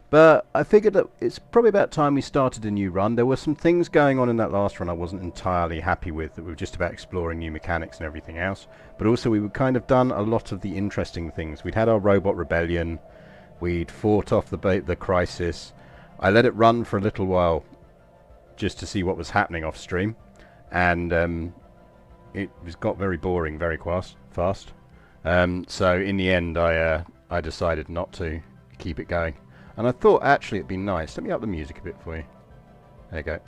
But I figured that it's probably about time we started a new run. There were some things going on in that last run I wasn't entirely happy with, that we were just about exploring new mechanics and everything else. But also we were kind of done a lot of the interesting things. We'd had our robot rebellion, we'd fought off the crisis. I let it run for a little while just to see what was happening off stream, and got very boring very fast. So in the end I decided not to keep it going. And I thought actually it'd be nice. Let me up the music a bit for you. There you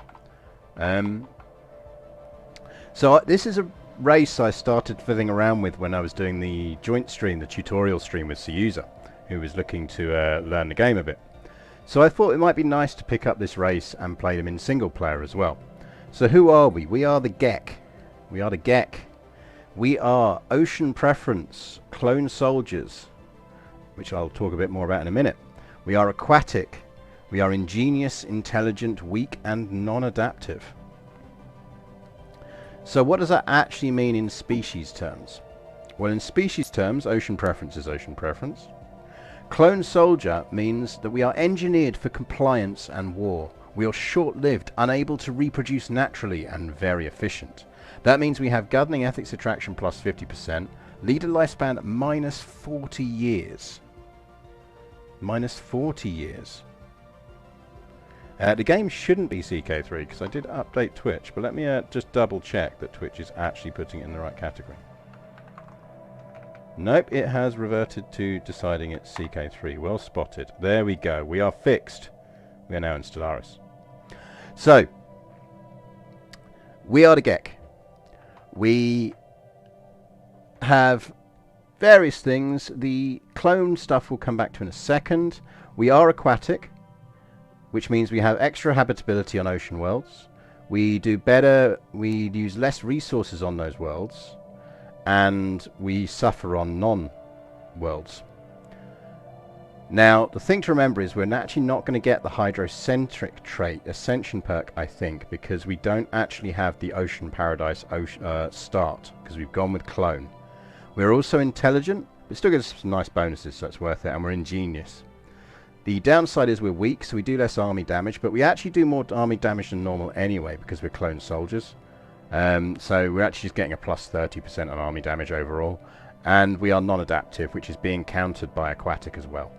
go. This is a race I started fiddling around with when I was doing the joint stream, the tutorial stream with Seuza, who was looking to learn the game a bit. So I thought it might be nice to pick up this race and play them in single player as well. So who are we? We are the Geck. We are the Geck. We are Ocean Preference Clone Soldiers, which I'll talk a bit more about in a minute. We are Aquatic. We are Ingenious, Intelligent, Weak, and Non-Adaptive. So what does that actually mean in species terms? Well, in species terms, Ocean Preference is Ocean Preference. Clone Soldier means that we are engineered for compliance and war. We are short-lived, unable to reproduce naturally, and very efficient. That means we have governing ethics attraction plus 50%, leader lifespan minus 40 years. Minus 40 years. The game shouldn't be CK3 because I did update Twitch, but let me just double check that Twitch is actually putting it in the right category. Nope, it has reverted to deciding it's CK3. Well spotted. There we go. We are fixed. We are now in Stellaris. So, we are the Geck. We have various things. The clone stuff we'll come back to in a second. We are Aquatic, which means we have extra habitability on ocean worlds. We do better, we use less resources on those worlds, and we suffer on non-worlds. Now, the thing to remember is we're actually not going to get the hydrocentric trait, Ascension perk, I think, because we don't actually have the Ocean Paradise start, because we've gone with Clone. We're also intelligent, but still gives us some nice bonuses, so it's worth it, and we're ingenious. The downside is we're weak, so we do less army damage, but we actually do more army damage than normal anyway, because we're clone soldiers. So we're actually just getting a plus 30% on army damage overall, and we are non-adaptive, which is being countered by Aquatic as well.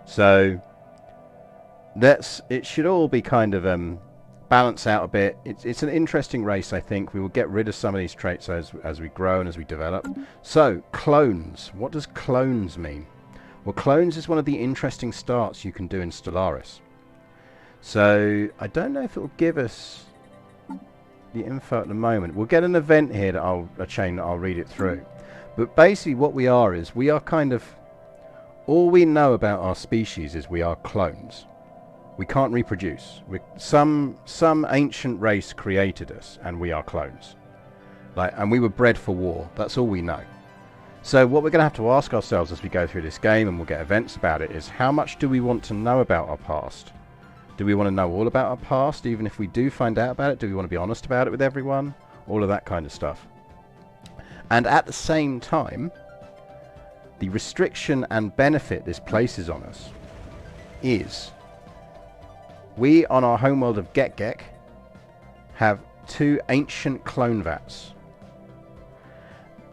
So it should all be kind of balance out a bit. It's an interesting race, I think. We will get rid of some of these traits as we grow and as we develop. So, clones. What does clones mean? Well, clones is one of the interesting starts you can do in Stellaris. So, I don't know if it will give us the info at the moment. We'll get an event here that a chain that I'll read it through. But basically what we are is, we are kind of, all we know about our species is we are clones. We can't reproduce. Some ancient race created us, and we are clones. And we were bred for war. That's all we know. So what we're going to have to ask ourselves as we go through this game, and we'll get events about it, is how much do we want to know about our past? Do we want to know all about our past, even if we do find out about it? Do we want to be honest about it with everyone? All of that kind of stuff. And at the same time, the restriction and benefit this places on us is we, on our homeworld of Geck, have 2 ancient clone vats.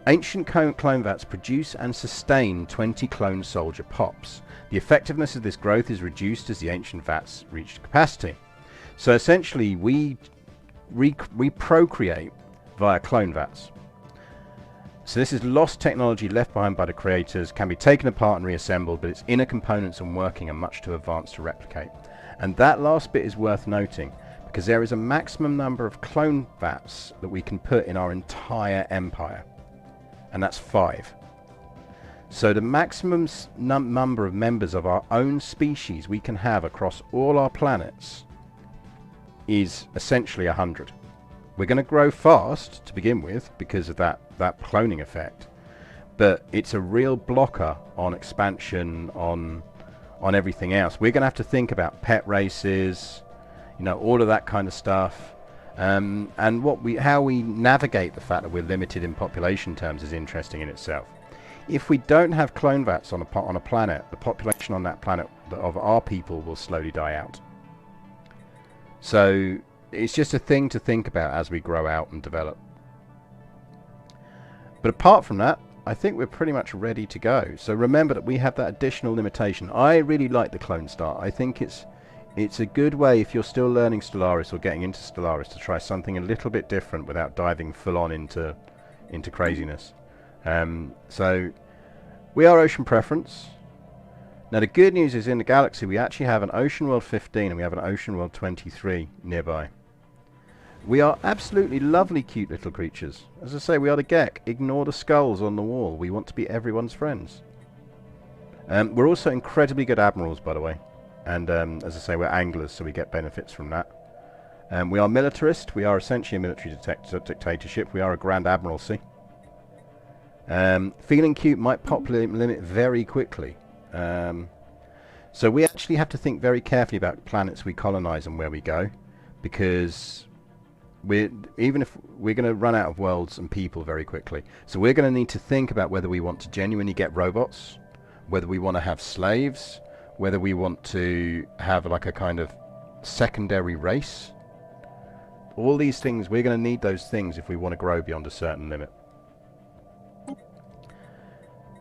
Ancient clone vats produce and sustain 20 clone soldier pops. The effectiveness of this growth is reduced as the ancient vats reach capacity. So essentially we procreate via clone vats. So this is lost technology left behind by the creators, can be taken apart and reassembled, but its inner components and working are much too advanced to replicate. And that last bit is worth noting, because there is a maximum number of clone vats that we can put in our entire empire. And that's 5. So the maximum number of members of our own species we can have across all our planets is essentially 100. We're going to grow fast to begin with because of that cloning effect, but it's a real blocker on expansion, on everything else. We're going to have to think about pet races, all of that kind of stuff, and how we navigate the fact that we're limited in population terms is interesting in itself. If we don't have clone vats on a planet, the population on that planet of our people will slowly die out. So it's just a thing to think about as we grow out and develop. But apart from that, I think we're pretty much ready to go. So remember that we have that additional limitation. I really like the clone start. I think it's a good way if you're still learning Stellaris or getting into Stellaris to try something a little bit different without diving full on into craziness. So we are Ocean Preference. Now the good news is in the galaxy we actually have an Ocean World 15 and we have an Ocean World 23 nearby. We are absolutely lovely cute little creatures. As I say, we are the Geck. Ignore the skulls on the wall. We want to be everyone's friends. We're also incredibly good admirals, by the way. And as I say, we're anglers, so we get benefits from that. We are militarist. We are essentially a military dictatorship. We are a Grand Admiralty. Feeling cute might pop limit very quickly. So we actually have to think very carefully about planets we colonize and where we go. Because even if we're going to run out of worlds and people very quickly. So we're going to need to think about whether we want to genuinely get robots, whether we want to have slaves, whether we want to have like a kind of secondary race. All these things, we're going to need those things if we want to grow beyond a certain limit.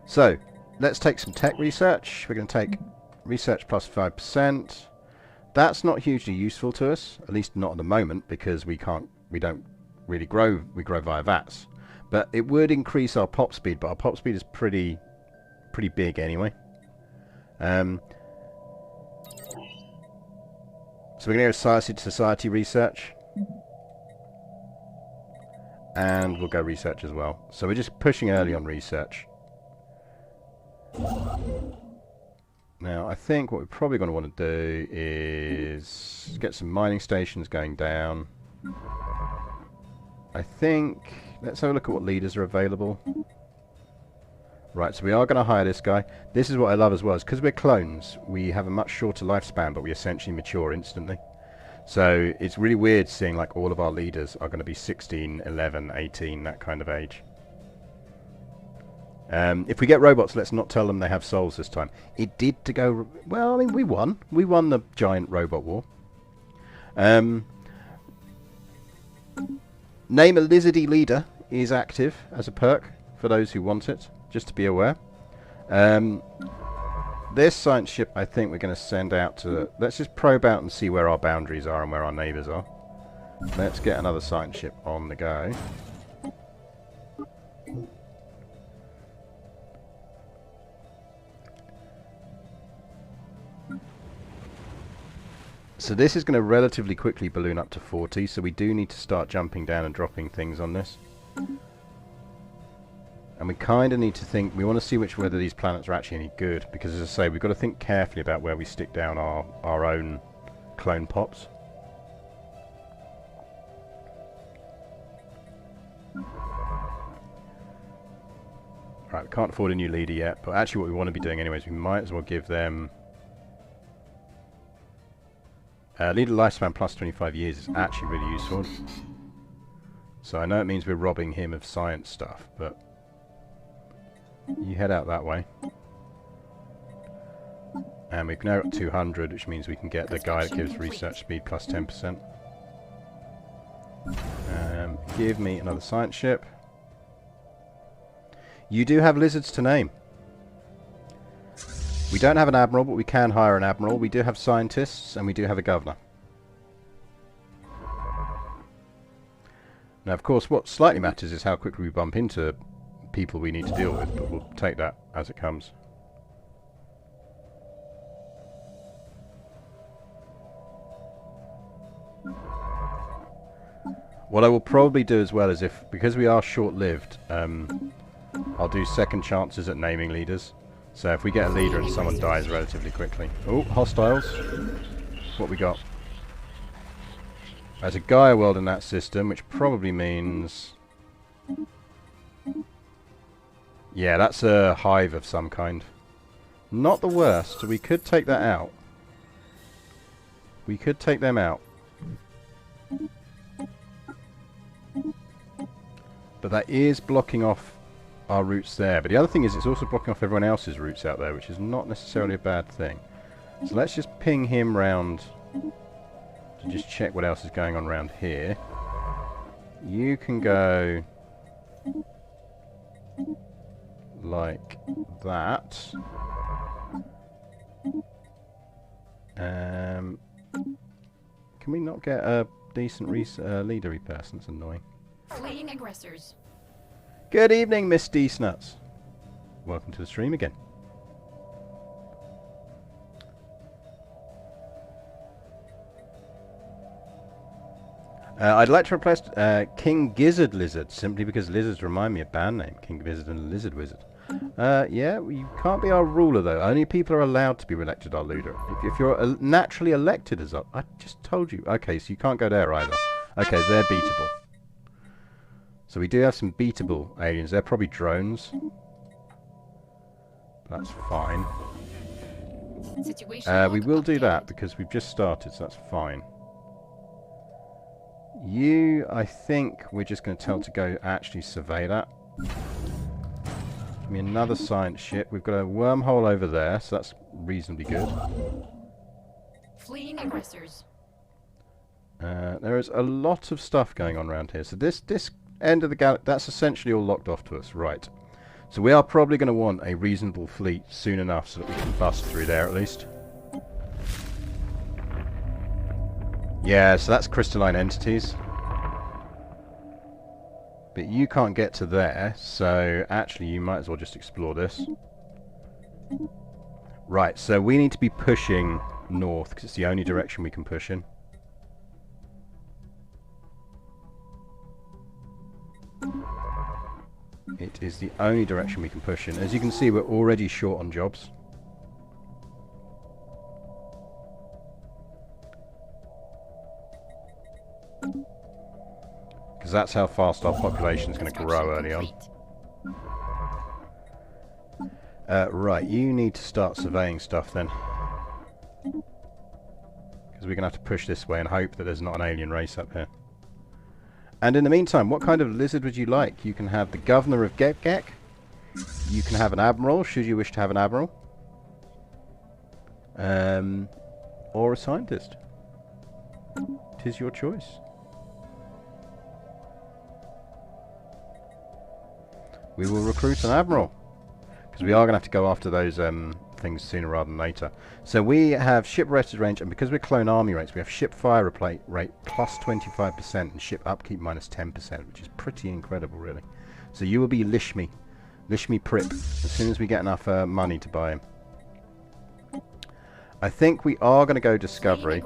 So let's take some tech research. We're going to take research plus 5%. That's not hugely useful to us, at least not at the moment, because we don't really grow. We grow via VATs, but it would increase our pop speed. But our pop speed is pretty big anyway. So we're going to go society research, and we'll go research as well. So we're just pushing early on research. Now, I think what we're probably going to want to do is get some mining stations going down. I think, let's have a look at what leaders are available. Right, so we are going to hire this guy. This is what I love as well, is because we're clones, we have a much shorter lifespan, but we essentially mature instantly. So it's really weird seeing like all of our leaders are going to be 16, 11, 18, that kind of age. If we get robots, let's not tell them they have souls this time. It did to go... Well, I mean, we won. We won the giant robot war. Name a lizardy leader is active as a perk for those who want it, just to be aware. This science ship, I think we're going to send out to... Let's just probe out and see where our boundaries are and where our neighbours are. Let's get another science ship on the go. So this is going to relatively quickly balloon up to 40, so we do need to start jumping down and dropping things on this. And we kind of need to think, we want to see whether these planets are actually any good, because as I say, we've got to think carefully about where we stick down our own clone pops. Right, we can't afford a new leader yet, but actually what we want to be doing anyway is we might as well give them... leader lifespan plus 25 years is actually really useful. So I know it means we're robbing him of science stuff, but you head out that way. And we've now got 200, which means we can get the guy that gives research speed plus 10%. Give me another science ship. You do have lizards to name. We don't have an admiral, but we can hire an admiral. We do have scientists, and we do have a governor. Now, of course, what slightly matters is how quickly we bump into people we need to deal with, but we'll take that as it comes. What I will probably do as well is because we are short-lived, I'll do second chances at naming leaders. So if we get a leader and someone dies relatively quickly. Oh, hostiles. What we got? There's a Gaia world in that system, which probably means... Yeah, that's a hive of some kind. Not the worst, so we could take that out. We could take them out. But that is blocking off our routes there. But the other thing is it's also blocking off everyone else's routes out there, which is not necessarily a bad thing. So let's just ping him round to just check what else is going on around here. You can go like that. Can we not get a decent leadery person? That's annoying. Fleeing aggressors. Good evening, Miss Deesnuts. Welcome to the stream again. I'd like to replace King Gizzard Lizard, simply because lizards remind me of band name, King Gizzard and Lizard Wizard. Yeah, you can't be our ruler though. Only people are allowed to be elected our leader. If you're naturally elected as I just told you. Okay, so you can't go there either. Okay, they're beatable. So we do have some beatable aliens. They're probably drones. That's fine. We will do that because we've just started, so that's fine. You, I think we're just going to tell to go actually survey that. Give me another science ship. We've got a wormhole over there, so that's reasonably good. Fleeing aggressors. There is a lot of stuff going on around here. So this end of the galaxy, that's essentially all locked off to us, right? So we are probably going to want a reasonable fleet soon enough so that we can bust through there at least. Yeah, so that's crystalline entities. But you can't get to there, so actually you might as well just explore this. Right, so we need to be pushing north, because it's the only direction we can push in. It is the only direction we can push in. As you can see, we're already short on jobs. Because that's how fast our population is going to grow early on. Right, you need to start surveying stuff then. Because we're going to have to push this way and hope that there's not an alien race up here. And in the meantime, what kind of lizard would you like? You can have the governor of Geck. You can have an admiral, should you wish to have an admiral. Or a scientist. It is your choice. We will recruit an admiral. Because we are going to have to go after those things sooner rather than later. So we have ship rested range, and because we're clone army rates, we have ship fire rate plus 25% and ship upkeep minus 10%, which is pretty incredible, really. So you will be Lishmi Prip, as soon as we get enough money to buy him. I think we are going to go discovery.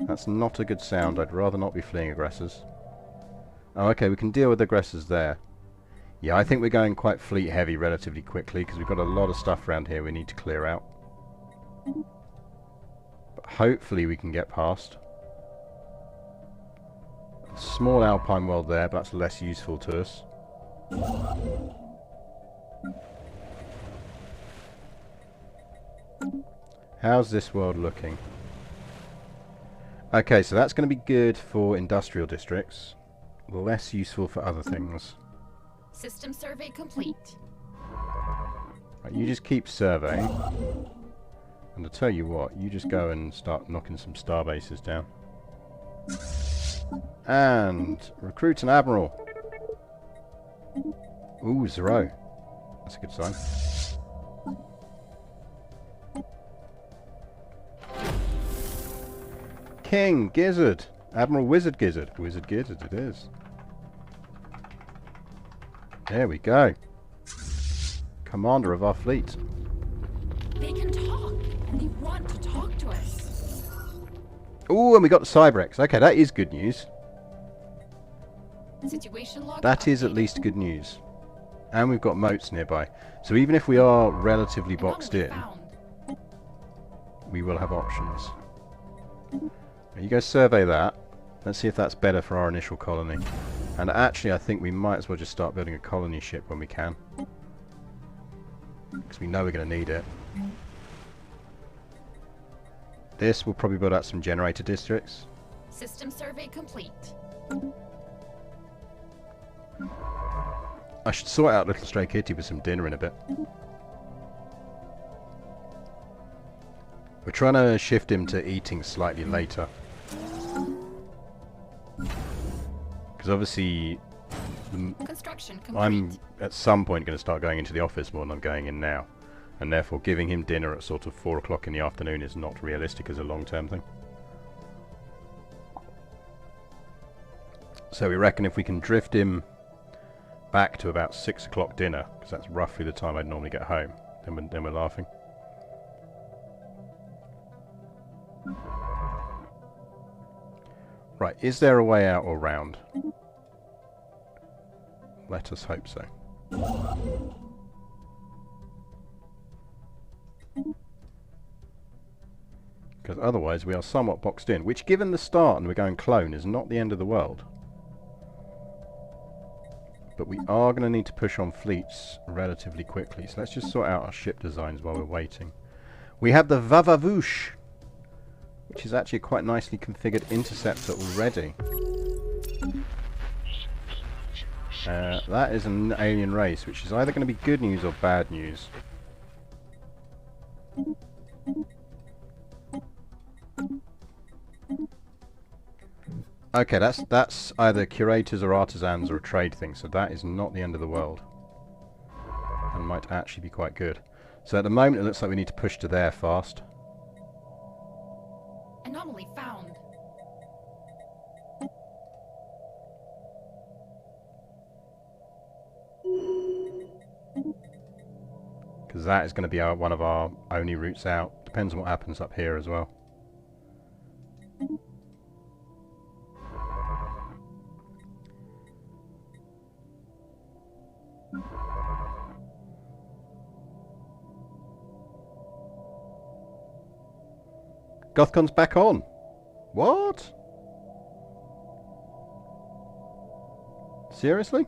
That's not a good sound. I'd rather not be fleeing aggressors. Oh, okay, we can deal with aggressors there. Yeah, I think we're going quite fleet heavy relatively quickly because we've got a lot of stuff around here we need to clear out. But hopefully we can get past. A small alpine world there, but that's less useful to us. How's this world looking? Okay, so that's going to be good for industrial districts. Less useful for other things. System survey complete. Right, you just keep surveying. And I'll tell you what, you just go and start knocking some star bases down. And recruit an admiral. Ooh, 0. That's a good sign. King Gizzard. Admiral Wizard Gizzard. Wizard Gizzard it is. There we go. Commander of our fleet. They can talk, and they want to talk to us. Ooh, and we got the Cybrex. Okay, that is good news. Situation log That is at least good news. And we've got moats nearby. So even if we are relatively boxed in, we will have options. You go survey that. Let's see if that's better for our initial colony. And actually, I think we might as well just start building a colony ship when we can. Because we know we're going to need it. This will probably build out some generator districts. System survey complete. I should sort out little stray kitty with some dinner in a bit. We're trying to shift him to eating slightly later. Because obviously Construction complete. I'm at some point going to start going into the office more than I'm going in now. And therefore giving him dinner at sort of 4 o'clock in the afternoon is not realistic as a long-term thing. So we reckon if we can drift him back to about 6 o'clock dinner, because that's roughly the time I'd normally get home, then we're laughing. Right, is there a way out or round? Let us hope so. Because otherwise we are somewhat boxed in, which given the start and we're going clone is not the end of the world. But we are going to need to push on fleets relatively quickly, so let's just sort out our ship designs while we're waiting. We have the Vavavoosh, which is actually a quite nicely configured interceptor already. That is an alien race, which is either going to be good news or bad news. Okay, that's either curators or artisans or a trade thing, so that is not the end of the world. And might actually be quite good. So at the moment it looks like we need to push to there fast. Anomaly found. Because that is going to be one of our only routes out. Depends on what happens up here as well. Gothcon's back on. What? Seriously?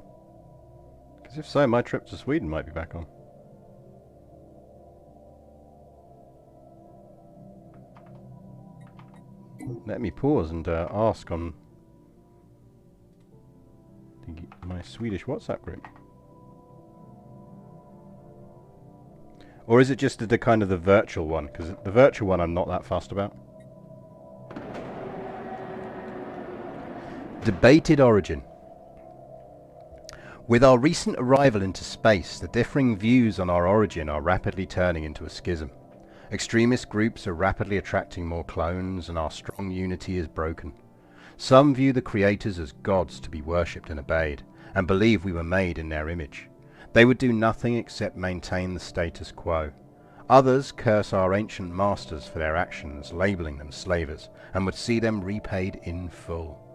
Because if so, my trip to Sweden might be back on. Let me pause and ask on my Swedish WhatsApp group. Or is it just the kind of the virtual one? Because the virtual one I'm not that fussed about. Debated origin. With our recent arrival into space, the differing views on our origin are rapidly turning into a schism. Extremist groups are rapidly attracting more clones, and our strong unity is broken. Some view the creators as gods to be worshipped and obeyed, and believe we were made in their image. They would do nothing except maintain the status quo. Others curse our ancient masters for their actions, labelling them slavers, and would see them repaid in full.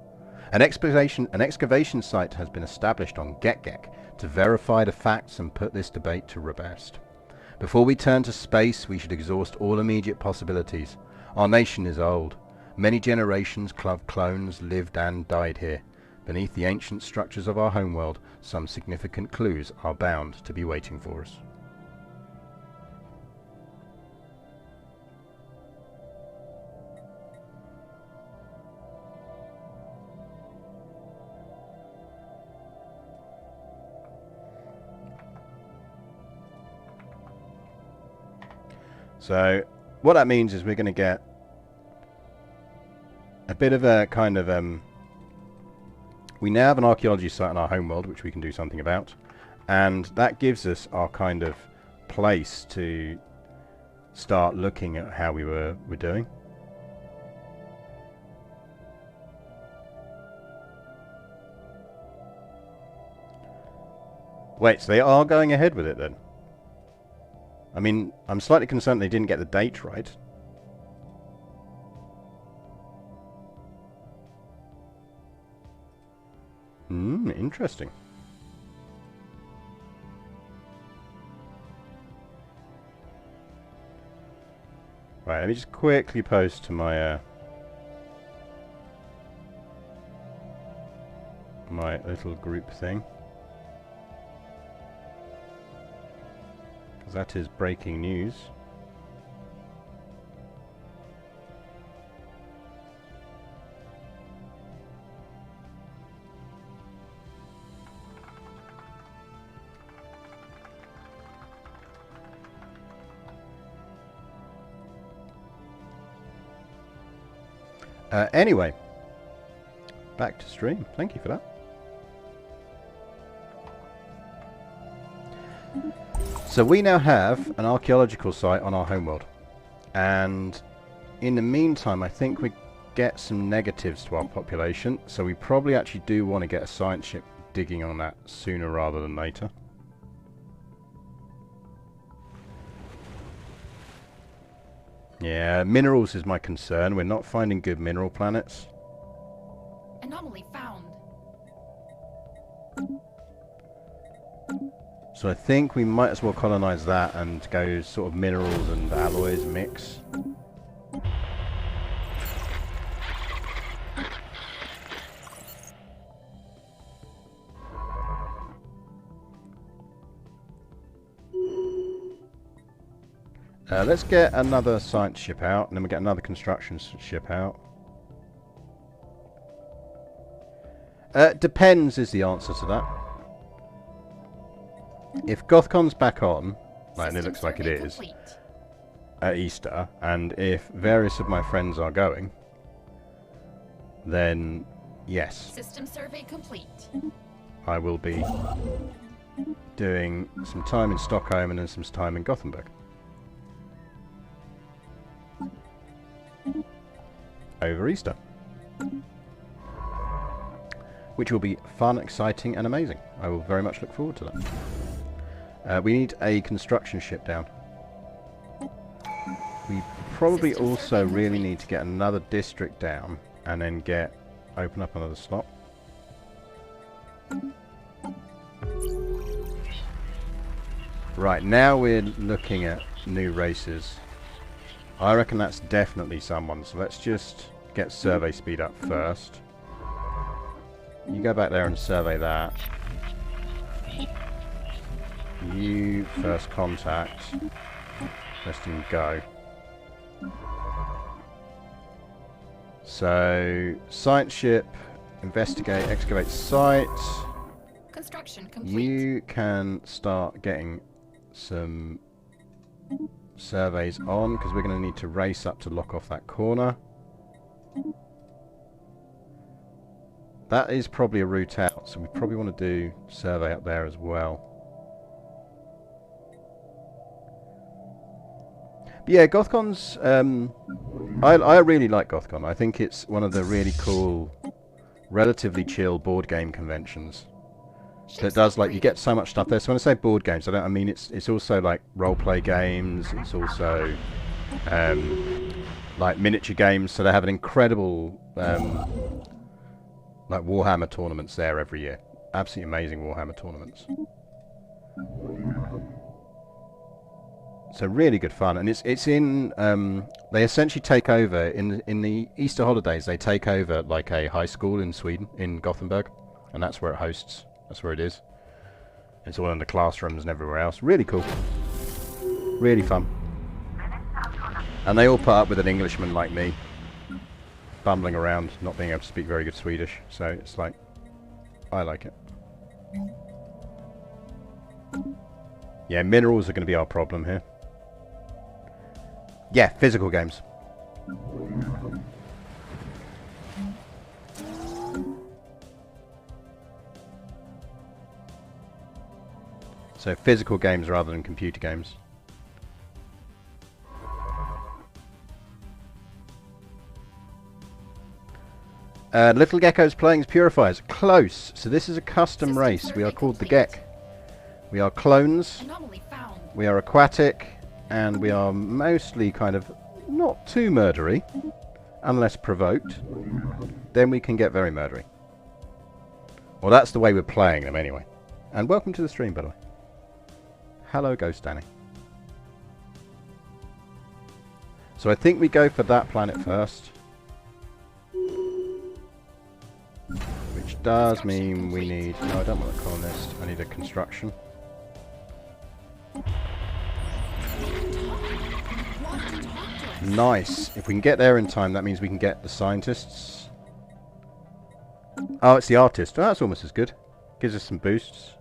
An excavation site has been established on Geck to verify the facts and put this debate to rest. Before we turn to space, we should exhaust all immediate possibilities. Our nation is old. Many generations of clones lived and died here. Beneath the ancient structures of our homeworld, some significant clues are bound to be waiting for us. So what that means is we're going to get a bit of a kind of we now have an archaeology site in our homeworld which we can do something about, and that gives us our kind of place to start looking at how we're doing. Wait, so they are going ahead with it then? I mean, I'm slightly concerned they didn't get the date right. Interesting. Right, let me just quickly post to my my little group thing. Because that is breaking news. Anyway, back to stream. Thank you for that. So we now have an archaeological site on our homeworld, and in the meantime I think we get some negatives to our population, so we probably actually do want to get a science ship digging on that sooner rather than later. Yeah, minerals is my concern. We're not finding good mineral planets. Anomaly found. So I think we might as well colonize that and go sort of minerals and alloys mix. Let's get another science ship out, and then we get another construction ship out. Depends is the answer to that. If Gothcon's back on, and it looks like it is, at Easter, and if various of my friends are going, then yes. System survey complete. I will be doing some time in Stockholm and then some time in Gothenburg. Over Easter. Which will be fun, exciting and amazing. I will very much look forward to that. We need a construction ship down. We probably also really need to get another district down and then open up another slot. Right, now we're looking at new races. I reckon that's definitely someone, so let's just get survey speed up first. You go back there and survey that. You first contact. Let's do go. So, science ship, investigate, excavate site. Construction complete. You can start getting some surveys on, because we're going to need to race up to lock off that corner. That is probably a route out, so we probably want to do survey up there as well. But yeah, Gothcon's... I really like Gothcon. I think it's one of the really cool, relatively chill board game conventions. So it does, like, you get so much stuff there. So when I say board games, I mean it's also like role-play games. It's also like miniature games. So they have an incredible like Warhammer tournaments there every year. Absolutely amazing Warhammer tournaments. So really good fun, and it's in. They essentially take over in the Easter holidays. They take over like a high school in Sweden, in Gothenburg, and that's where it hosts. That's where it is. It's all in the classrooms and everywhere else. Really cool. Really fun. And they all put up with an Englishman like me, bumbling around, not being able to speak very good Swedish. So it's like, I like it. Yeah, minerals are going to be our problem here. Yeah, physical games. So physical games rather than computer games. Little Gecko's playing as Purifiers. Close. So this is a custom race. We are called the Geck. We are clones. We are aquatic. And we are mostly kind of not too murdery. Unless provoked. Then we can get very murdery. Well, that's the way we're playing them anyway. And welcome to the stream, by the way. Hello, Ghost Danny. So I think we go for that planet first. Which does mean we need... No, I don't want a colonist. I need a construction. Nice. If we can get there in time, that means we can get the scientists. Oh, it's the artist. Oh, that's almost as good. Gives us some boosts.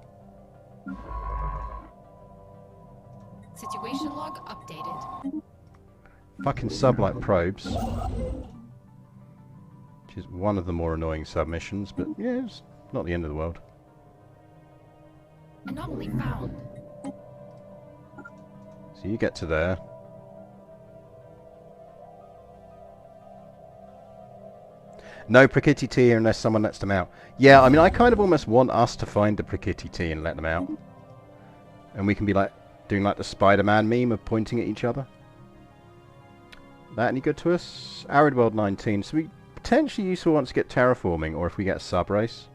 Situation log updated. Fucking sublight probes. which is one of the more annoying submissions, but yeah, it's not the end of the world. Anomaly found. So you get to there. No Prakiti tea unless someone lets them out. Yeah, I mean, I kind of almost want us to find the Prakiti tea and let them out. And we can be like, doing like the Spider-Man meme of pointing at each other. That any good to us? Arid World 19. So we potentially useful once to get terraforming, or if we get a sub-race.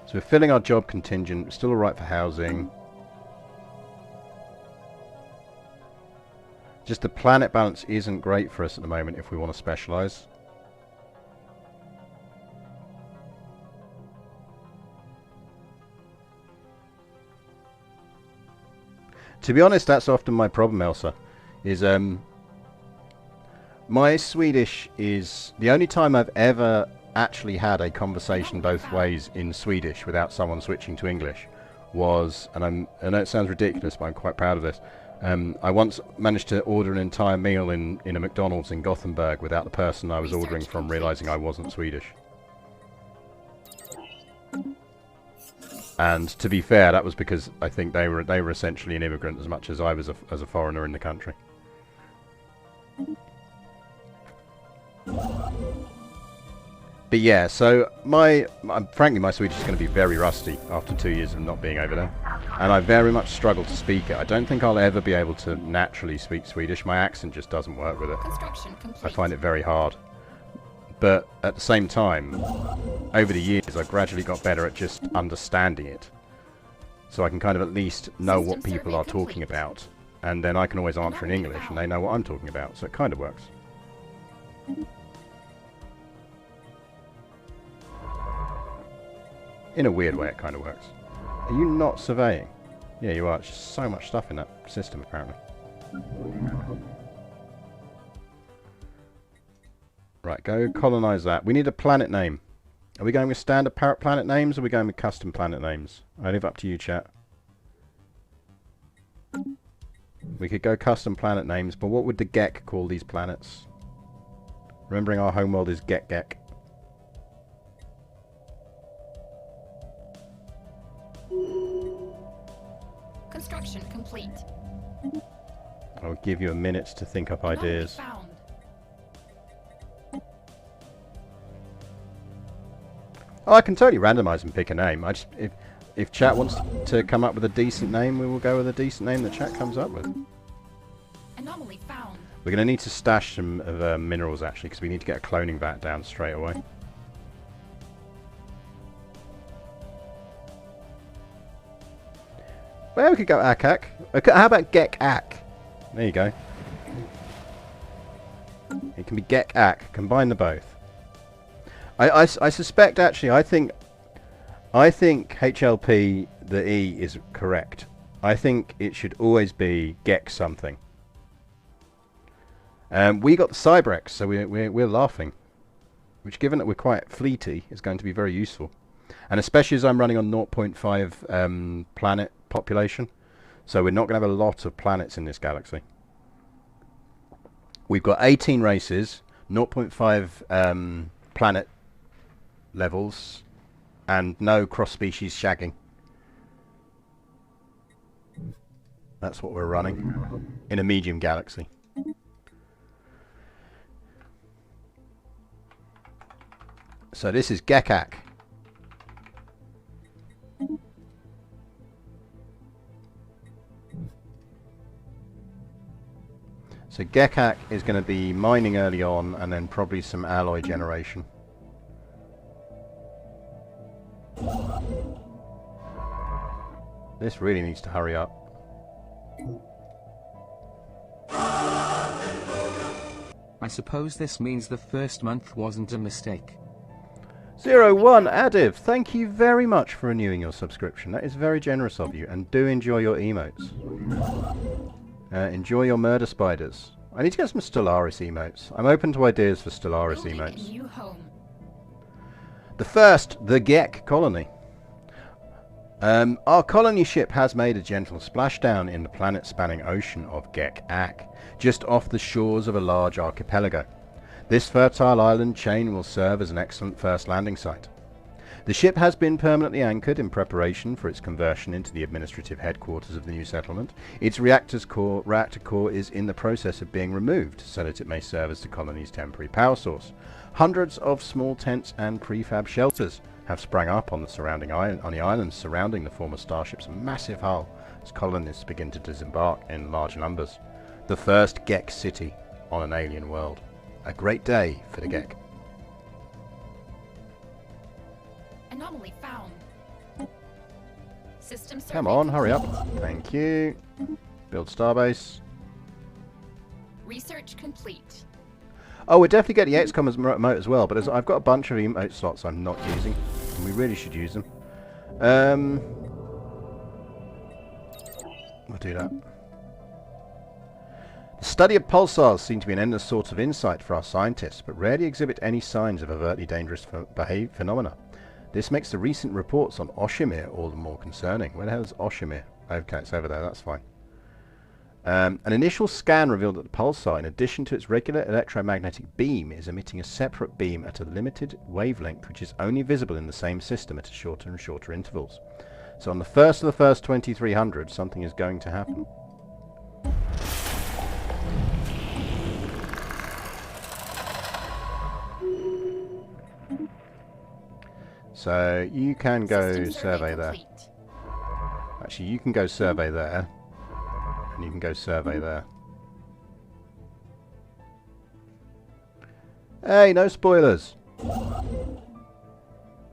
So we're filling our job contingent. Still alright for housing. Just the planet balance isn't great for us at the moment if we want to specialise. To be honest, that's often my problem, Elsa. Is my Swedish is the only time I've ever actually had a conversation both ways in Swedish without someone switching to English was, and I know it sounds ridiculous, but I'm quite proud of this. I once managed to order an entire meal in a McDonald's in Gothenburg without the person I was ordering from realising I wasn't Swedish. And to be fair, that was because I think they were essentially an immigrant as much as I was as a foreigner in the country. But yeah, so frankly my Swedish is going to be very rusty after 2 years of not being over there. And I very much struggle to speak it. I don't think I'll ever be able to naturally speak Swedish. My accent just doesn't work with it. Construction complete. I find it very hard. But at the same time, over the years I've gradually got better at just understanding it. So I can kind of at least know what people are talking about. And then I can always answer in English and they know what I'm talking about. So it kind of works. In a weird way, it kind of works. Are you not surveying? Yeah, you are. It's just so much stuff in that system, apparently. Right, go colonize that. We need a planet name. Are we going with standard parrot planet names, or are we going with custom planet names? I leave up to you, chat. We could go custom planet names, but what would the Geck call these planets? Remembering our homeworld is Geck. Construction complete. I'll give you a minute to think up ideas. Found. Oh, I can totally randomise and pick a name. I just if chat wants to come up with a decent name, we will go with a decent name that chat comes up with. Anomaly found. We're going to need to stash some of minerals actually, because we need to get a cloning vat down straight away. Well, we could go Akak. Okay, how about Geck-Ak? There you go. It can be Geck-Ak. Combine the both. I suspect, actually, I think HLP, the E, is correct. I think it should always be Geck something. We got the Cybrex, so we're laughing. Which, given that we're quite fleety, is going to be very useful. And especially as I'm running on 0.5 planet population. So we're not going to have a lot of planets in this galaxy. We've got 18 races, 0.5 planet levels, and no cross-species shagging. That's what we're running in a medium galaxy. So this is Geck-Ak. So Geck-Ak is going to be mining early on, and then probably some alloy generation. This really needs to hurry up. I suppose this means the first month wasn't a mistake. 01 Adiv, thank you very much for renewing your subscription. That is very generous of you, and do enjoy your emotes. Enjoy your murder spiders. I need to get some Stellaris emotes. I'm open to ideas for Stellaris Building a emotes. new home. The first, the Geck colony. Our colony ship has made a gentle splashdown in the planet-spanning ocean of Geck, just off the shores of a large archipelago. This fertile island chain will serve as an excellent first landing site. The ship has been permanently anchored in preparation for its conversion into the administrative headquarters of the new settlement. Its reactor core is in the process of being removed so that it may serve as the colony's temporary power source. Hundreds of small tents and prefab shelters have sprung up on the islands surrounding the former starship's massive hull as colonists begin to disembark in large numbers. The first Geck city on an alien world. A great day for the Geck. Anomaly found. System survey Come on, hurry up. complete. Thank you. Build starbase. Research complete. Oh, we'll definitely get the XCOM remote as well, but I've got a bunch of emote slots I'm not using, and we really should use them. We'll do that. The study of pulsars seem to be an endless source of insight for our scientists, but rarely exhibit any signs of overtly dangerous phenomena. This makes the recent reports on Oshimir all the more concerning. Where the hell is Oshimir? Okay, it's over there, that's fine. An initial scan revealed that the pulsar, in addition to its regular electromagnetic beam, is emitting a separate beam at a limited wavelength which is only visible in the same system at shorter and shorter intervals. So on the first of the first 2300, something is going to happen. So you can go System survey there. complete. Actually, you can go survey there. And you can go survey there. Hey, no spoilers!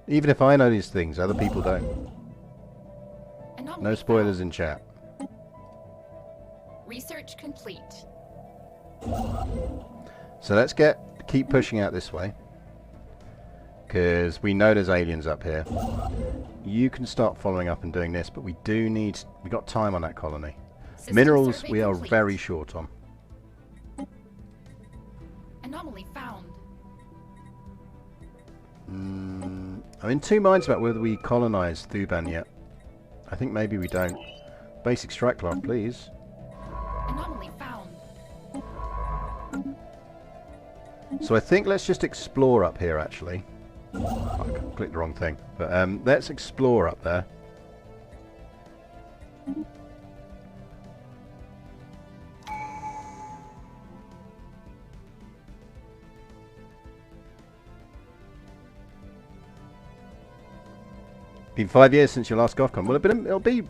Even if I know these things, other people don't. Anomaly No spoilers found. in chat. Research complete. So let's keep pushing out this way. Because we know there's aliens up here. You can start following up and doing this, but we got time on that colony. System Minerals survey we are complete. very short on. Anomaly found. I'm in two minds about whether we colonize Thuban yet. I think maybe we don't. Basic strike cloth, please. Anomaly found. So I think let's just explore up here, actually. Oh, I clicked the wrong thing. But let's explore up there. Been 5 years since your last GothCon. Well, it'll be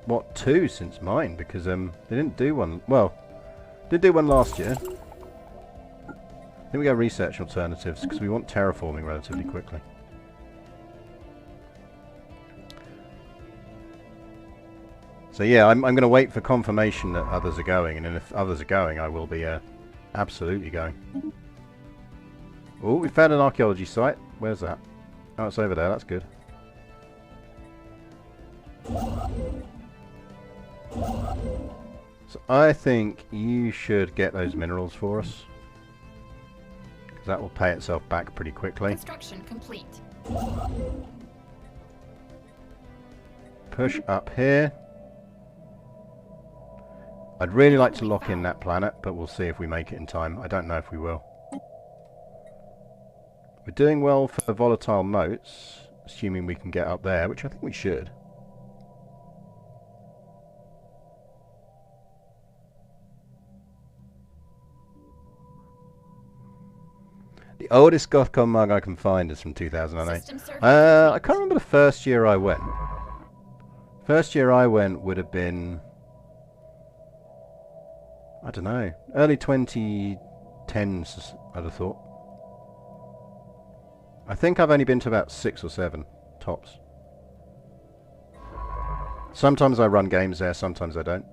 what, 2 since mine, because they didn't do one. Well, did do one last year. I think we go research alternatives because we want terraforming relatively quickly. So yeah, I'm going to wait for confirmation that others are going, and then if others are going, I will be absolutely going. Oh, we found an archaeology site. Where's that? Oh, it's over there. That's good. So I think you should get those minerals for us. Because that will pay itself back pretty quickly. Construction complete. Push up here. I'd really like to lock in that planet, but we'll see if we make it in time. I don't know if we will. We're doing well for volatile motes, assuming we can get up there, which I think we should. The oldest GothCon mug I can find is from 2008. System survey I complete. can't remember the first year I went. First year I went would have been, I don't know, early 2010s, I'd have thought. I think I've only been to about 6 or 7, tops. Sometimes I run games there, sometimes I don't.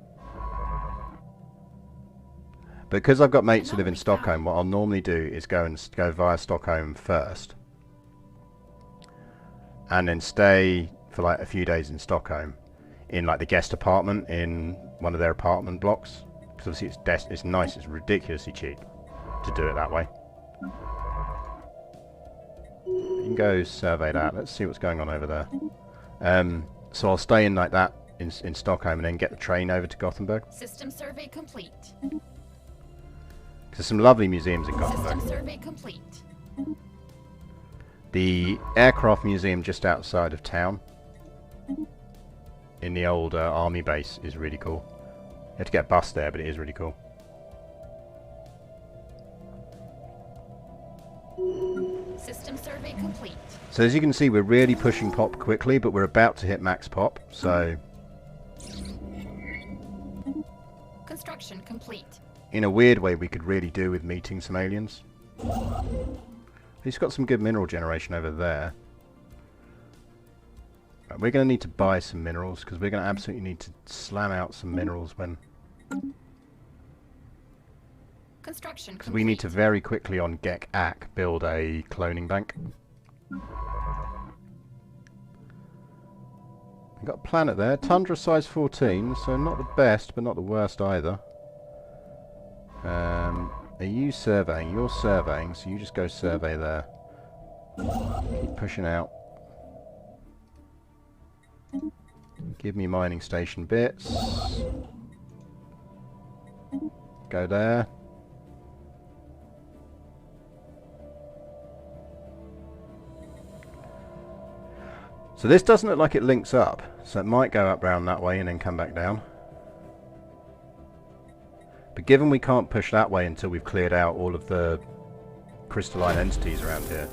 Because I've got mates who live in Stockholm, what I'll normally do is go via Stockholm first. And then stay for like a few days in Stockholm. In like the guest apartment in one of their apartment blocks. Because obviously it's nice, it's ridiculously cheap to do it that way. You can go survey that. Let's see what's going on over there. So I'll stay in like that in Stockholm and then get the train over to Gothenburg. System survey complete. There's some lovely museums in Gothenburg. System survey complete. The aircraft museum just outside of town, in the old army base, is really cool. You have to get a bus there, but it is really cool. System survey complete. So as you can see, we're really pushing pop quickly, but we're about to hit max pop, so Construction complete. in a weird way we could really do with meeting some aliens. He's got some good mineral generation over there. Right, we're going to need to buy some minerals, because we're going to absolutely need to slam out some minerals when... Construction complete. Because we need to very quickly on Geck build a cloning bank. We've got a planet there, tundra size 14, so not the best, but not the worst either. Are you surveying? You're surveying, so you just go survey there. Keep pushing out. Give me mining station bits. Go there. So this doesn't look like it links up, so it might go up round that way and then come back down. But given we can't push that way until we've cleared out all of the crystalline entities around here,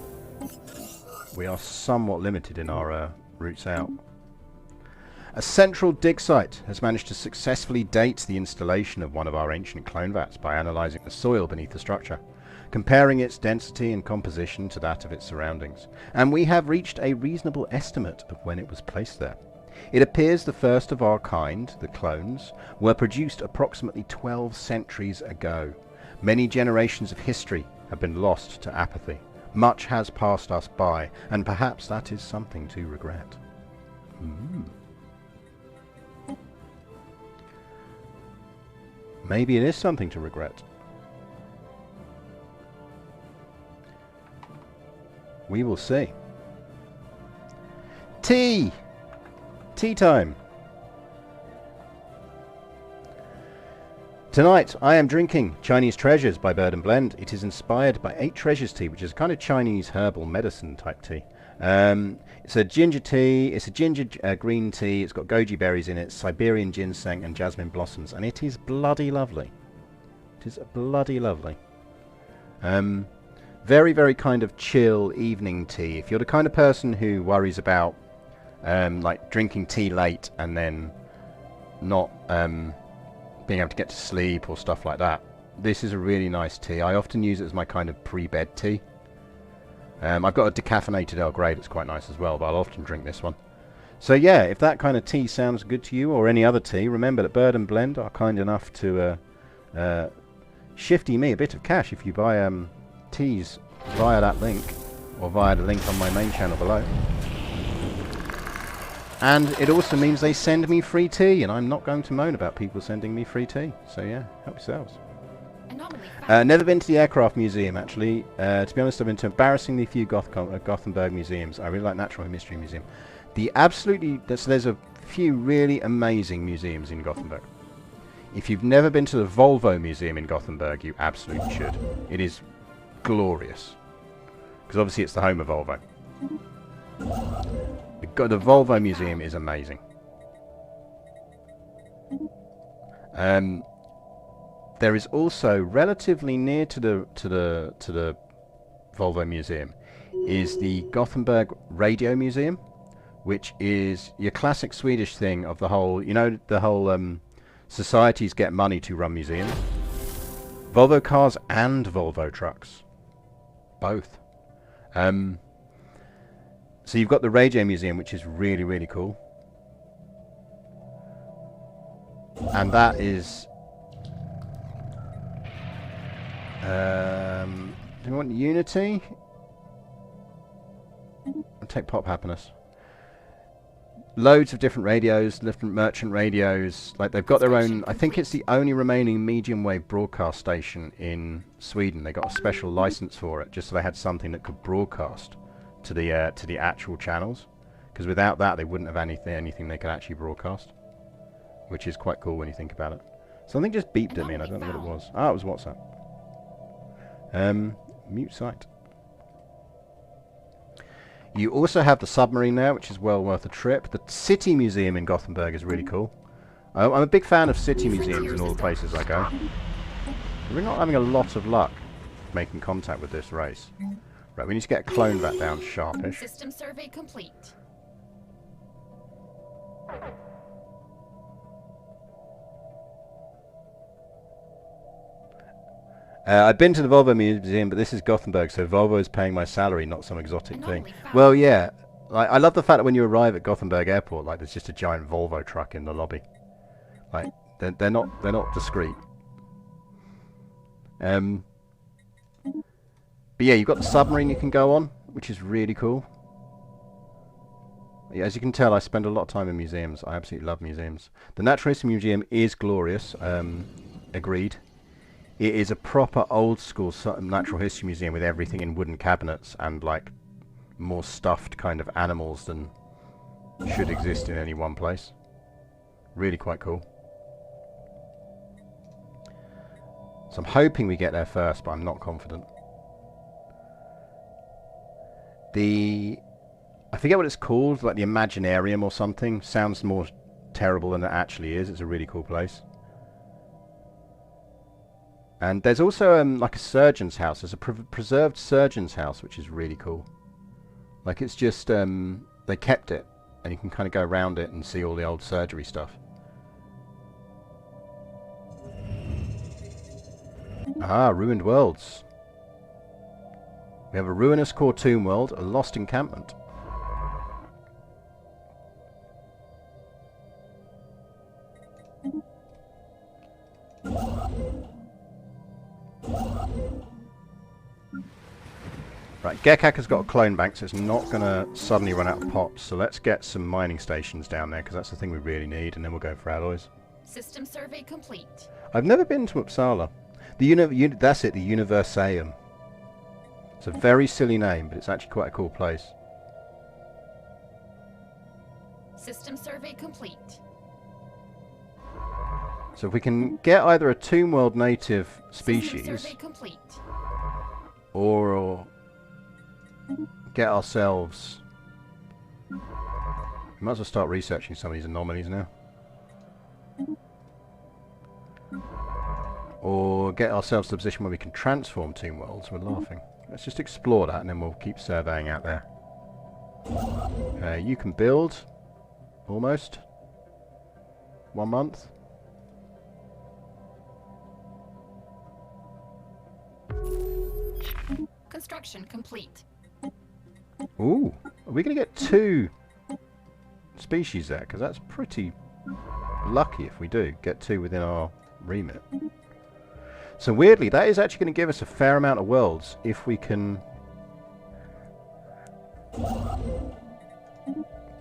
we are somewhat limited in our routes out. A central dig site has managed to successfully date the installation of one of our ancient clone vats by analysing the soil beneath the structure, comparing its density and composition to that of its surroundings, and we have reached a reasonable estimate of when it was placed there. It appears the first of our kind, the clones, were produced approximately 12 centuries ago. Many generations of history have been lost to apathy. Much has passed us by, and perhaps that is something to regret. Maybe it is something to regret. We will see. Tea! Tea time! Tonight I am drinking Chinese Treasures by Bird and Blend. It is inspired by 8 Treasures tea, which is kind of Chinese herbal medicine type tea. It's a ginger tea, it's a ginger green tea, it's got goji berries in it, Siberian ginseng and jasmine blossoms, and it is bloody lovely. It is bloody lovely. Very, very kind of chill evening tea. If you're the kind of person who worries about like drinking tea late and then not being able to get to sleep or stuff like that, this is a really nice tea. I often use it as my kind of pre-bed tea. I've got a decaffeinated Earl Grey that's quite nice as well, but I'll often drink this one. So yeah, if that kind of tea sounds good to you, or any other tea, remember that Bird and Blend are kind enough to shifty me a bit of cash if you buy teas via that link, or via the link on my main channel below. And it also means they send me free tea, and I'm not going to moan about people sending me free tea. So yeah, help yourselves. Never been to the aircraft museum, actually. To be honest, I've been to embarrassingly few Gothenburg museums. I really like Natural History Museum. There's a few really amazing museums in Gothenburg. If you've never been to the Volvo Museum in Gothenburg, you absolutely should. It is glorious. Because obviously it's the home of Volvo. The Volvo Museum is amazing. There is also relatively near to the Volvo Museum is the Gothenburg Radio Museum, which is your classic Swedish thing of the whole, you know, the whole societies get money to run museums. Volvo cars and Volvo trucks, both. So you've got the Radio Museum, which is really, really cool, and that is. Do you want Unity? I'll take Pop Happiness. Loads of different radios, different merchant radios. Like they've got their own. I think it's the only remaining medium wave broadcast station in Sweden. They got a special license for it, just so they had something that could broadcast to the actual channels. because without that they wouldn't have anything they could actually broadcast, which is quite cool when you think about it. Something just beeped at me and I don't know what it was. Ah, it was WhatsApp. Mute site. You also have the submarine there, which is well worth a trip. The City Museum in Gothenburg is really cool. I'm a big fan of city museums in all the places I go. We're not having a lot of luck making contact with this race. Right, we need to get a clone back down sharpish. System survey complete. I've been to the Volvo Museum, but this is Gothenburg, so Volvo is paying my salary, not some exotic thing. Well, yeah. I love the fact that when you arrive at Gothenburg Airport, like there's just a giant Volvo truck in the lobby. Like they're not discreet. But yeah, you've got the submarine you can go on, which is really cool. Yeah, as you can tell, I spend a lot of time in museums. I absolutely love museums. The Natural History Museum is glorious. Agreed. It is a proper old school natural history museum with everything in wooden cabinets and like more stuffed kind of animals than should exist in any one place. Really quite cool. So I'm hoping we get there first, but I'm not confident. I forget what it's called, like the Imaginarium or something. Sounds more terrible than it actually is. It's a really cool place. And there's also like a surgeon's house. There's a preserved surgeon's house, which is really cool. Like it's just, they kept it, and you can kind of go around it and see all the old surgery stuff. Ah, ruined worlds. We have a ruinous core tomb world, a lost encampment. Right, Geck has got a clone bank, so it's not going to suddenly run out of pops. So let's get some mining stations down there, because that's the thing we really need, and then we'll go for alloys. System survey complete. I've never been to Uppsala. That's it, the Universeum. It's a very silly name, but it's actually quite a cool place. System survey complete. So if we can get either a Tomb World native System species, survey complete. or get ourselves... We might as well start researching some of these anomalies now. Or get ourselves to a position where we can transform Tomb Worlds. We're laughing. Let's just explore that and then we'll keep surveying out there. You can build. Almost. 1 month. Construction complete. Ooh. Are we going to get 2 species there? Because that's pretty lucky if we do get 2 within our remit. So weirdly, that is actually going to give us a fair amount of worlds if we can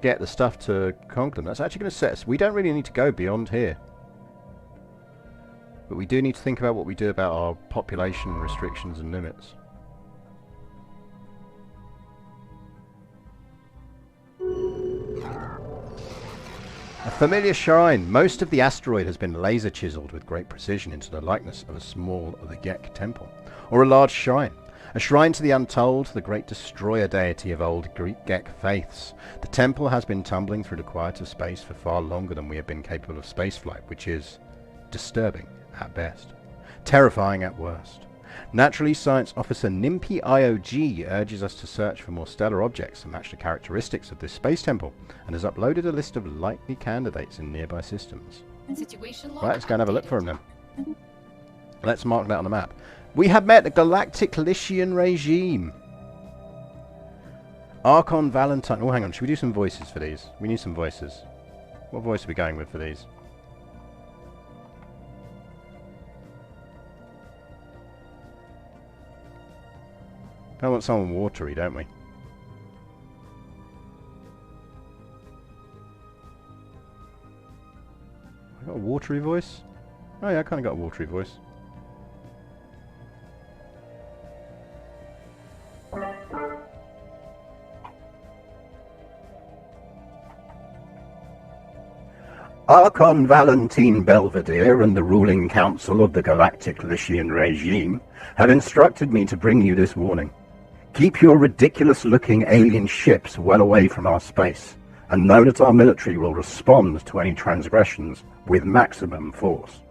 get the stuff to conquer them. That's actually going to set us... We don't really need to go beyond here. But we do need to think about what we do about our population restrictions and limits. A familiar shrine. Most of the asteroid has been laser chiseled with great precision into the likeness of a small of the Geck temple, or a large shrine. A shrine to the Untold, the great destroyer deity of old Greek Geck faiths. The temple has been tumbling through the quiet of space for far longer than we have been capable of spaceflight, which is disturbing at best, terrifying at worst. Naturally, Science Officer Nimpi IOG urges us to search for more stellar objects that match the characteristics of this space temple, and has uploaded a list of likely candidates in nearby systems. Situation log Right, let's go and have a look for updated. them then. Let's mark that on the map. We have met the Galactic Lycian regime. Archon Valentine. Oh, hang on. Should we do some voices for these? We need some voices. What voice are we going with for these? I want someone watery, don't we? I got a watery voice? Oh yeah, I kind of got a watery voice. Archon Valentine Belvedere and the ruling council of the Galactic Lycian regime have instructed me to bring you this warning. Keep your ridiculous-looking alien ships well away from our space, and know that our military will respond to any transgressions with maximum force.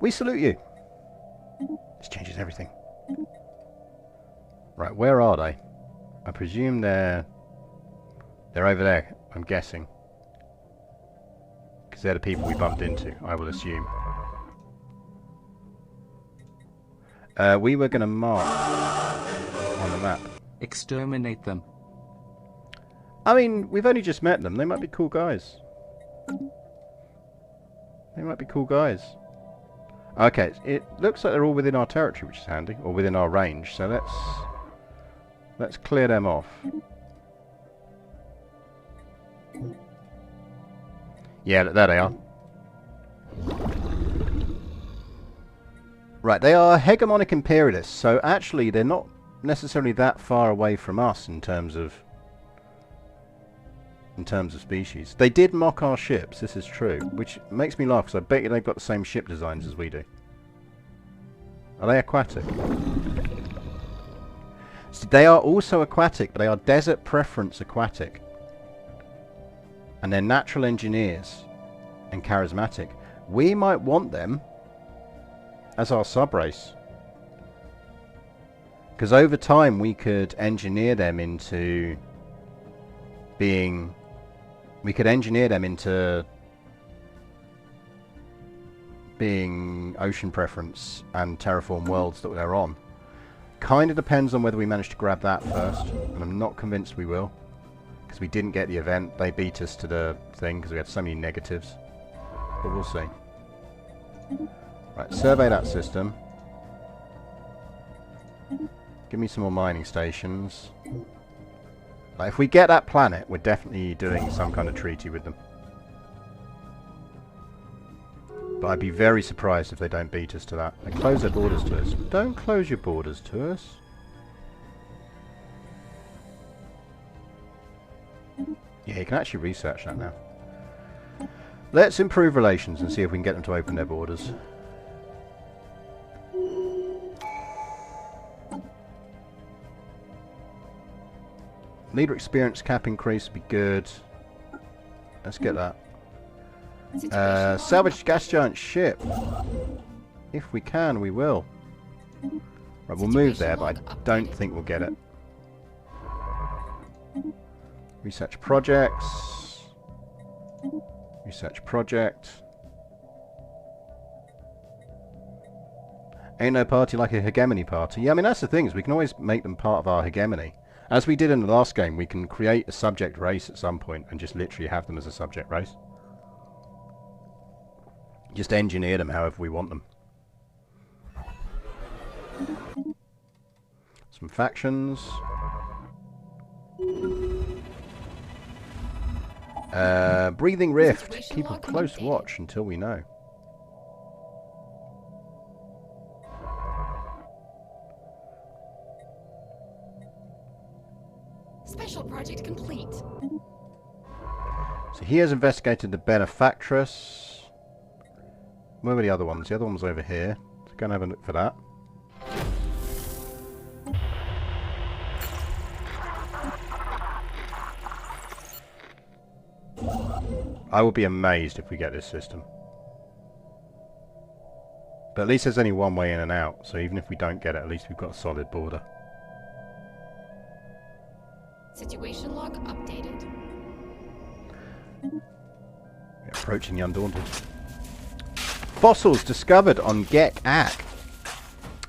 We salute you. This changes everything. Right, where are they? I presume they're over there, I'm guessing. Because they're the people we bumped into, I will assume. We were going to mark on the map. Exterminate them. I mean, we've only just met them. They might be cool guys. They might be cool guys. Okay, it looks like they're all within our territory, which is handy, or within our range. So let's clear them off. Yeah, there they are. Right, they are hegemonic imperialists, so actually they're not necessarily that far away from us in terms of species. They did mock our ships, this is true, which makes me laugh because I bet you they've got the same ship designs as we do. Are they aquatic? So they are also aquatic, but they are desert preference aquatic. And they're natural engineers and charismatic. We might want them as our sub-race. Because over time we could engineer them into being... We could engineer them into being ocean preference and terraform worlds that they're on. Kind of depends on whether we manage to grab that first, and I'm not convinced we will. Because we didn't get the event, they beat us to the thing because we had so many negatives. But we'll see. Right, survey that system. Give me some more mining stations. Like, if we get that planet, we're definitely doing some kind of treaty with them. But I'd be very surprised if they don't beat us to that. They close their borders to us. Don't close your borders to us. Yeah, you can actually research that now. Let's improve relations and see if we can get them to open their borders. Leader experience cap increase would be good. Let's get that. Salvage gas giant ship. If we can, we will. Right, we'll move there, but I don't think we'll get it. Research projects. Research project. Ain't no party like a hegemony party. Yeah, I mean, that's the thing, is we can always make them part of our hegemony. As we did in the last game, we can create a subject race at some point and just literally have them as a subject race. Just engineer them however we want them. Some factions. Breathing Rift. Keep a close watch until we know. Special project complete. So he has investigated the benefactress. Where were the other ones? The other one was over here. So go and have a look for that. I will be amazed if we get this system. But at least there's only one way in and out, so even if we don't get it, at least we've got a solid border. Situation log updated. We're approaching the Undaunted. Fossils discovered on Geck.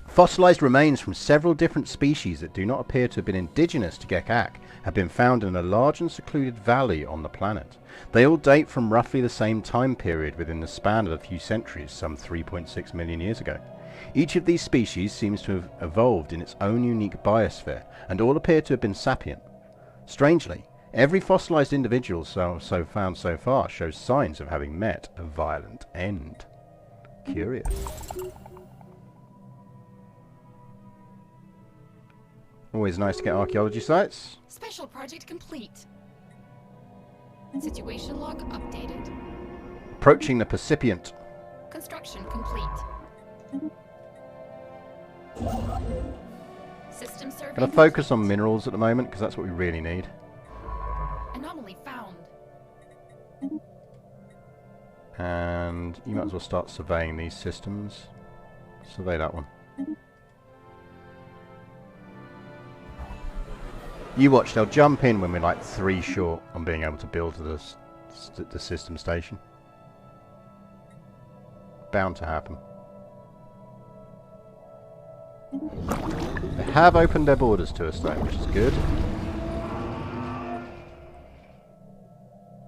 Fossilized remains from several different species that do not appear to have been indigenous to Geck have been found in a large and secluded valley on the planet. They all date from roughly the same time period within the span of a few centuries, some 3.6 million years ago. Each of these species seems to have evolved in its own unique biosphere, and all appear to have been sapient. Strangely, every fossilized individual found so far shows signs of having met a violent end. Curious. Always nice to get archaeology sites. Special project complete. Situation log updated. Approaching the Percipient. Construction complete. System survey. Gonna focus on minerals at the moment because that's what we really need. Anomaly found. And you might as well start surveying these systems. Survey that one. You watch, they'll jump in when we're like 3 short on being able to build the system station. Bound to happen. They have opened their borders to us though, which is good.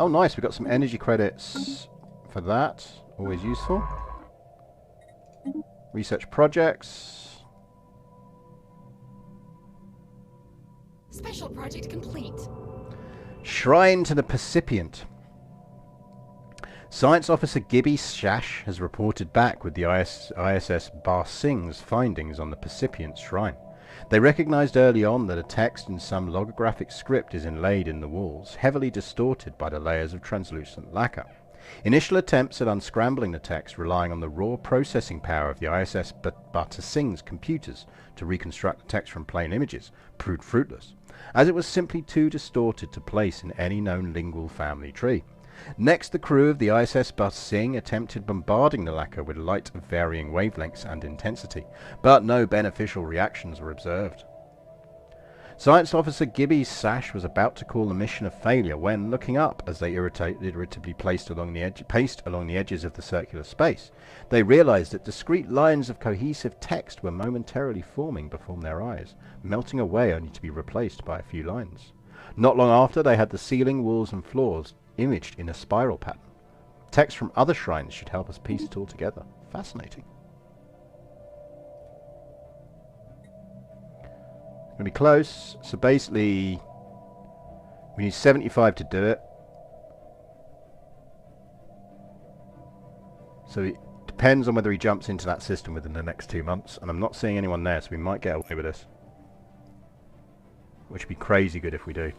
Oh nice, we got some energy credits for that. Always useful. Research projects. Special project complete. Shrine to the Percipient. Science Officer Gibby Shash has reported back with the ISS Bar Singh's findings on the Percipient Shrine. They recognized early on that a text in some logographic script is inlaid in the walls, heavily distorted by the layers of translucent lacquer. Initial attempts at unscrambling the text relying on the raw processing power of the ISS Bar Singh's computers to reconstruct the text from plain images proved fruitless, as it was simply too distorted to place in any known lingual family tree. Next, the crew of the ISS Bar Singh attempted bombarding the lacquer with light of varying wavelengths and intensity, but no beneficial reactions were observed. Science Officer Gibby Sash was about to call the mission a failure when, looking up as they irritably paced along the edges of the circular space, they realized that discrete lines of cohesive text were momentarily forming before their eyes, melting away only to be replaced by a few lines. Not long after, they had the ceiling, walls and floors imaged in a spiral pattern. Text from other shrines should help us piece it all together. Fascinating. Going to be close, so basically we need 75 to do it. So it depends on whether he jumps into that system within the next 2 months, and I'm not seeing anyone there, so we might get away with this. Which would be crazy good if we do.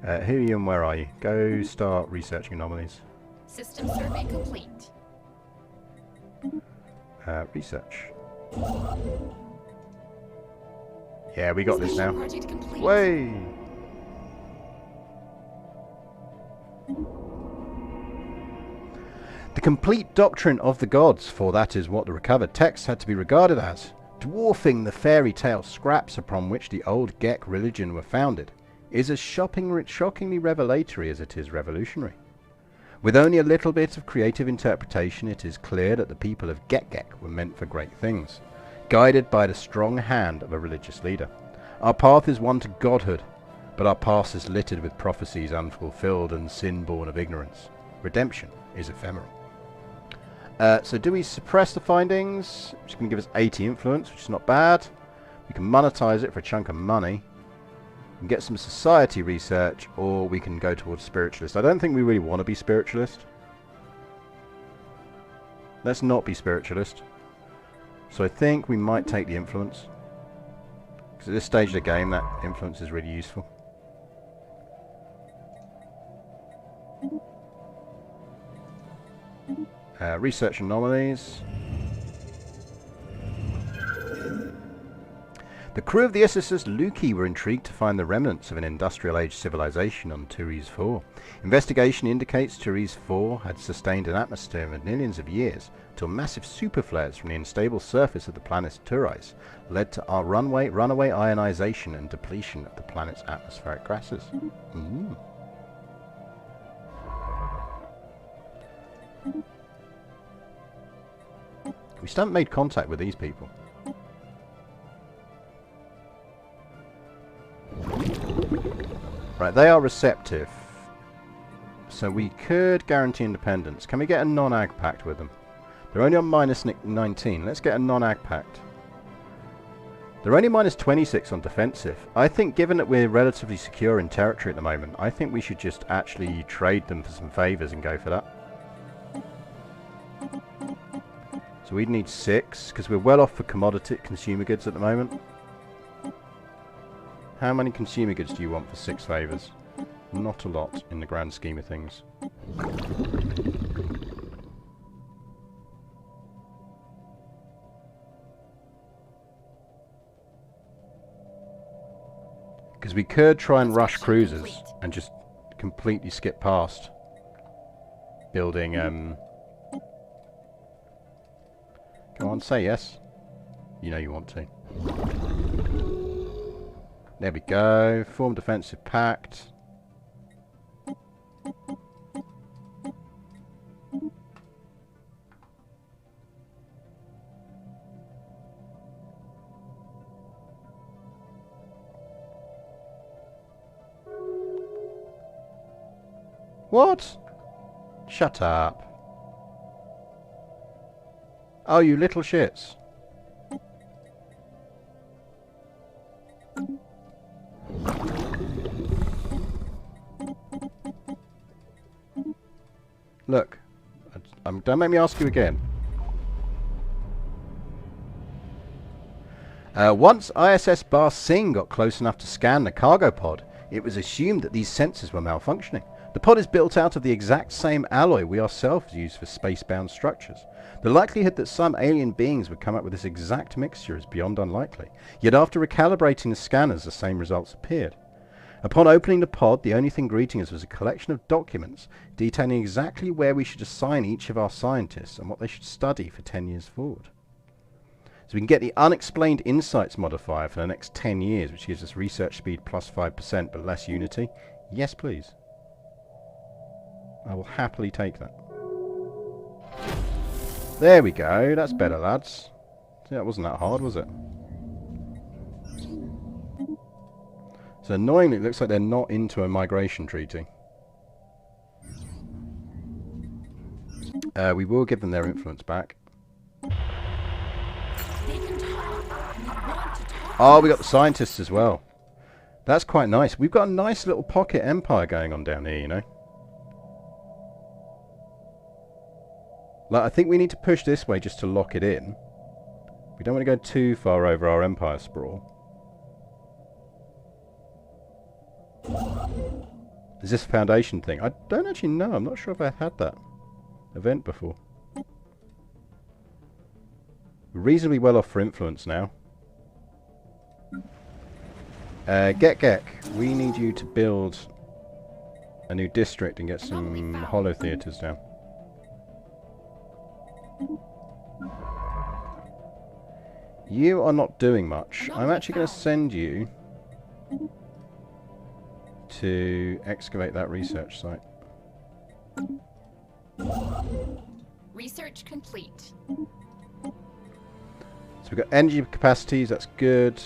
Who are you and where are you? Go start researching anomalies. System survey complete. Research. Yeah, we got this now. Project complete. Way! The complete doctrine of the gods, for that is what the recovered text had to be regarded as, dwarfing the fairy tale scraps upon which the old Geck religion were founded, is as shockingly revelatory as it is revolutionary. With only a little bit of creative interpretation, it is clear that the people of Geck were meant for great things, guided by the strong hand of a religious leader. Our path is one to godhood, but our past is littered with prophecies unfulfilled and sin born of ignorance. Redemption is ephemeral. So do we suppress the findings? Which is going to give us 80 influence, which is not bad. We can monetize it for a chunk of money. We can get some society research, or we can go towards spiritualist. I don't think we really want to be spiritualist. Let's not be spiritualist. So I think we might take the influence. Because at this stage of the game, that influence is really useful. Research anomalies. The crew of the SSS Luki were intrigued to find the remnants of an industrial age civilization on Turiz 4. Investigation indicates Turiz 4 had sustained an atmosphere of millions of years, till massive superflares from the unstable surface of the planet Turiz led to our runaway ionization and depletion of the planet's atmospheric gases. We still haven't made contact with these people. Right, they are receptive. So we could guarantee independence. Can we get a non-ag pact with them? They're only on minus 19. Let's get a non-ag pact. They're only minus 26 on defensive. I think given that we're relatively secure in territory at the moment, I think we should just actually trade them for some favours and go for that. So we'd need 6, because we're well off for commodity consumer goods at the moment. How many consumer goods do you want for 6 favours? Not a lot in the grand scheme of things. Because we could try and rush cruisers and just completely skip past building. Come on, say yes. You know you want to. There we go. Form defensive pact. What? Shut up. Oh, you little shits. Look. Don't make me ask you again. Once ISS Bar Singh got close enough to scan the cargo pod, it was assumed that these sensors were malfunctioning. The pod is built out of the exact same alloy we ourselves use for space-bound structures. The likelihood that some alien beings would come up with this exact mixture is beyond unlikely. Yet after recalibrating the scanners, the same results appeared. Upon opening the pod, the only thing greeting us was a collection of documents detailing exactly where we should assign each of our scientists and what they should study for 10 years forward. So we can get the unexplained insights modifier for the next 10 years, which gives us research speed plus 5% but less unity. Yes, please. I will happily take that. There we go. That's better, lads. See, that wasn't that hard, was it? So annoyingly, it looks like they're not into a migration treaty. We will give them their influence back. They can talk. They want to talk. Oh, we got the scientists as well. That's quite nice. We've got a nice little pocket empire going on down here, you know. Like, I think we need to push this way just to lock it in. We don't want to go too far over our empire sprawl. Is this a foundation thing? I don't actually know. I'm not sure if I've had that event before. We're reasonably well off for influence now. Geck, we need you to build a new district and get some holo theatres down. You are not doing much. I'm actually going to send you to excavate that research site. Research complete. So we've got energy capacities, that's good.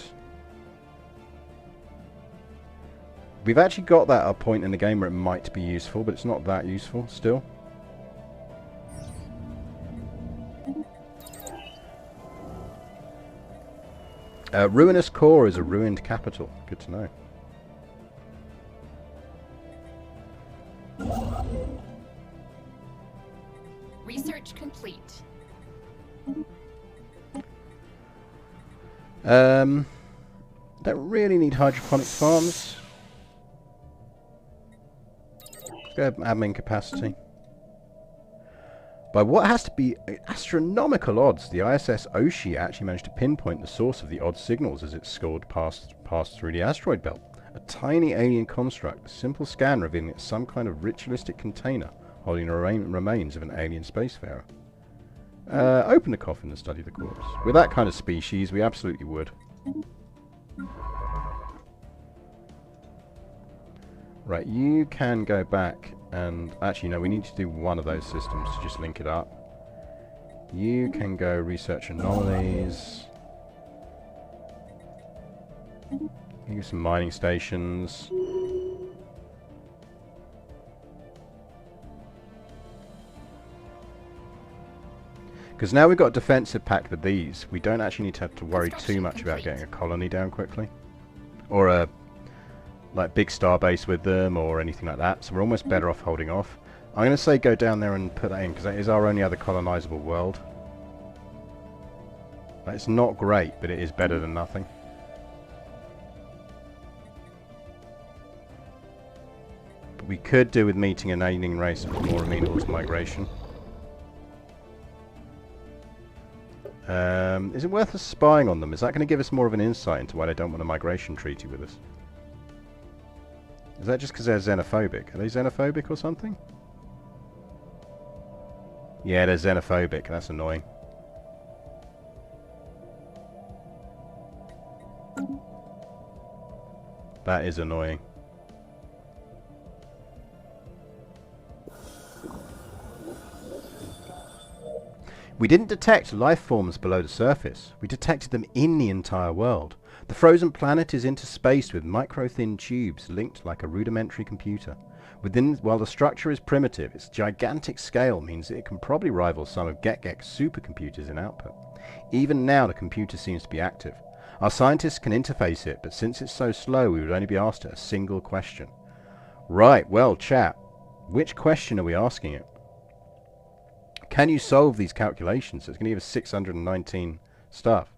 We've actually got that at a point in the game where it might be useful, but it's not that useful still. Ruinous core is a ruined capital. Good to know. Research complete. Don't really need hydroponic farms. Let's go admin capacity. By what has to be astronomical odds, the ISS Oshi actually managed to pinpoint the source of the odd signals as it scored past through the asteroid belt. A tiny alien construct, a simple scan revealing it's some kind of ritualistic container holding the remains of an alien spacefarer. Open the coffin and study the corpse. With that kind of species, we absolutely would. Right, you can go back and... Actually, no, we need to do one of those systems to just link it up. You can go research anomalies. Use some mining stations. Because now we've got a defensive pack with these, we don't actually need to have to worry too much about getting a colony down quickly. Or a like big starbase with them or anything like that. So we're almost better off holding off. I'm going to say go down there and put that in because that is our only other colonizable world. It's not great, but it is better than nothing. We could do with meeting an alien race more amenable to migration. Is it worth us spying on them? Is that going to give us more of an insight into why they don't want a migration treaty with us? Is that just because they're xenophobic? Are they xenophobic or something? Yeah, they're xenophobic. That's annoying. That is annoying. We didn't detect life forms below the surface. We detected them in the entire world. The frozen planet is interspaced with micro-thin tubes linked like a rudimentary computer. While the structure is primitive, its gigantic scale means that it can probably rival some of Geck's supercomputers in output. Even now, the computer seems to be active. Our scientists can interface it, but since it's so slow, we would only be asked it a single question. Right, well, chat, which question are we asking it? Can you solve these calculations? It's going to give us 619 stuff.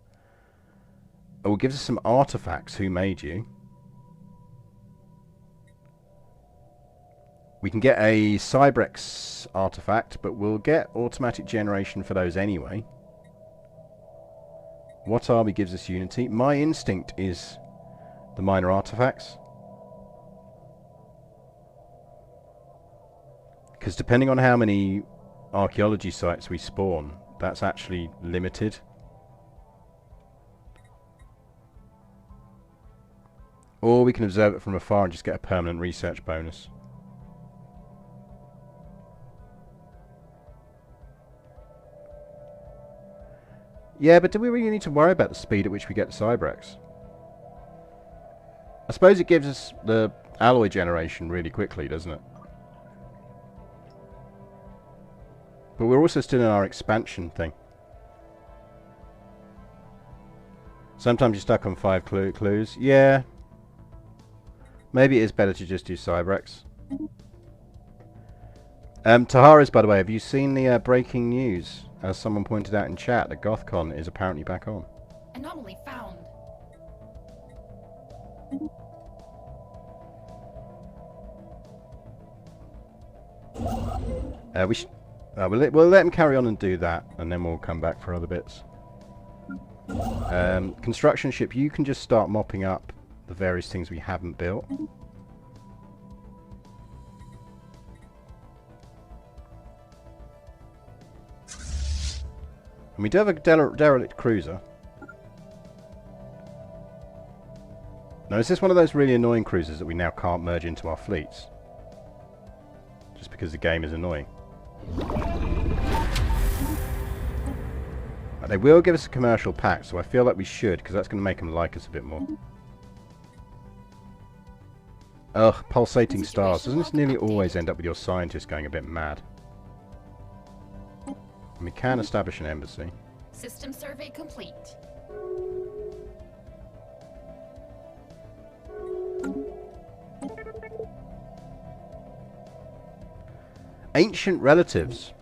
Oh, it gives us some artifacts. Who made you? We can get a Cybrex artifact, but we'll get automatic generation for those anyway. What army gives us unity? My instinct is the minor artifacts. Because depending on how many archaeology sites we spawn, that's actually limited. Or we can observe it from afar and just get a permanent research bonus. Yeah, but do we really need to worry about the speed at which we get the Cybrex? I suppose it gives us the alloy generation really quickly, doesn't it? But we're also still in our expansion thing. Sometimes you're stuck on 5 clues. Yeah. Maybe it is better to just do Cybrex. Taharis, by the way, have you seen the breaking news? As someone pointed out in chat, that GothCon is apparently back on. Anomaly found. We'll let him carry on and do that, and then we'll come back for other bits. Construction ship, you can just start mopping up the various things we haven't built. And we do have a derelict cruiser. Now, is this one of those really annoying cruisers that we now can't merge into our fleets? Just because the game is annoying. They will give us a commercial pack, so I feel like we should, because that's going to make them like us a bit more. Ugh, pulsating stars. Doesn't this nearly always end up with your scientists going a bit mad? And we can establish an embassy. System survey complete. Ancient relatives.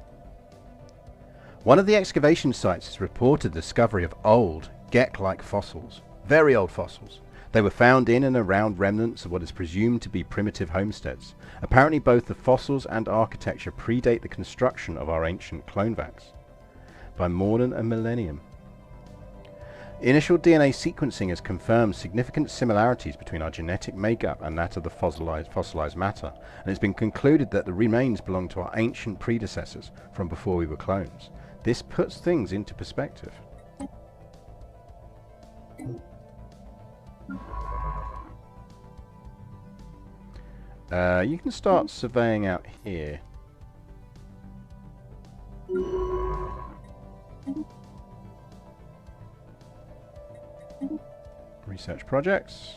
One of the excavation sites has reported the discovery of old, Geck-like fossils. Very old fossils. They were found in and around remnants of what is presumed to be primitive homesteads. Apparently both the fossils and architecture predate the construction of our ancient clonevacs by more than a millennium. Initial DNA sequencing has confirmed significant similarities between our genetic makeup and that of the fossilized matter, and it's been concluded that the remains belong to our ancient predecessors from before we were clones. This puts things into perspective. You can start surveying out here. Research projects.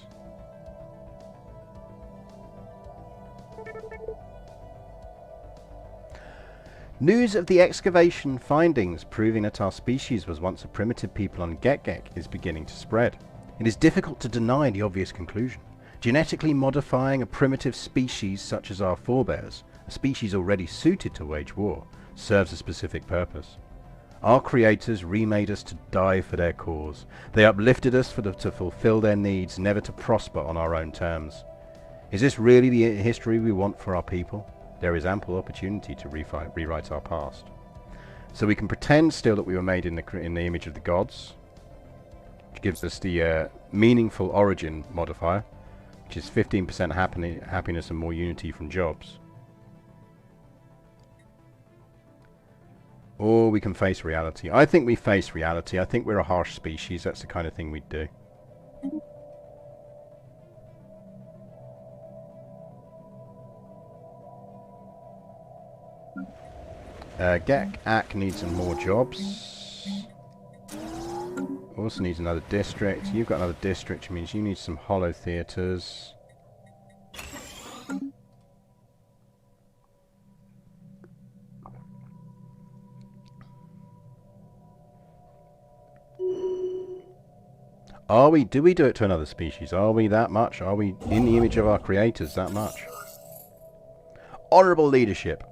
News of the excavation findings proving that our species was once a primitive people on Geck is beginning to spread. It is difficult to deny the obvious conclusion. Genetically modifying a primitive species such as our forebears, a species already suited to wage war, serves a specific purpose. Our creators remade us to die for their cause. They uplifted us to fulfill their needs, never to prosper on our own terms. Is this really the history we want for our people? There is ample opportunity to rewrite our past. So we can pretend still that we were made in the image of the gods, which gives us the meaningful origin modifier, which is 15% happiness and more unity from jobs. Or we can face reality. I think we face reality. I think we're a harsh species. That's the kind of thing we'd do. Geck needs some more jobs. Also needs another district. You've got another district, which means you need some hollow theatres. Do we do it to another species? Are we that much? Are we in the image of our creators that much? Honourable leadership.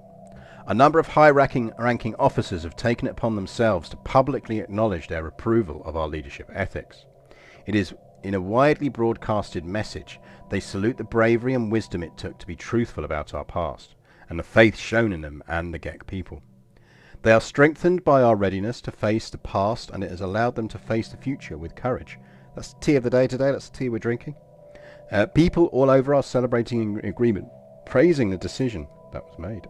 A number of high-ranking officers have taken it upon themselves to publicly acknowledge their approval of our leadership ethics. It is in a widely broadcasted message. They salute the bravery and wisdom it took to be truthful about our past, and the faith shown in them and the Geck people. They are strengthened by our readiness to face the past, and it has allowed them to face the future with courage. That's the tea of the day today. That's the tea we're drinking. People all over are celebrating in agreement, praising the decision that was made.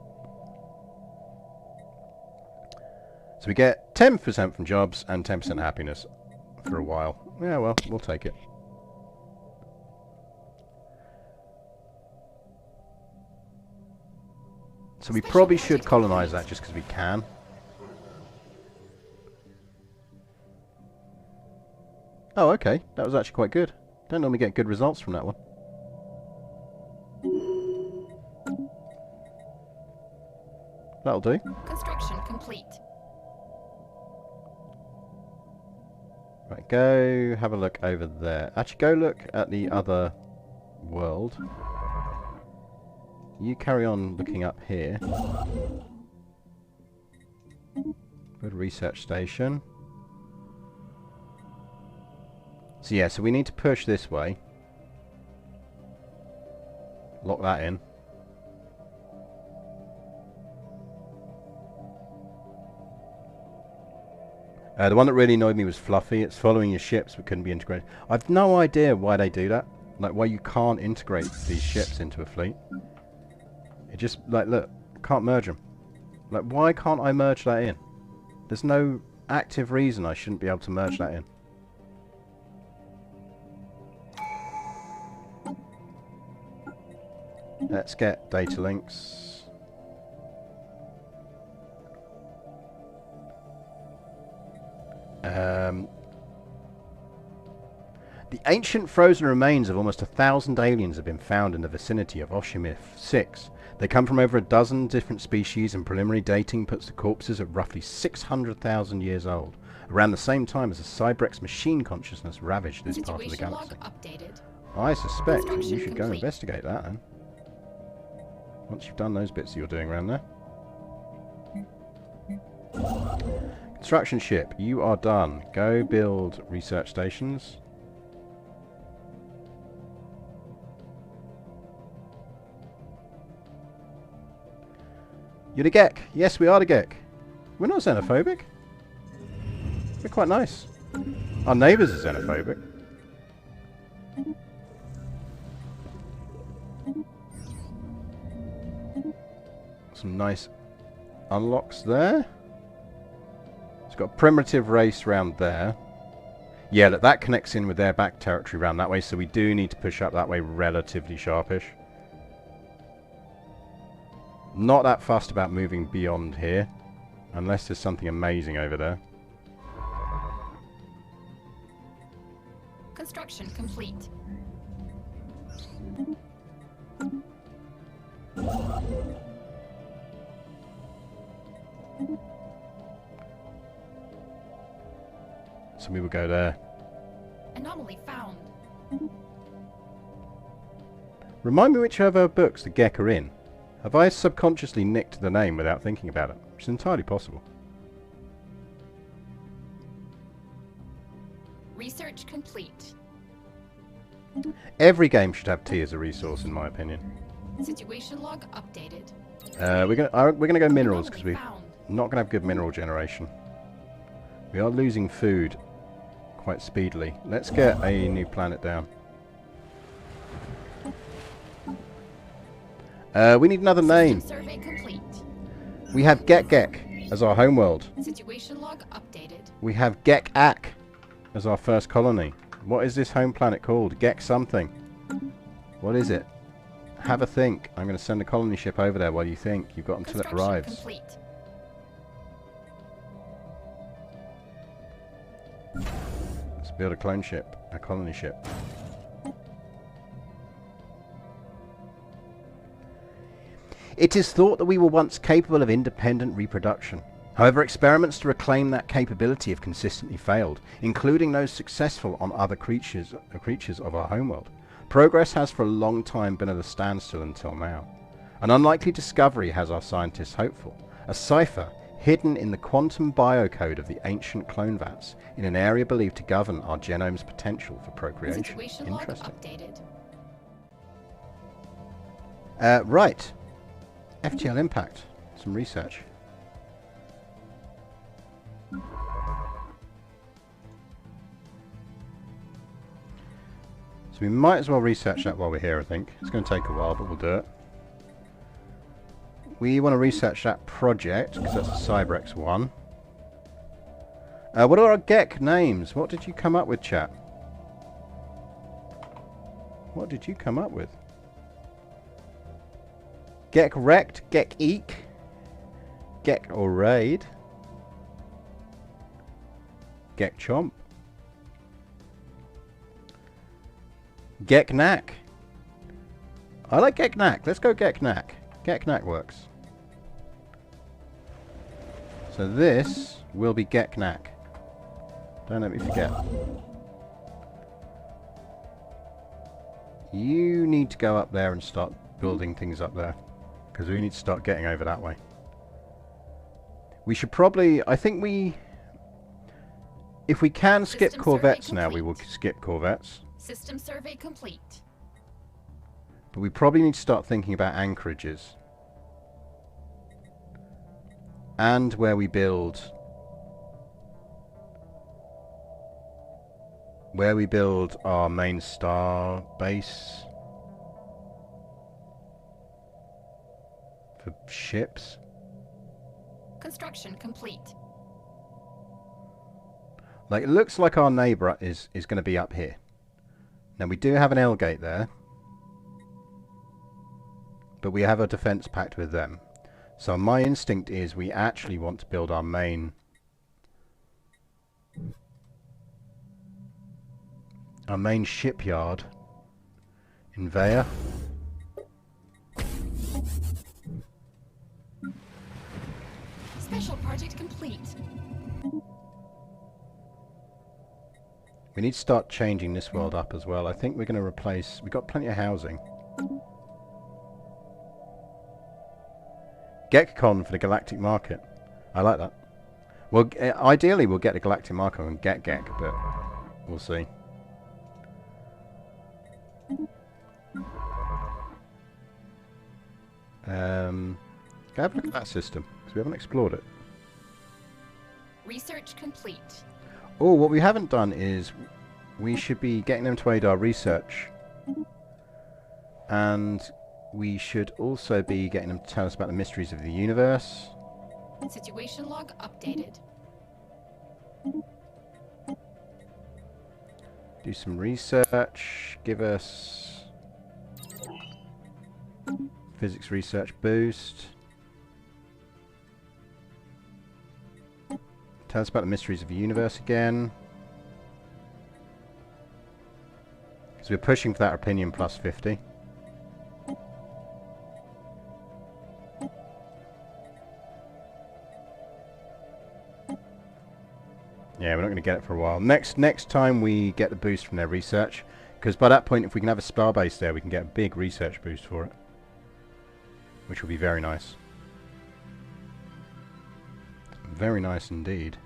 So we get 10% from jobs and 10% happiness for a while. Yeah, well, we'll take it. So we probably should colonize that just because we can. Oh, okay. That was actually quite good. Don't normally get good results from that one. That'll do. Construction complete. Right, go have a look over there. Actually, go look at the other world. You carry on looking up here. Good research station. So yeah, so we need to push this way. Lock that in. The one that really annoyed me was Fluffy. It's following your ships but couldn't be integrated. I've no idea why they do that. Like, why you can't integrate these ships into a fleet. It just, like, look, can't merge them. Like, why can't I merge that in? There's no active reason I shouldn't be able to merge that in. Let's get data links. The ancient frozen remains of almost 1,000 aliens have been found in the vicinity of Oshimith 6. They come from over a dozen different species, and preliminary dating puts the corpses at roughly 600,000 years old, around the same time as the Cybrex machine consciousness ravaged this part of the galaxy. I suspect that you should go investigate that then. Once you've done those bits you're doing around there. Construction ship, you are done. Go build research stations. You're the Geck. Yes, we are the Geck. We're not xenophobic. We're quite nice. Our neighbours are xenophobic. Some nice unlocks there. It's got a primitive race round there. Yeah, look, that connects in with their back territory round that way, so we do need to push up that way relatively sharpish. Not that fussed about moving beyond here, unless there's something amazing over there. Construction complete. So we will go there. Anomaly found. Remind me which of our books the Geck are in. Have I subconsciously nicked the name without thinking about it? Which is entirely possible. Research complete. Every game should have tea as a resource, in my opinion. Situation log updated. We're gonna go minerals because we're Found. not gonna have good mineral generation. We are losing food quite speedily. Let's get a new planet down. We need another name. System survey complete. We have Geck as our homeworld. Situation log updated. We have Geck as our first colony. What is this home planet called? Geck something. What is it? Have a think. I'm going to send a colony ship over there while you think. You've got until it Construction arrives. complete. Let's build a clone ship. A colony ship. It is thought that we were once capable of independent reproduction. However, experiments to reclaim that capability have consistently failed, including those successful on other creatures of our homeworld. Progress has for a long time been at a standstill until now. An unlikely discovery has our scientists hopeful. A cipher hidden in the quantum biocode of the ancient clone vats in an area believed to govern our genome's potential for procreation. Situation log Interesting. updated. Right. FTL impact. Some research. So we might as well research that while we're here, I think. It's going to take a while, but we'll do it. We want to research that project, because that's a Cybrex one. What are our Geck names? What did you come up with, chat? What did you come up with? Geck Wrecked, Geck Eek, Geck or Raid, Geck Chomp, Geck Knack. I like Geck Knack. Let's go Geck Knack. Geck Knack works. So this will be Geck Knack. Don't let me forget. You need to go up there and start building things up there, because we need to start getting over that way. We should probably, I think if we can skip System corvettes survey now, we will complete. skip corvettes. System survey complete. But we probably need to start thinking about anchorages. And where we build our main star base for ships. Construction complete. Like, it looks like our neighbour is going to be up here. Now, we do have an L gate there, but we have a defence pact with them. So my instinct is we actually want to build our main shipyard in Vea. Special project complete. We need to start changing this world up as well. I think we're going to replace... We've got plenty of housing. GeckCon for the galactic market. I like that. Well, ideally we'll get the galactic market and get Geck, but we'll see. Go have a look at that system, because we haven't explored it. Research complete. Oh, what we haven't done is we should be getting them to aid our research. And we should also be getting them to tell us about the mysteries of the universe. Situation log updated. Do some research. Give us physics research boost. Tell us about the mysteries of the universe again. So we're pushing for that opinion plus 50. Yeah, we're not going to get it for a while. Next time we get the boost from their research, because by that point, if we can have a spar base there, we can get a big research boost for it, which will be very nice. Very nice indeed.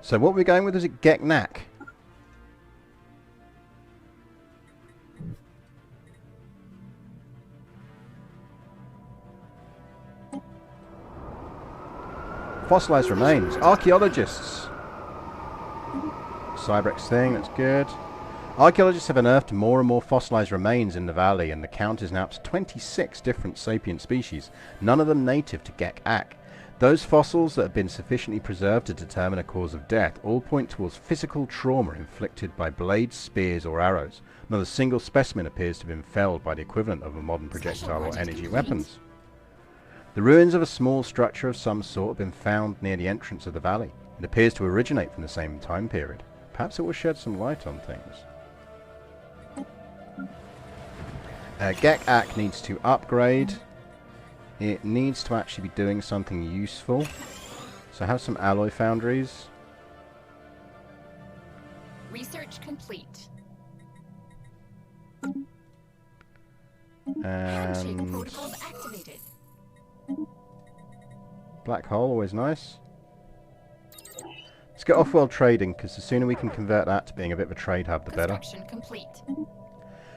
So what we're going with is a Geck. Fossilized remains. Archaeologists. Cybrex thing, that's good. Archaeologists have unearthed more and more fossilized remains in the valley, and the count is now up to 26 different sapient species, none of them native to Geck. Those fossils that have been sufficiently preserved to determine a cause of death all point towards physical trauma inflicted by blades, spears, or arrows. Not a single specimen appears to have been felled by the equivalent of a modern projectile or energy weapons. The ruins of a small structure of some sort have been found near the entrance of the valley. It appears to originate from the same time period. Perhaps it will shed some light on things. Geck needs to upgrade. It needs to actually be doing something useful. So have some alloy foundries. Research complete. Handshake And protocols activated. black hole, always nice. Let's get off-world trading, because the sooner we can convert that to being a bit of a trade hub, the better. Construction complete.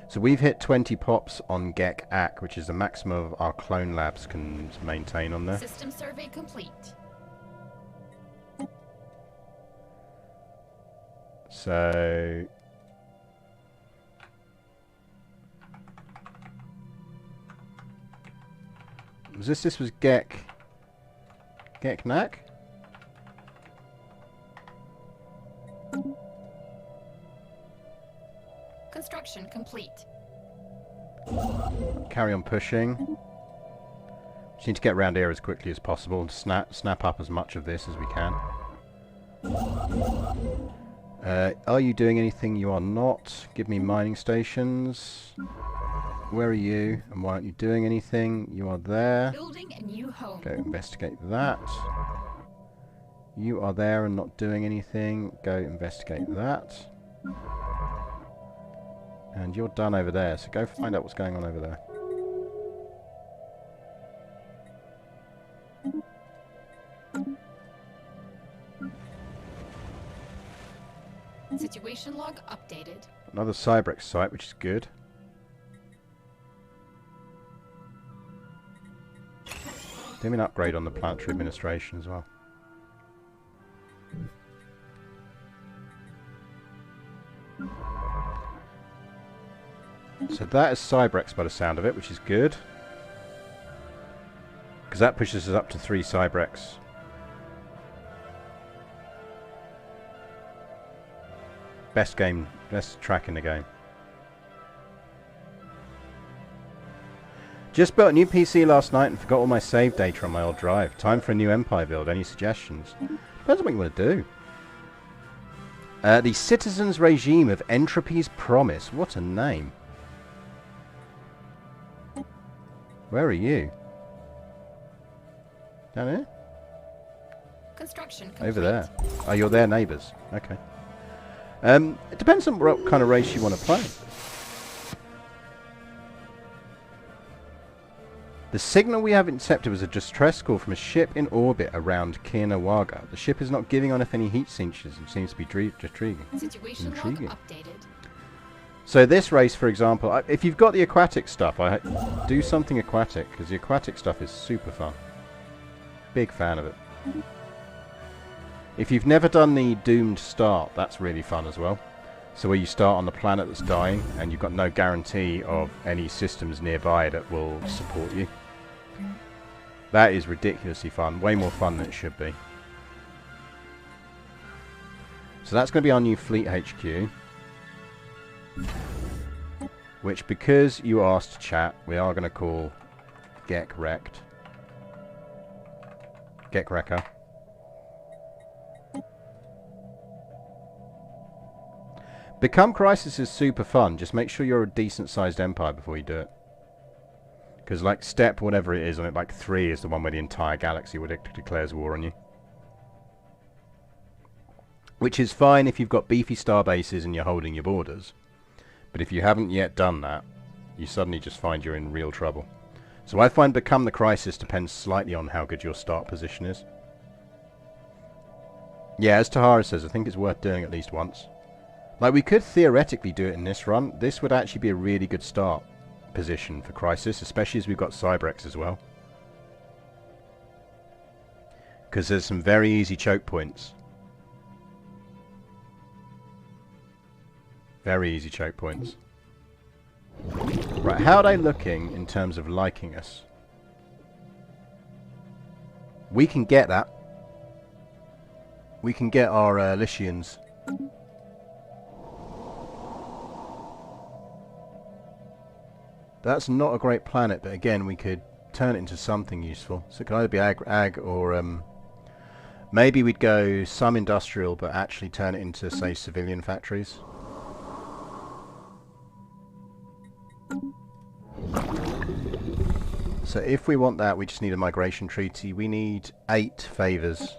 So we've hit 20 pops on Geck, which is the maximum of our clone labs can maintain on there. System survey complete. So this was Geck. Geck. Construction complete. Carry on pushing. Just need to get around here as quickly as possible and snap up as much of this as we can. Are you doing anything? You are not. Give me mining stations. Where are you? And why aren't you doing anything? You are there. Building a new home. Go investigate that. You are there and not doing anything. Go investigate that. And you're done over there, so go find out what's going on over there. Situation log updated. Another Cybrex site, which is good. Do me an upgrade on the planetary administration as well. So that is Cybrex by the sound of it, which is good. Because that pushes us up to 3 Cybrex. Best track in the game. Just built a new PC last night and forgot all my save data on my old drive. Time for a new Empire build. Any suggestions? Depends on what you want to do. The Citizens Regime of Entropy's Promise. What a name. Where are you? Down here? Construction complete. Over there. Oh, you're their neighbours. Okay. It depends on what kind of race you want to play. The signal we have intercepted was a distress call from a ship in orbit around Kirnawaga. The ship is not giving off any heat signatures and seems to be intriguing. Situation log updated. So this race, for example, if you've got the aquatic stuff, do something aquatic, because the aquatic stuff is super fun. Big fan of it. If you've never done the doomed start, that's really fun as well. So where you start on the planet that's dying, and you've got no guarantee of any systems nearby that will support you. That is ridiculously fun. Way more fun than it should be. So that's going to be our new fleet HQ. Which, because you asked chat, we are going to call Geck Wrecked. Geck Wrecker. Become Crisis is super fun. Just make sure you're a decent sized empire before you do it. Because like step whatever it is on it, like 3 is the one where the entire galaxy declares war on you. Which is fine if you've got beefy star bases and you're holding your borders. But if you haven't yet done that, you suddenly just find you're in real trouble. So I find Become the Crisis depends slightly on how good your start position is. Yeah, as Tahara says, I think it's worth doing at least once. Like, we could theoretically do it in this run. This would actually be a really good start position for Crisis, especially as we've got Cybrex as well. Because there's some very easy choke points. Very easy choke points. Right, how are they looking in terms of liking us? We can get that. We can get our Lycians. That's not a great planet, but again, we could turn it into something useful. So it could either be ag or maybe we'd go some industrial, but actually turn it into, say, civilian factories. So if we want that, we just need a migration treaty. We need 8 favours.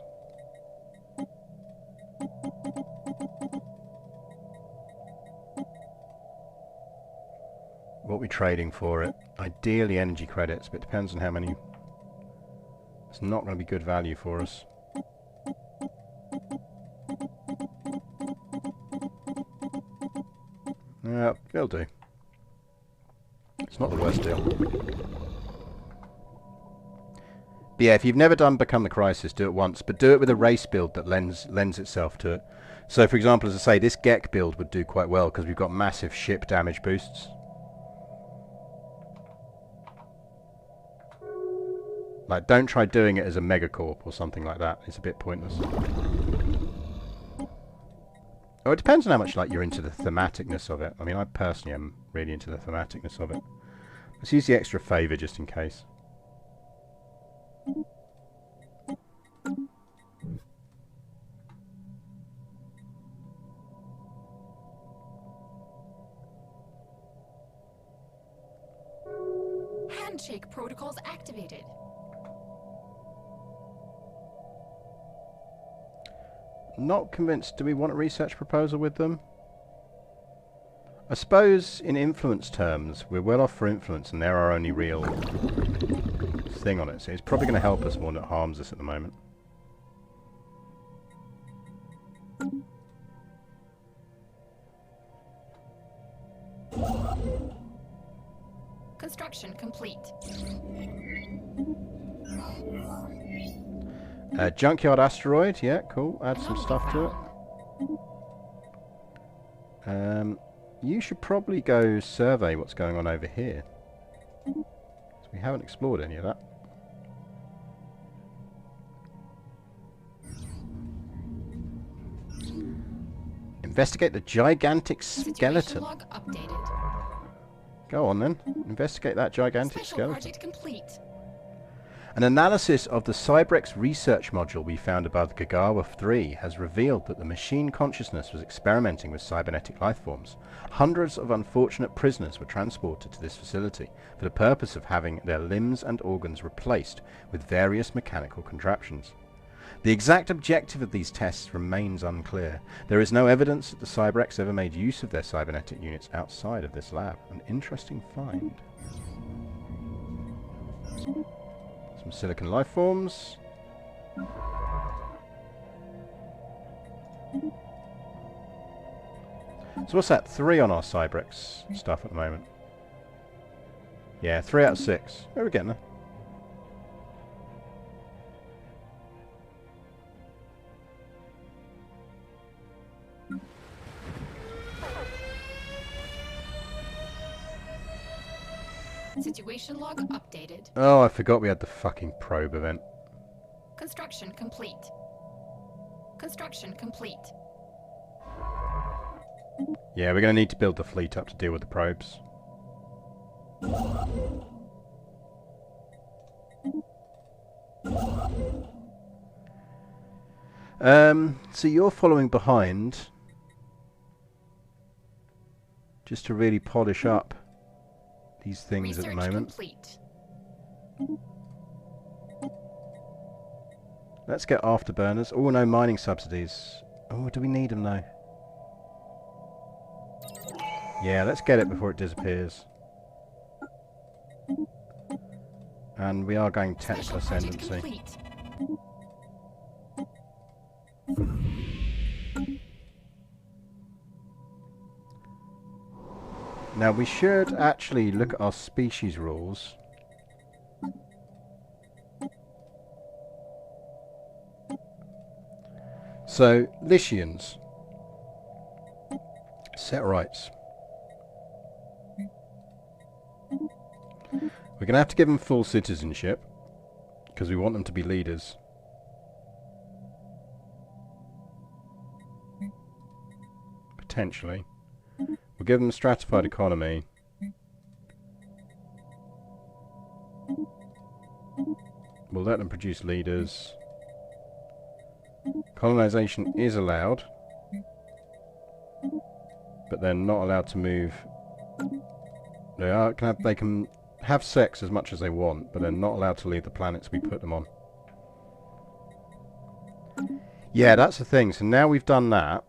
What are we trading for it? Ideally energy credits, but it depends on how many. It's not going to be good value for us. Yeah, it'll do. It's not the worst deal. But yeah, if you've never done Become the Crisis, do it once, but do it with a race build that lends itself to it. So for example, as I say, this Geck build would do quite well because we've got massive ship damage boosts. Like, don't try doing it as a megacorp or something like that. It's a bit pointless. Oh, it depends on how much like you're into the thematicness of it. I mean, I personally am really into the thematicness of it. Let's use the extra favour just in case. Handshake protocols activated. Not convinced. Do we want a research proposal with them? I suppose in influence terms, we're well off for influence and they're our only real thing on it. So it's probably going to help us more than it harms us at the moment. Construction complete. Junkyard asteroid, yeah, cool. Add some stuff to it. You should probably go survey what's going on over here. So we haven't explored any of that. Investigate the gigantic skeleton. Log updated. Go on then. Investigate that gigantic Special skeleton. project complete. An analysis of the Cybrex research module we found above Gagawa 3 has revealed that the machine consciousness was experimenting with cybernetic life forms. Hundreds of unfortunate prisoners were transported to this facility for the purpose of having their limbs and organs replaced with various mechanical contraptions. The exact objective of these tests remains unclear. There is no evidence that the Cybrex ever made use of their cybernetic units outside of this lab. An interesting find. Some silicon life forms. So what's that? 3 on our Cybrex stuff at the moment. Yeah, 3 out of 6. Oh, we're getting there. Situation log updated. Oh, I forgot we had the fucking probe event. Construction complete. Construction complete. Yeah, we're going to need to build the fleet up to deal with the probes. So you're following behind just to really polish up these things Research at the moment. complete. Let's get afterburners. Oh, no mining subsidies. Oh, do we need them though? Yeah, let's get it before it disappears. And we are going technical Special project ascendancy. complete. Now we should actually look at our species rules. So, Lycians. Set rights. We're going to have to give them full citizenship, because we want them to be leaders. Potentially. We'll give them a stratified economy. We'll let them produce leaders. Colonization is allowed, but they're not allowed to move. They can have sex as much as they want, but they're not allowed to leave the planets we put them on. Yeah, that's the thing. So now we've done that,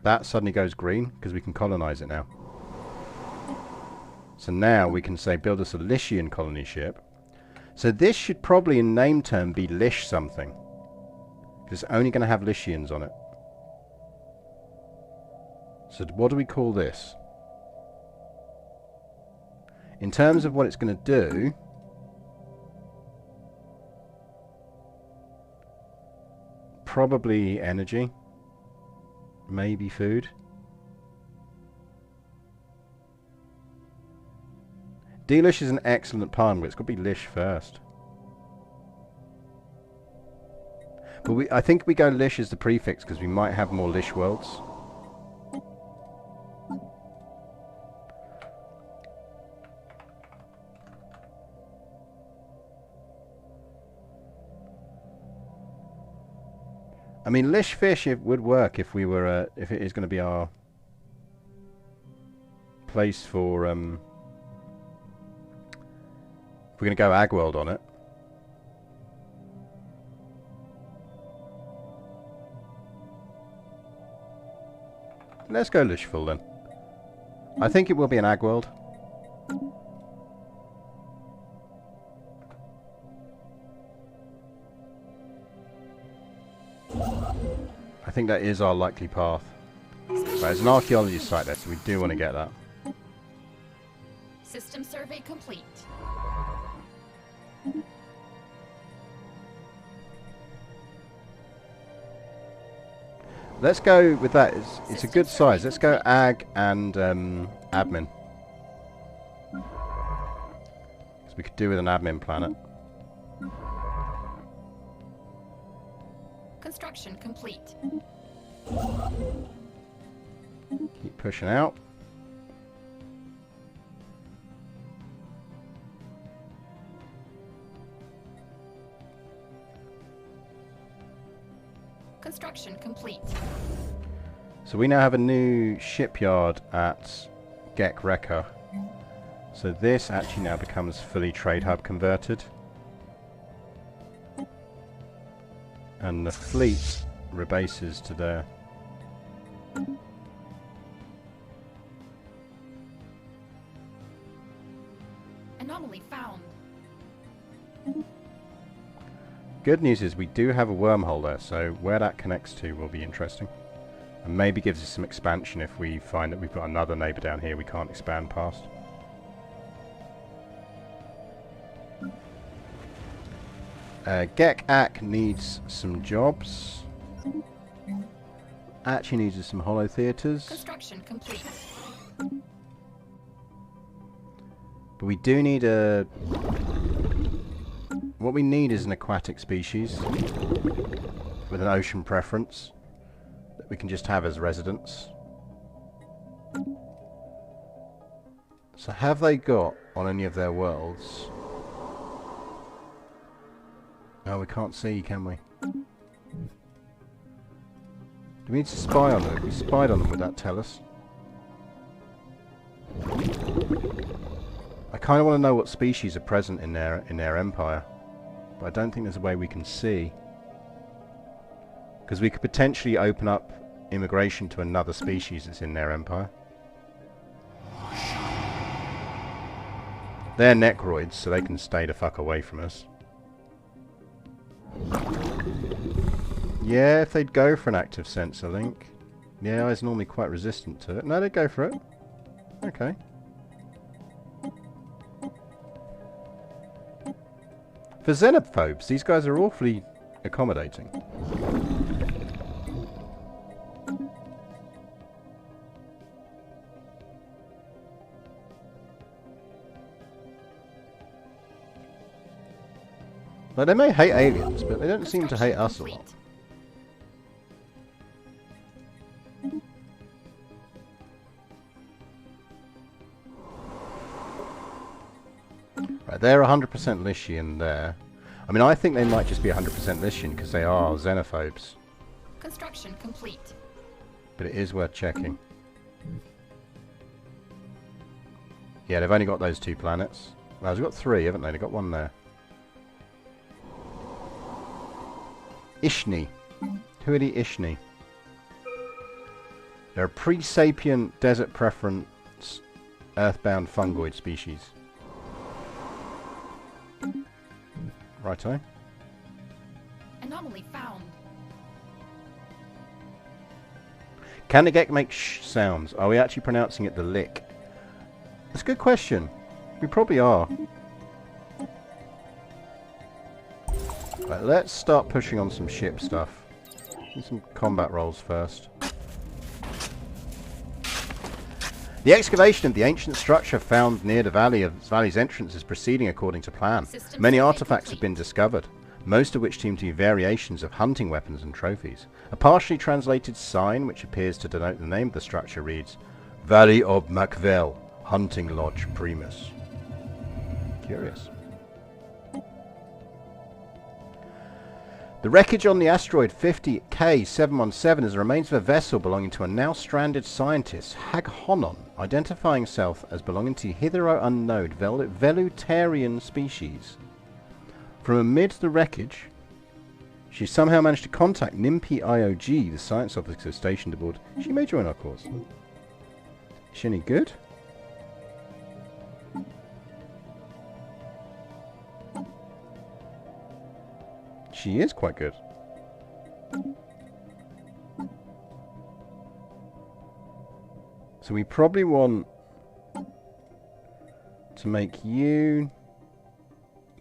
that suddenly goes green because we can colonize it now. So now we can say build us a Lycian colony ship. So this should probably in name term be Lish something, because it's only going to have Lycians on it. So what do we call this? In terms of what it's going to do, probably energy, maybe food. Delish is an excellent pun, but it's got to be Lish first. But I think we go Lish as the prefix because we might have more Lish worlds. I mean, Lish Fish it would work if we were if it is going to be our place for if we're going to go Agworld on it. Let's go Lishful then. I think it will be an Agworld. I think that is our likely path. But there's an archaeology site there, so we do want to get that. System survey complete. Let's go with that. It's a good size. Let's go Ag and Admin. Because we could do with an admin planet. Construction complete. Keep pushing out. Construction complete. So we now have a new shipyard at Geck Wrecker. So this actually now becomes fully trade hub converted. And the fleet rebases to there. Anomaly found. Good news is we do have a wormhole there, so where that connects to will be interesting. And maybe gives us some expansion if we find that we've got another neighbour down here we can't expand past. Geck Ak needs some jobs. Actually needs some hollow theatres. Construction complete. But we do need a... What we need is an aquatic species with an ocean preference that we can just have as residents. So have they got on any of their worlds... Oh, we can't see, can we? Do we need to spy on them? If we spied on them, would that tell us? I kind of want to know what species are present in their empire, but I don't think there's a way we can see. Because we could potentially open up immigration to another species that's in their empire. They're necroids, so they can stay the fuck away from us. Yeah, if they'd go for an active sensor link. The AI is normally quite resistant to it. No, they'd go for it. Okay. For xenophobes, these guys are awfully accommodating. Like, they may hate aliens, but they don't seem to hate us a lot. Right, they're 100% Lishian there. I mean, I think they might just be 100% Lishian because they are xenophobes. Construction complete. But it is worth checking. Yeah, they've only got those 2 planets. Well, they've got 3, haven't they? They've got 1 there. Ishni. Who are the Ishni? They're a pre-sapient desert preference earthbound fungoid species. Righto. Anomaly found. Can the Geck make sh sounds? Are we actually pronouncing it the lick? That's a good question. We probably are. Right, let's start pushing on some ship stuff. Do some combat rolls first. The excavation of the ancient structure found near the valley's entrance is proceeding according to plan. Many artifacts have been discovered, most of which seem to be variations of hunting weapons and trophies. A partially translated sign, which appears to denote the name of the structure, reads, Valley of Macvel, Hunting Lodge Primus. Curious. The wreckage on the asteroid 50K717 is the remains of a vessel belonging to a now stranded scientist, Haghonon, identifying himself as belonging to hitherto unknown Velutarian species. From amid the wreckage, she somehow managed to contact Nimpi IOG, the science officer stationed aboard. She may join our cause. Is she any good? She is quite good. So we probably want to make you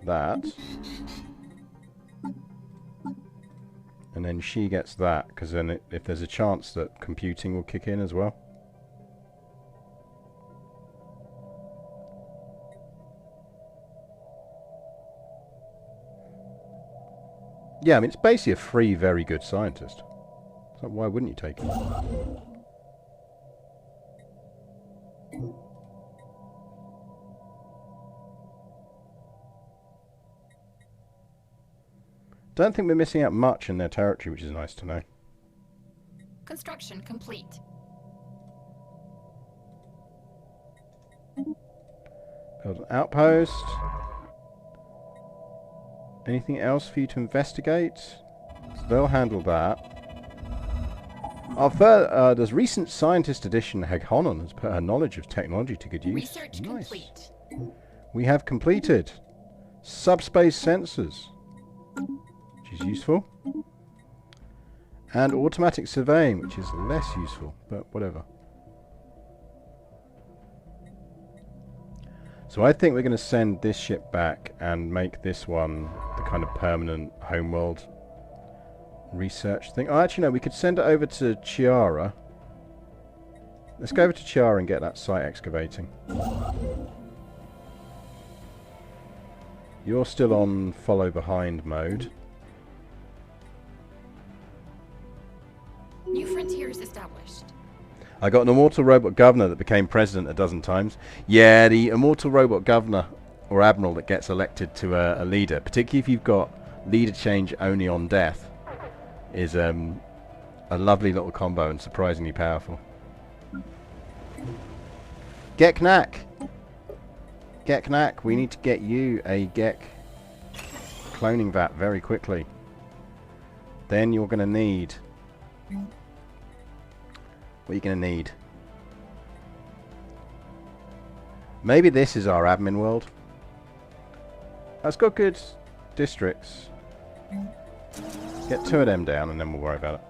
that. And then she gets that, because then if there's a chance that computing will kick in as well. Yeah, I mean, it's basically a free, very good scientist. So why wouldn't you take it? Don't think we're missing out much in their territory, which is nice to know. Construction complete. Build an outpost. Anything else for you to investigate? So they'll handle that. There's recent scientist edition Haghonon has put her knowledge of technology to good use. Research complete. We have completed subspace sensors, which is useful, and automatic surveying, which is less useful, but whatever. So I think we're going to send this ship back and make this one the kind of permanent homeworld research thing. Oh, actually no, we could send it over to Chiara. Let's go over to Chiara and get that site excavating. You're still on follow behind mode. New frontiers established. I got an immortal robot governor that became president a dozen times. Yeah, the immortal robot governor or admiral that gets elected to a leader, particularly if you've got leader change only on death, is a lovely little combo and surprisingly powerful. Geck Knack! Geck Knack, we need to get you a Geck cloning vat very quickly. Then you're going to need... What are you going to need? Maybe this is our admin world. That's got good districts. Get 2 of them down and then we'll worry about it.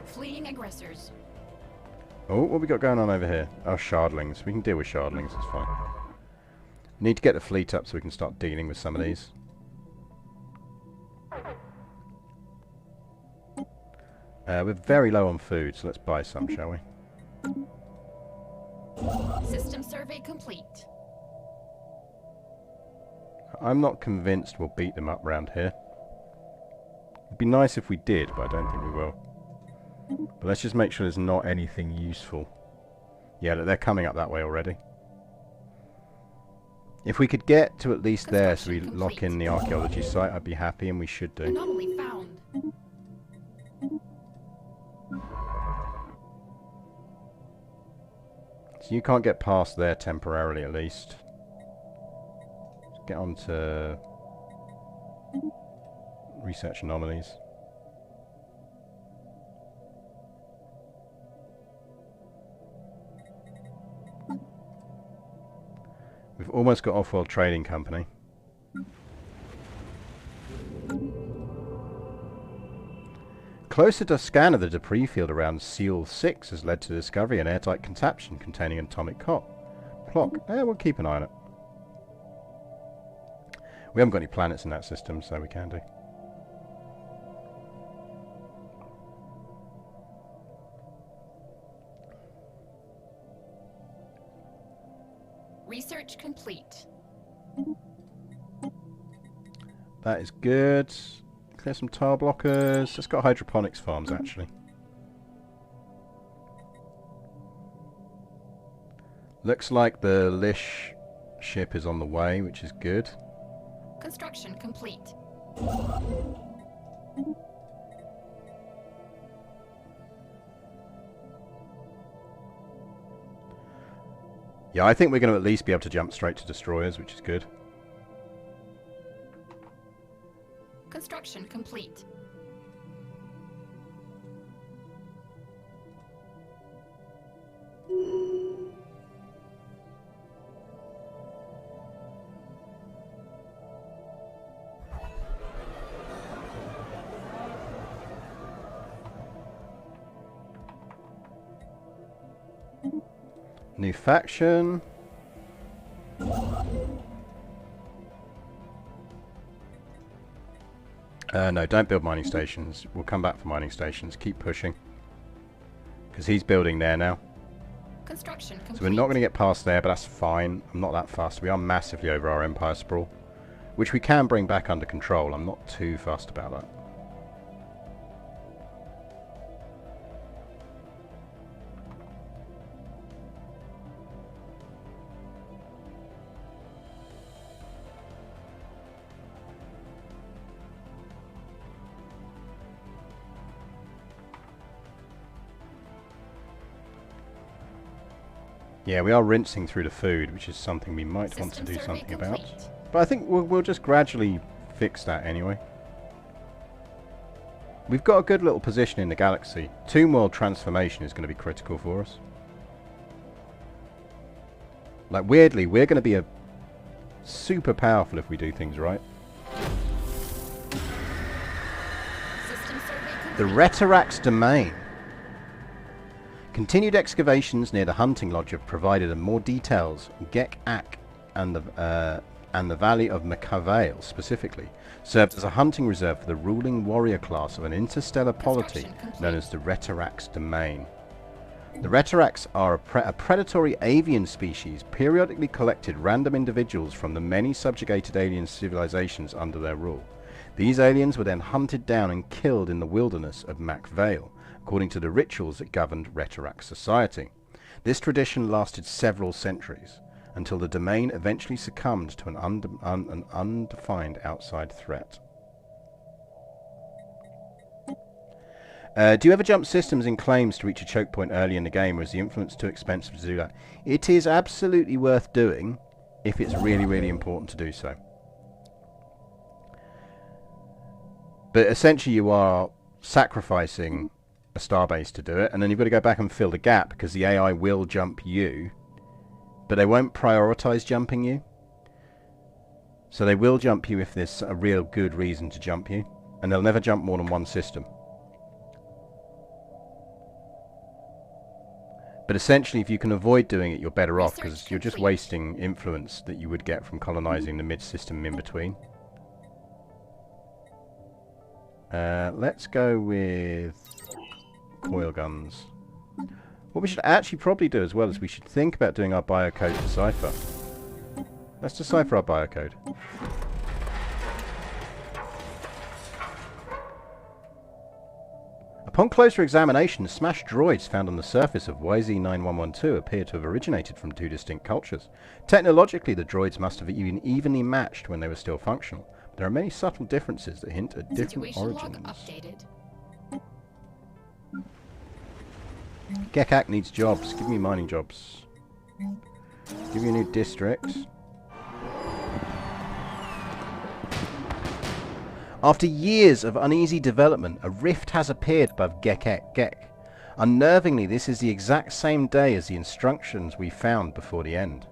Fleeing aggressors. Oh, what we got going on over here? Oh, shardlings. We can deal with shardlings, it's fine. Need to get the fleet up so we can start dealing with some of these. We're very low on food, so let's buy some, shall we? System survey complete. I'm not convinced we'll beat them up round here. It'd be nice if we did, but I don't think we will. But let's just make sure there's not anything useful. Yeah, they're coming up that way already. If we could get to at least there so we lock in the archaeology site, I'd be happy, and we should do. Anomaly found. So you can't get past there temporarily, at least. Let's get on to research anomalies. We've almost got off-world trading company. Closer to scan of the debris field around Seal 6 has led to the discovery of an airtight contraption containing an atomic clock. We'll keep an eye on it. We haven't got any planets in that system, so we can do. Research complete. That is good. Clear some tile blockers. It's got hydroponics farms, actually. Looks like the Lish ship is on the way, which is good. Construction complete. Yeah, I think we're going to at least be able to jump straight to destroyers, which is good. Construction complete. New faction. No, don't build mining stations. We'll come back for mining stations. Keep pushing. Because he's building there now. Construction complete. So we're not going to get past there, but that's fine. I'm not that fast. We are massively over our Empire sprawl. Which we can bring back under control. I'm not too fussed about that. Yeah, we are rinsing through the food, which is something we might want to do something about. But I think we'll just gradually fix that anyway. We've got a good little position in the galaxy. Tomb World transformation is going to be critical for us. Like, weirdly, we're going to be super powerful if we do things right. The Retarax Domain. Continued excavations near the hunting lodge have provided more details. Geck and the valley of Macavale specifically served as a hunting reserve for the ruling warrior class of an interstellar polity known as the Retarax Domain. The Retarax are a predatory avian species periodically collected random individuals from the many subjugated alien civilizations under their rule. These aliens were then hunted down and killed in the wilderness of Macavale, according to the rituals that governed Retarax society. This tradition lasted several centuries, until the domain eventually succumbed to an undefined outside threat. Do you ever jump systems in claims to reach a choke point early in the game, or is the influence too expensive to do that? It is absolutely worth doing, if it's really, really important to do so. But essentially you are sacrificing a starbase to do it, and then you've got to go back and fill the gap, because the AI will jump you, but they won't prioritize jumping you. So they will jump you if there's a real good reason to jump you, and they'll never jump more than one system. But essentially, if you can avoid doing it, you're better off, because Research you're just complete. wasting influence that you would get from colonizing the mid-system in between. Let's go with coil guns. What we should actually probably do as well is we should think about doing our biocode decipher. Let's decipher our biocode. Upon closer examination, the smashed droids found on the surface of YZ-9112 appear to have originated from two distinct cultures. Technologically, the droids must have been evenly matched when they were still functional. But there are many subtle differences that hint at different Situation origins. log updated. Geck needs jobs. Give me mining jobs. Give me a new district. After years of uneasy development, a rift has appeared above Geck. Unnervingly, this is the exact same day as the instructions we found before the end.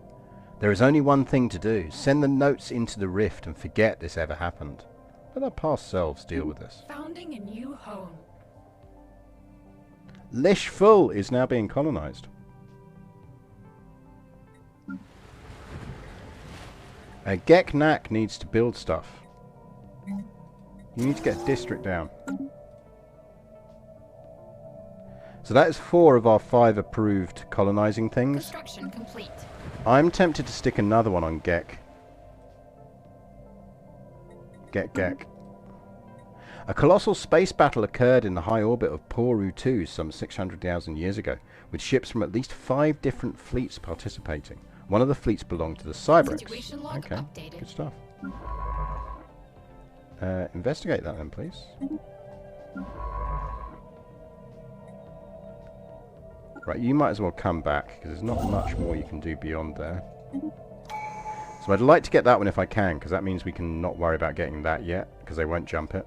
There is only one thing to do. Send the notes into the rift and forget this ever happened. Let our past selves deal with this. Founding a new home. Lish Full is now being colonized. Geck needs to build stuff. You need to get a district down. So that is 4 of our 5 approved colonizing things. Construction complete. I'm tempted to stick another one on Geck. Geck. A colossal space battle occurred in the high orbit of Poru 2 some 600,000 years ago, with ships from at least 5 different fleets participating. One of the fleets belonged to the Cybrex. Situation log Okay, updated. good stuff. Investigate that then, please. Right, you might as well come back, because there's not much more you can do beyond there. So I'd like to get that one if I can, because that means we can not worry about getting that yet, because they won't jump it.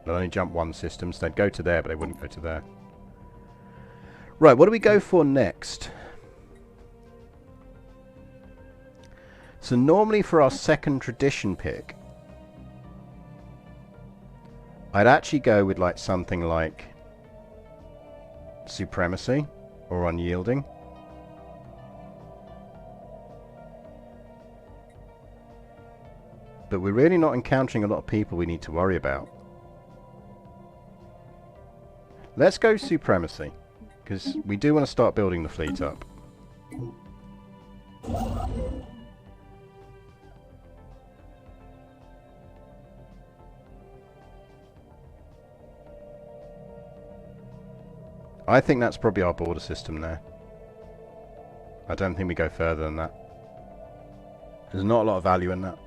They'll only jump one system, so they'd go to there, but they wouldn't go to there. Right, what do we go for next? So normally for our second tradition pick, I'd actually go with like something like supremacy or unyielding. But we're really not encountering a lot of people we need to worry about. Let's go supremacy, because we do want to start building the fleet up. I think that's probably our border system there. I don't think we go further than that. There's not a lot of value in that.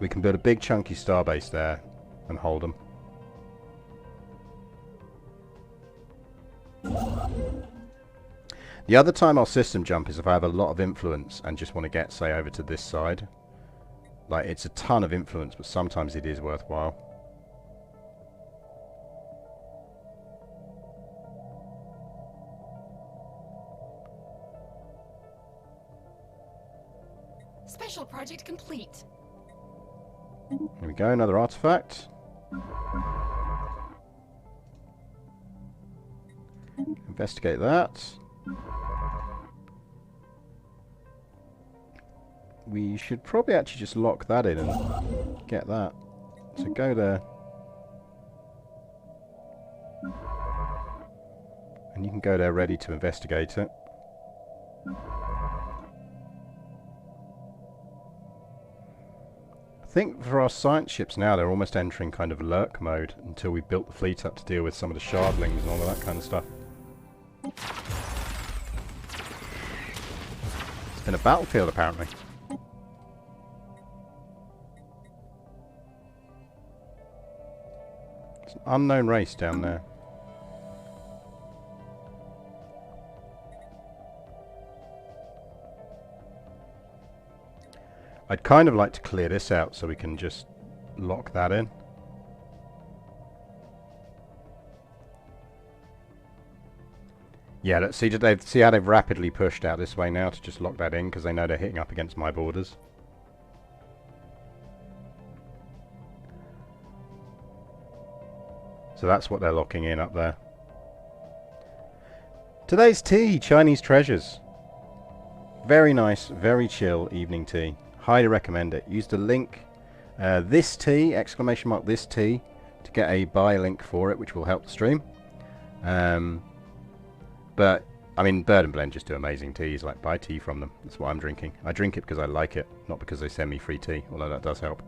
We can build a big chunky starbase there and hold them. The other time I'll system jump is if I have a lot of influence and just want to get, say, over to this side. Like, it's a ton of influence, but sometimes it is worthwhile. Special project complete. Here we go, another artifact. Investigate that. We should probably actually just lock that in and get that. So go there. And you can go there ready to investigate it. I think for our science ships now, they're almost entering kind of lurk mode until we built the fleet up to deal with some of the shardlings and all of that kind of stuff. It's been a battlefield, apparently. It's an unknown race down there. I'd kind of like to clear this out so we can just lock that in. Yeah, let's see, see how they've rapidly pushed out this way now to just lock that in, because they know they're hitting up against my borders. So that's what they're locking in up there. Today's tea, Chinese treasures. Very nice, very chill evening tea. Highly recommend it. Use the link, this tea, exclamation mark this tea, to get a buy link for it, which will help the stream. But, I mean, Bird and Blend just do amazing teas. Like, buy tea from them. That's what I'm drinking. I drink it because I like it, not because they send me free tea, although that does help.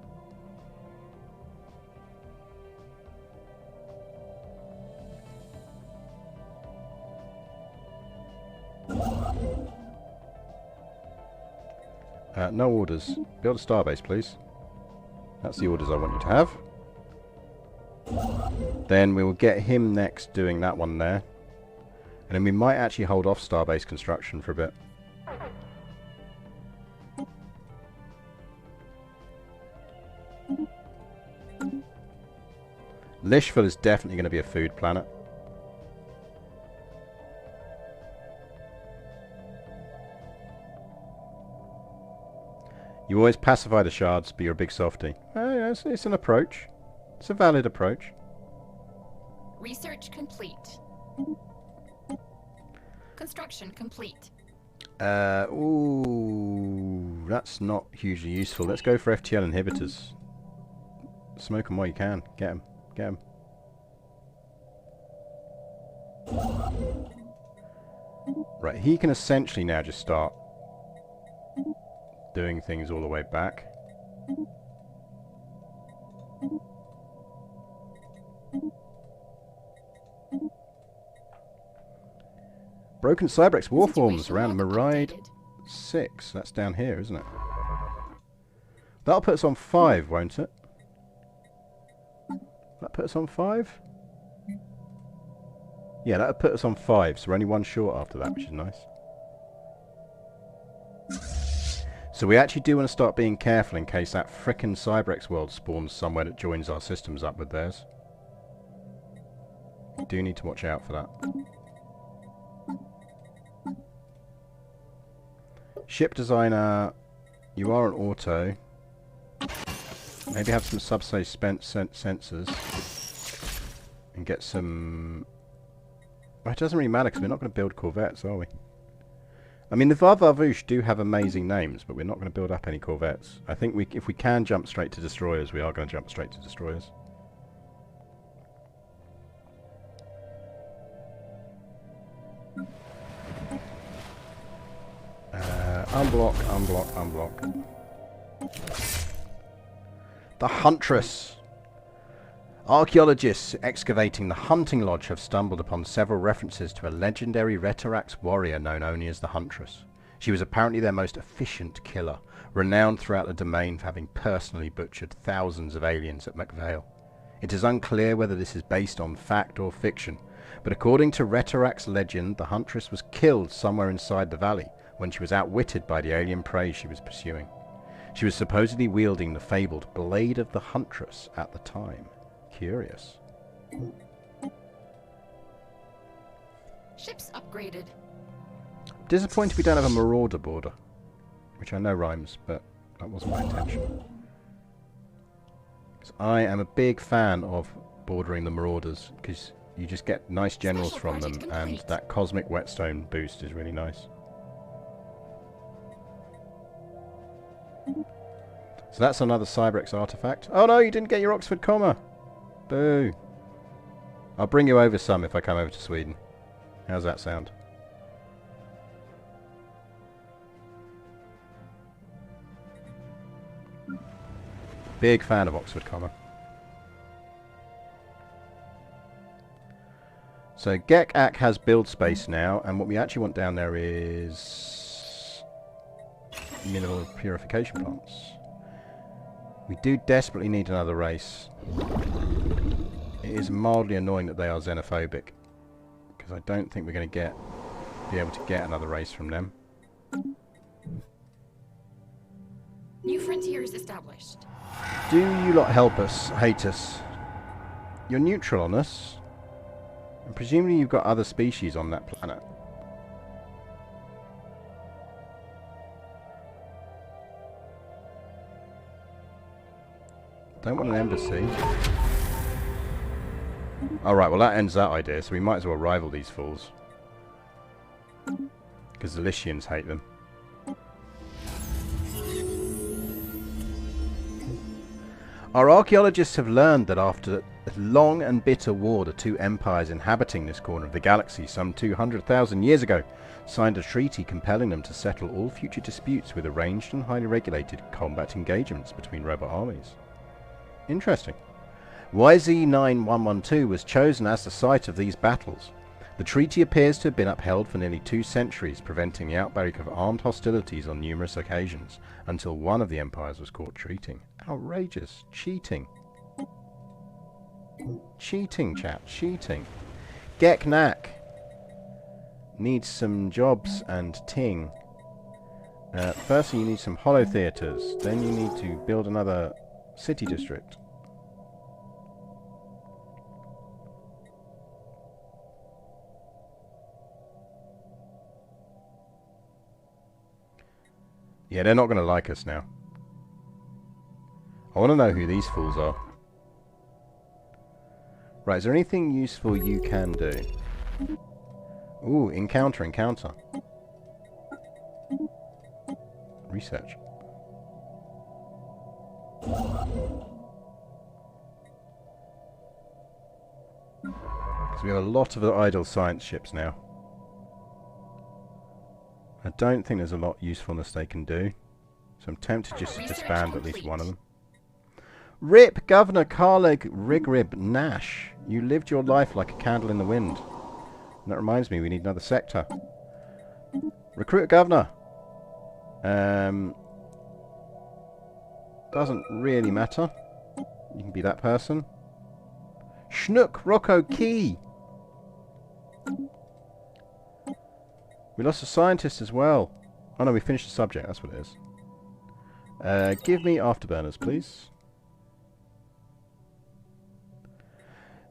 No orders. Build a starbase, please. That's the orders I want you to have. Then we will get him next doing that one there. And then we might actually hold off starbase construction for a bit. Lishville is definitely going to be a food planet. You always pacify the shards, but you're a big softie. Yeah, it's an approach. It's a valid approach. Research complete. Construction complete. Ooh, that's not hugely useful. Let's go for FTL inhibitors. Smoke them while you can. Get them. Get them. Right, he can essentially now just start doing things all the way back. Broken Cybrex Warforms around Maride 6. That's down here, isn't it? That'll put us on 5, won't it? That put us on 5? Yeah, that'll put us on 5, so we're only one short after that, which is nice. So we actually do want to start being careful in case that frickin' Cybrex world spawns somewhere that joins our systems up with theirs. We do need to watch out for that. Ship designer, you are an auto. Maybe have some subspace sensors. And get some... Well, it doesn't really matter because we're not going to build corvettes, are we? I mean, the Varvarvoosh do have amazing names, but we're not going to build up any corvettes. I think if we can jump straight to destroyers, we are going to jump straight to destroyers. Unblock, unblock, unblock. The Huntress. Archaeologists excavating the hunting lodge have stumbled upon several references to a legendary Retarax warrior known only as the Huntress. She was apparently their most efficient killer, renowned throughout the domain for having personally butchered thousands of aliens at McVale. It is unclear whether this is based on fact or fiction, but according to Retarax legend, the Huntress was killed somewhere inside the valley when she was outwitted by the alien prey she was pursuing. She was supposedly wielding the fabled Blade of the Huntress at the time. Curious. Ships upgraded. Disappointed we don't have a Marauder border. Which I know rhymes, but that wasn't my intention. 'Cause I am a big fan of bordering the Marauders, because you just get nice generals from them, and that Cosmic Whetstone boost is really nice. So that's another Cybrex artifact. Oh no, you didn't get your Oxford comma! Boo! I'll bring you over some if I come over to Sweden. How's that sound? Big fan of Oxford comma. So Geck has build space now, and what we actually want down there is mineral purification plants. We do desperately need another race. It is mildly annoying that they are xenophobic, because I don't think we're going to be able to get another race from them. New frontiers established. Do you lot help us, hate us? You're neutral on us, and presumably you've got other species on that planet. Don't want an embassy. Alright, well that ends that idea, so we might as well rival these fools. Because the Lycians hate them. Our archaeologists have learned that after a long and bitter war, the two empires inhabiting this corner of the galaxy some 200,000 years ago signed a treaty compelling them to settle all future disputes with arranged and highly regulated combat engagements between robot armies. Interesting. YZ9112 was chosen as the site of these battles. The treaty appears to have been upheld for nearly 2 centuries, preventing the outbreak of armed hostilities on numerous occasions, until one of the empires was caught cheating. Outrageous. Cheating. Cheating, chat. Cheating. Geck needs some jobs and ting. Firstly, you need some hollow theatres. Then you need to build another city district. Yeah, they're not going to like us now. I want to know who these fools are. Right, is there anything useful you can do? Ooh, encounter. Research. So we have a lot of idle science ships now. I don't think there's a lot of usefulness they can do. So I'm tempted just to disband at least one of them. RIP Governor Carleg Rigrib Nash. You lived your life like a candle in the wind. And that reminds me, we need another sector. Recruit a governor. Doesn't really matter. You can be that person. Schnook Rocco Key. We lost a scientist as well. Oh no, we finished the subject, that's what it is. Give me afterburners, please.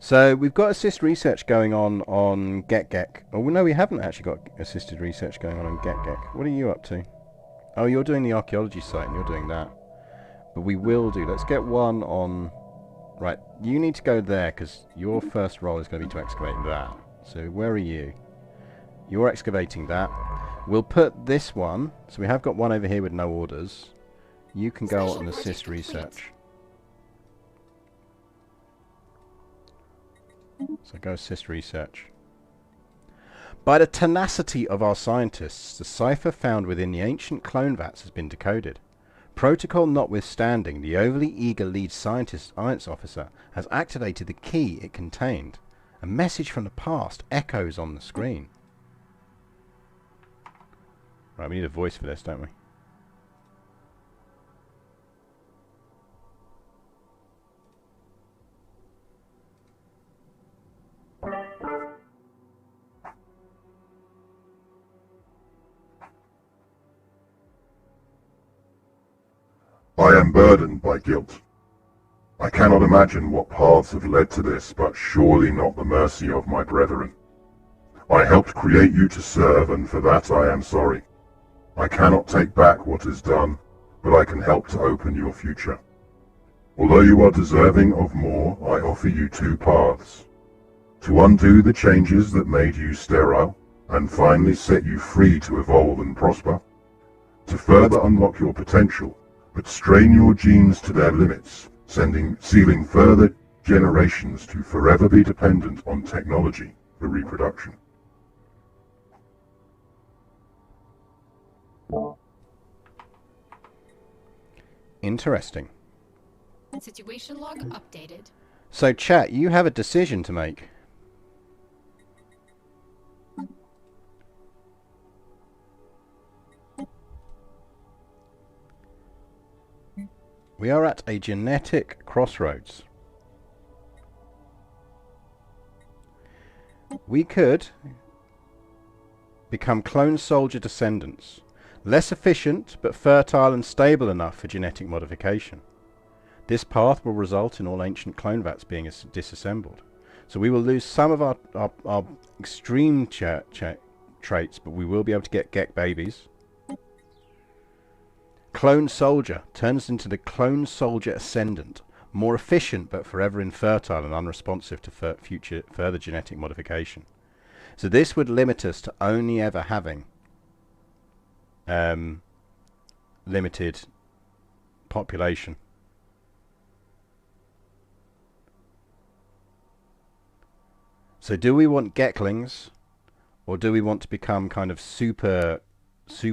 So, we've got assist research going on Geck. Oh, no, we haven't actually got assisted research going on Geck. What are you up to? Oh, you're doing the archaeology site and you're doing that. But we will do. Let's get one on... Right, you need to go there because your first role is going to be to excavate that. So, where are you? You're excavating that. We'll put this one, so we have got one over here with no orders. You can go and assist research. So go assist research. By the tenacity of our scientists, the cipher found within the ancient clone vats has been decoded. Protocol notwithstanding, the overly eager lead scientist science officer has activated the key it contained. A message from the past echoes on the screen. Right, we need a voice for this, don't we? I am burdened by guilt. I cannot imagine what paths have led to this, but surely not the mercy of my brethren. I helped create you to serve, and for that I am sorry. I cannot take back what is done, but I can help to open your future. Although you are deserving of more, I offer you 2 paths. To undo the changes that made you sterile, and finally set you free to evolve and prosper. To further unlock your potential, but strain your genes to their limits, sealing further generations to forever be dependent on technology for reproduction. Interesting. Situation log updated. So chat, you have a decision to make. We are at a genetic crossroads. We could become clone soldier descendants. Less efficient, but fertile and stable enough for genetic modification. This path will result in all ancient clone vats being disassembled. So we will lose some of our extreme traits, but we will be able to get Geck babies. Clone soldier turns into the clone soldier ascendant. more efficient but forever infertile and unresponsive to further genetic modification. So this would limit us to only ever having limited population. So do we want Gecklings, or do we want to become kind of super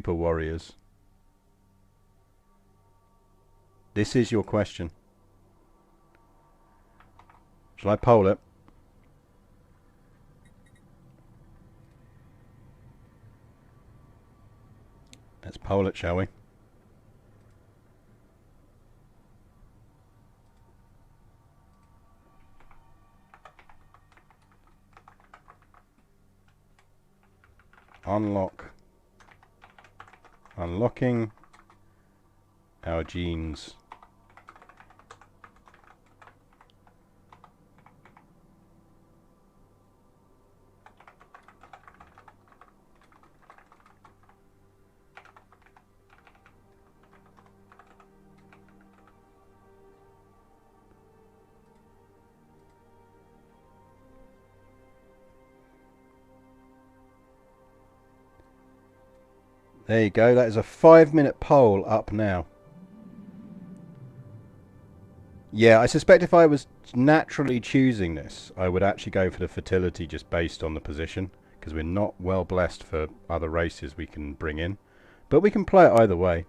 warriors? This is your question. Shall I poll it? Let's poll it, shall we? Unlocking our genes. There you go, that is a 5-minute poll up now. Yeah, I suspect if I was naturally choosing this, I would actually go for the fertility just based on the position, because we're not well blessed for other races we can bring in. But we can play it either way.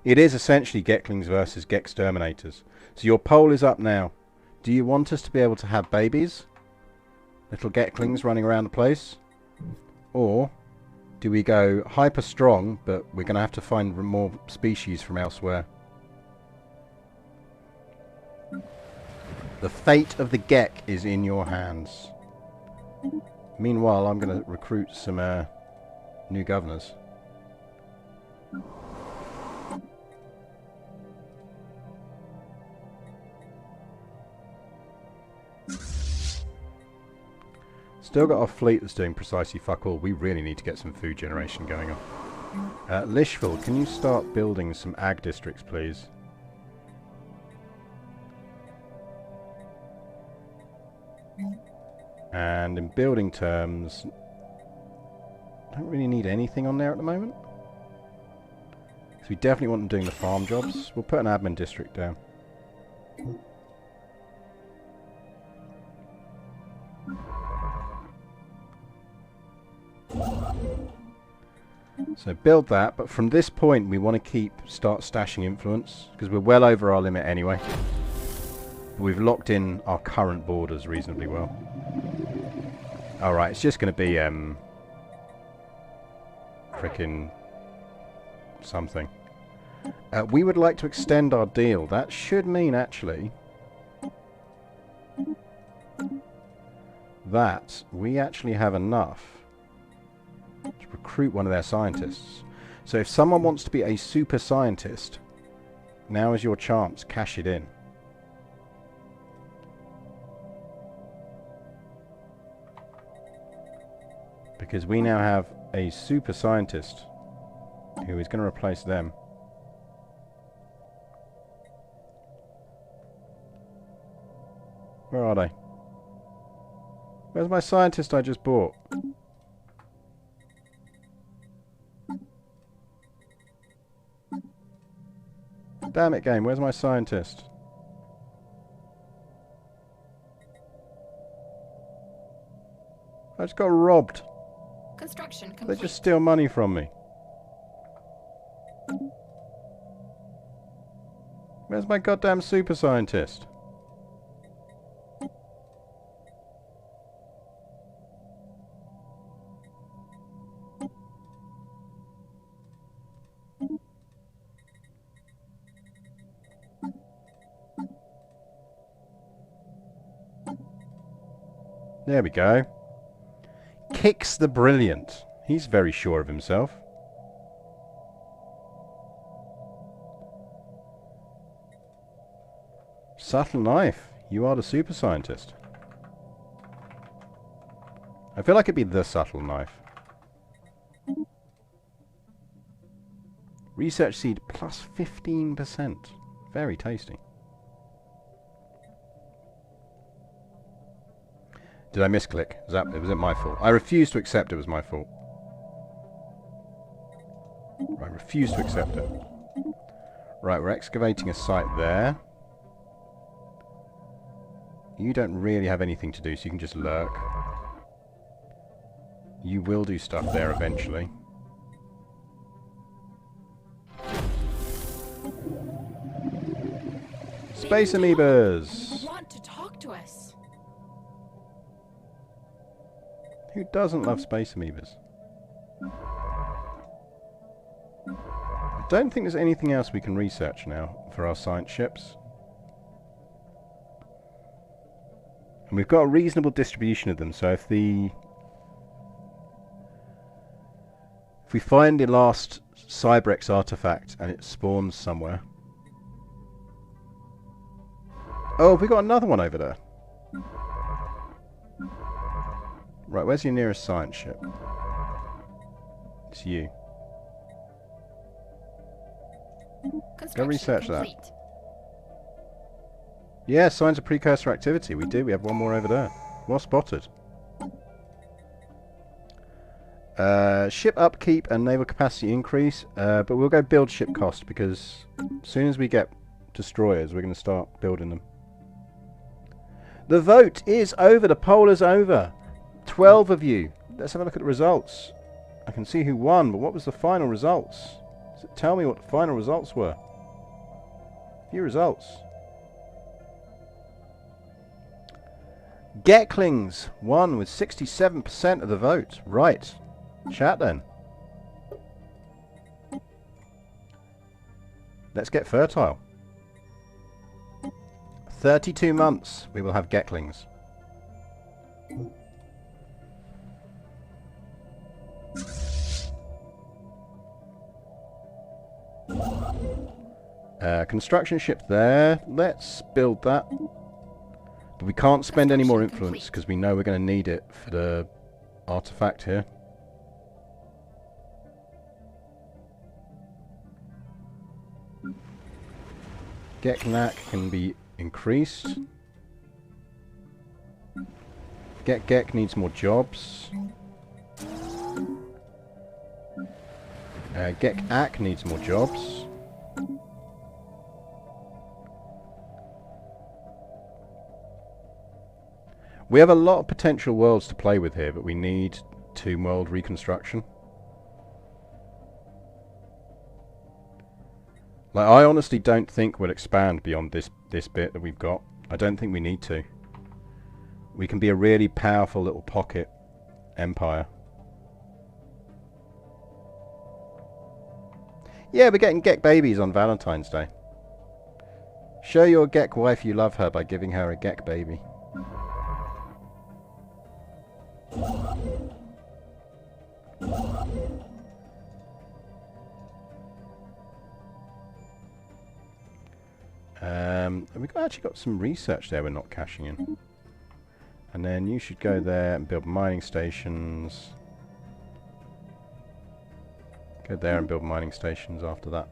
It is essentially Gecklings versus Gecksterminators. So your poll is up now. Do you want us to be able to have babies? Little Gecklings running around the place? Or do we go hyper strong, but we're going to have to find more species from elsewhere? The fate of the Geck is in your hands. Meanwhile, I'm going to recruit some new governors. Still got our fleet that's doing precisely fuck all. We really need to get some food generation going on. Lishville, can you start building some ag districts, please? And in building terms, don't really need anything on there at the moment. So we definitely want them doing the farm jobs. We'll put an admin district down. So build that, but from this point we want to start stashing influence, because we're well over our limit anyway. We've locked in our current borders reasonably well. Alright, it's just going to be frickin' something. We would like to extend our deal. That should mean actually that we actually have enough to recruit one of their scientists. So if someone wants to be a super scientist, now is your chance. Cash it in. Because we now have a super scientist who is going to replace them. Where are they? Where's my scientist I just bought? Damn it, game. Where's my scientist? I just got robbed. Construction complete. They just steal money from me. Where's my goddamn super scientist? There we go. Kicks the Brilliant. He's very sure of himself. Subtle Knife. You are the super scientist. I feel like it'd be the Subtle Knife. Research seed plus 15%. Very tasty. Did I misclick? Was it my fault? I refuse to accept it was my fault. I refuse to accept it. Right, we're excavating a site there. You don't really have anything to do, so you can just lurk. You will do stuff there eventually. Space amoebas! They want to talk to us. Who doesn't love space amoebas? I don't think there's anything else we can research now for our science ships. And we've got a reasonable distribution of them, so if we find the last Cybrex artifact and it spawns somewhere... Oh, have we got another one over there? Right, where's your nearest science ship? It's you. Go research that. Yeah, signs of precursor activity. We do. We have one more over there. Well spotted. Ship upkeep and naval capacity increase. But we'll go build ship cost because as soon as we get destroyers, we're going to start building them. The vote is over. The poll is over. 12 of you. Let's have a look at the results. I can see who won, but what was the final results? Does it tell me what the final results were? Few results. Gecklings won with 67% of the vote. Right. Chat then. Let's get fertile. 32 months we will have Gecklings. Construction ship there. Let's build that. But we can't spend any more influence because we know we're going to need it for the artifact here. Geck can be increased. Geck needs more jobs. Geck needs more jobs. We have a lot of potential worlds to play with here, but we need tomb world reconstruction. Like, I honestly don't think we'll expand beyond this bit that we've got. I don't think we need to. We can be a really powerful little pocket empire. Yeah, we're getting Geck babies on Valentine's Day. Show your Geck wife you love her by giving her a Geck baby. We've actually got some research there we're not cashing in. And then you should go there and build mining stations. Go there and build mining stations after that.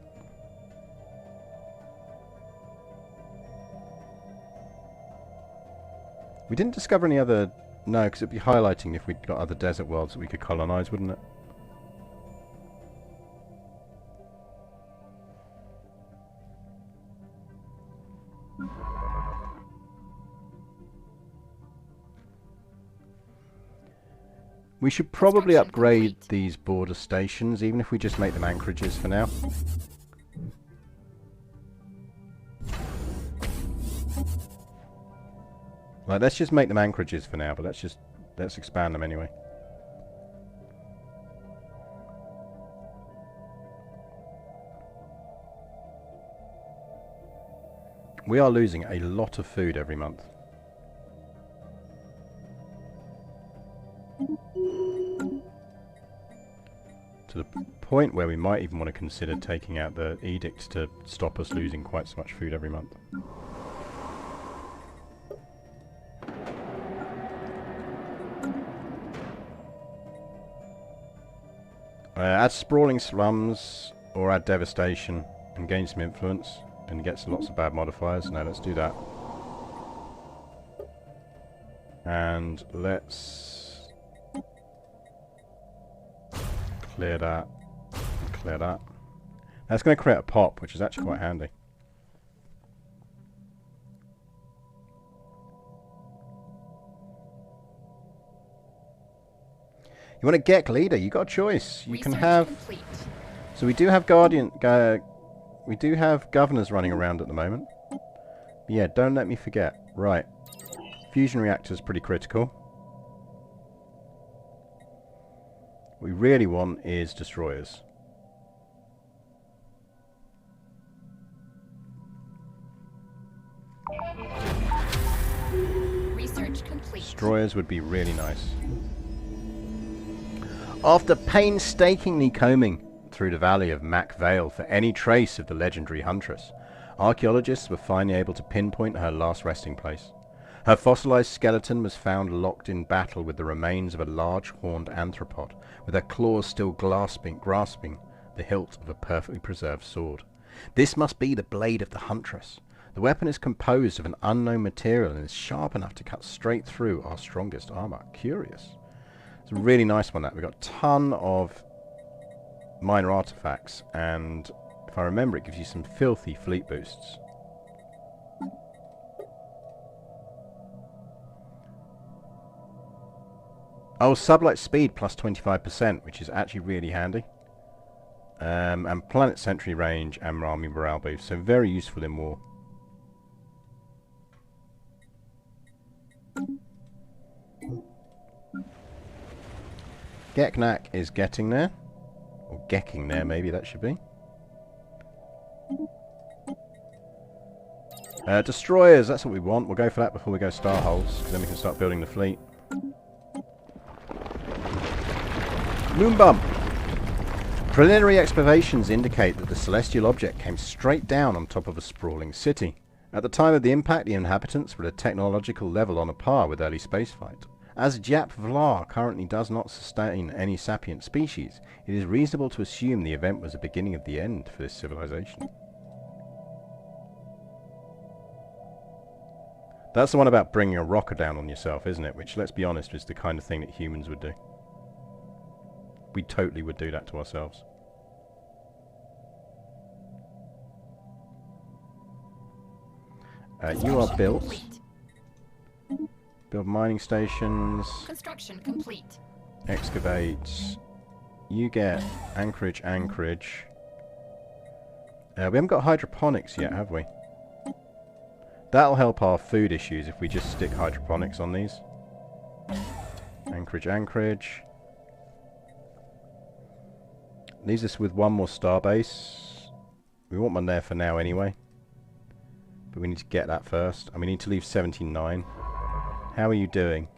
We didn't discover any other... No, because it'd be highlighting if we'd got other desert worlds that we could colonize, wouldn't it? We should probably upgrade these border stations, even if we just make them anchorages for now. Like, let's just make them anchorages for now, but let's expand them anyway. We are losing a lot of food every month. To the point where we might even want to consider taking out the edict to stop us losing quite so much food every month. Add sprawling slums or add devastation and gain some influence and get lots of bad modifiers. No, let's do that. And let's clear that. Clear that. That's going to create a pop, which is actually quite handy. You want a Geck leader? You got a choice. You can have. Complete. So we do have we do have governors running around at the moment. But yeah, don't let me forget. Right, fusion reactor's pretty critical. What we really want is destroyers. Research complete. Destroyers would be really nice. After painstakingly combing through the valley of Mac Vale for any trace of the legendary huntress, archaeologists were finally able to pinpoint her last resting place. Her fossilized skeleton was found locked in battle with the remains of a large horned anthropod, with her claws still grasping the hilt of a perfectly preserved sword. This must be the blade of the huntress. The weapon is composed of an unknown material and is sharp enough to cut straight through our strongest armor. Curious. It's a really nice one, that. We've got a ton of minor artifacts, and if I remember, it gives you some filthy fleet boosts. Oh, sublight speed plus 25%, which is actually really handy. And planet sentry range and army morale boost, so very useful in war. Gecknack is getting there. Or Gecking there, maybe that should be. Destroyers, that's what we want. We'll go for that before we go star holes, because then we can start building the fleet. Moon bump! Preliminary excavations indicate that the celestial object came straight down on top of a sprawling city. At the time of the impact, the inhabitants were at a technological level on a par with early spaceflight. As Jap Vlar currently does not sustain any sapient species, it is reasonable to assume the event was the beginning of the end for this civilization. That's the one about bringing a rocker down on yourself, isn't it? Which, let's be honest, is the kind of thing that humans would do. We totally would do that to ourselves. You are built. Complete. Build mining stations. Construction complete. Excavate. You get anchorage. We haven't got hydroponics yet, have we? That'll help our food issues if we just stick hydroponics on these. Anchorage. Leaves us with one more starbase. We want one there for now anyway. But we need to get that first. And we need to leave 79. How are you doing?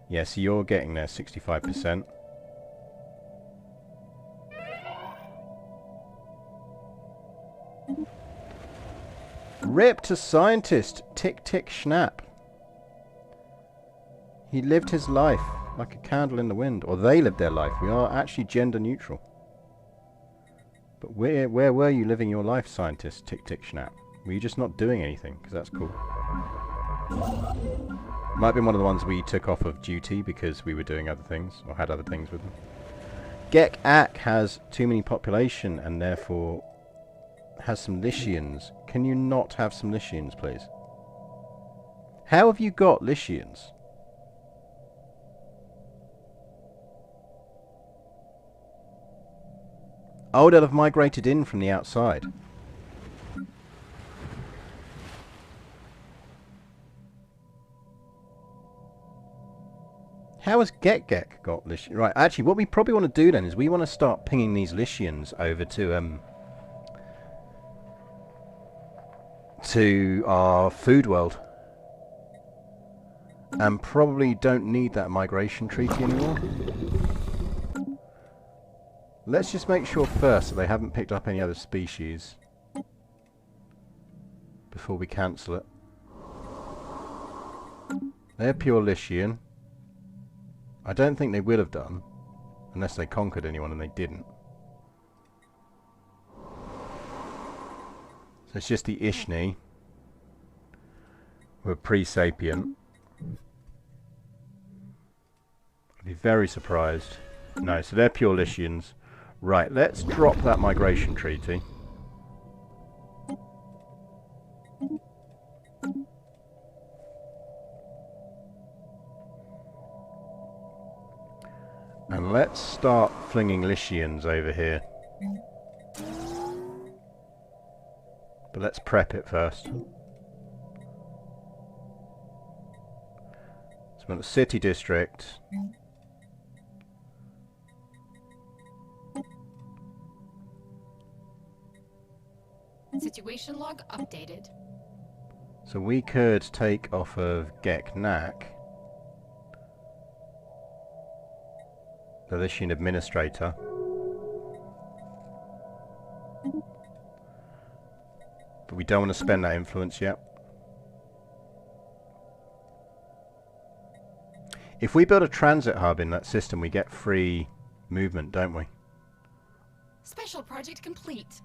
Yeah, so you're getting there, 65%. Rip to scientist, tick tick schnapp. He lived his life like a candle in the wind. Or they lived their life. We are actually gender neutral. But where were you living your life, scientist, tick tick schnapp? Were you just not doing anything? Because that's cool. Might have been one of the ones we took off of duty because we were doing other things, or had other things with them. Geck has too many population and therefore has some Lycians. Can you not have some Lycians, please? How have you got Lycians? Oh, they'll have migrated in from the outside. How has Geck got Lycians? Right, actually, what we probably want to do then is we want to start pinging these Lycians over to our food world. And probably don't need that migration treaty anymore. Let's just make sure first that they haven't picked up any other species before we cancel it. They're pure Lycian. I don't think they would have done, unless they conquered anyone, and they didn't. So it's just the Ishni, who are pre-sapient. I'd be very surprised. No, so they're pure Lycians. Right, let's drop that migration treaty. And let's start flinging Lycians over here. But let's prep it first. So we've got the city district. Situation log updated. So we could take off of Geck the Lycian administrator. But we don't want to spend that influence yet. If we build a transit hub in that system, we get free movement, don't we? Special project complete.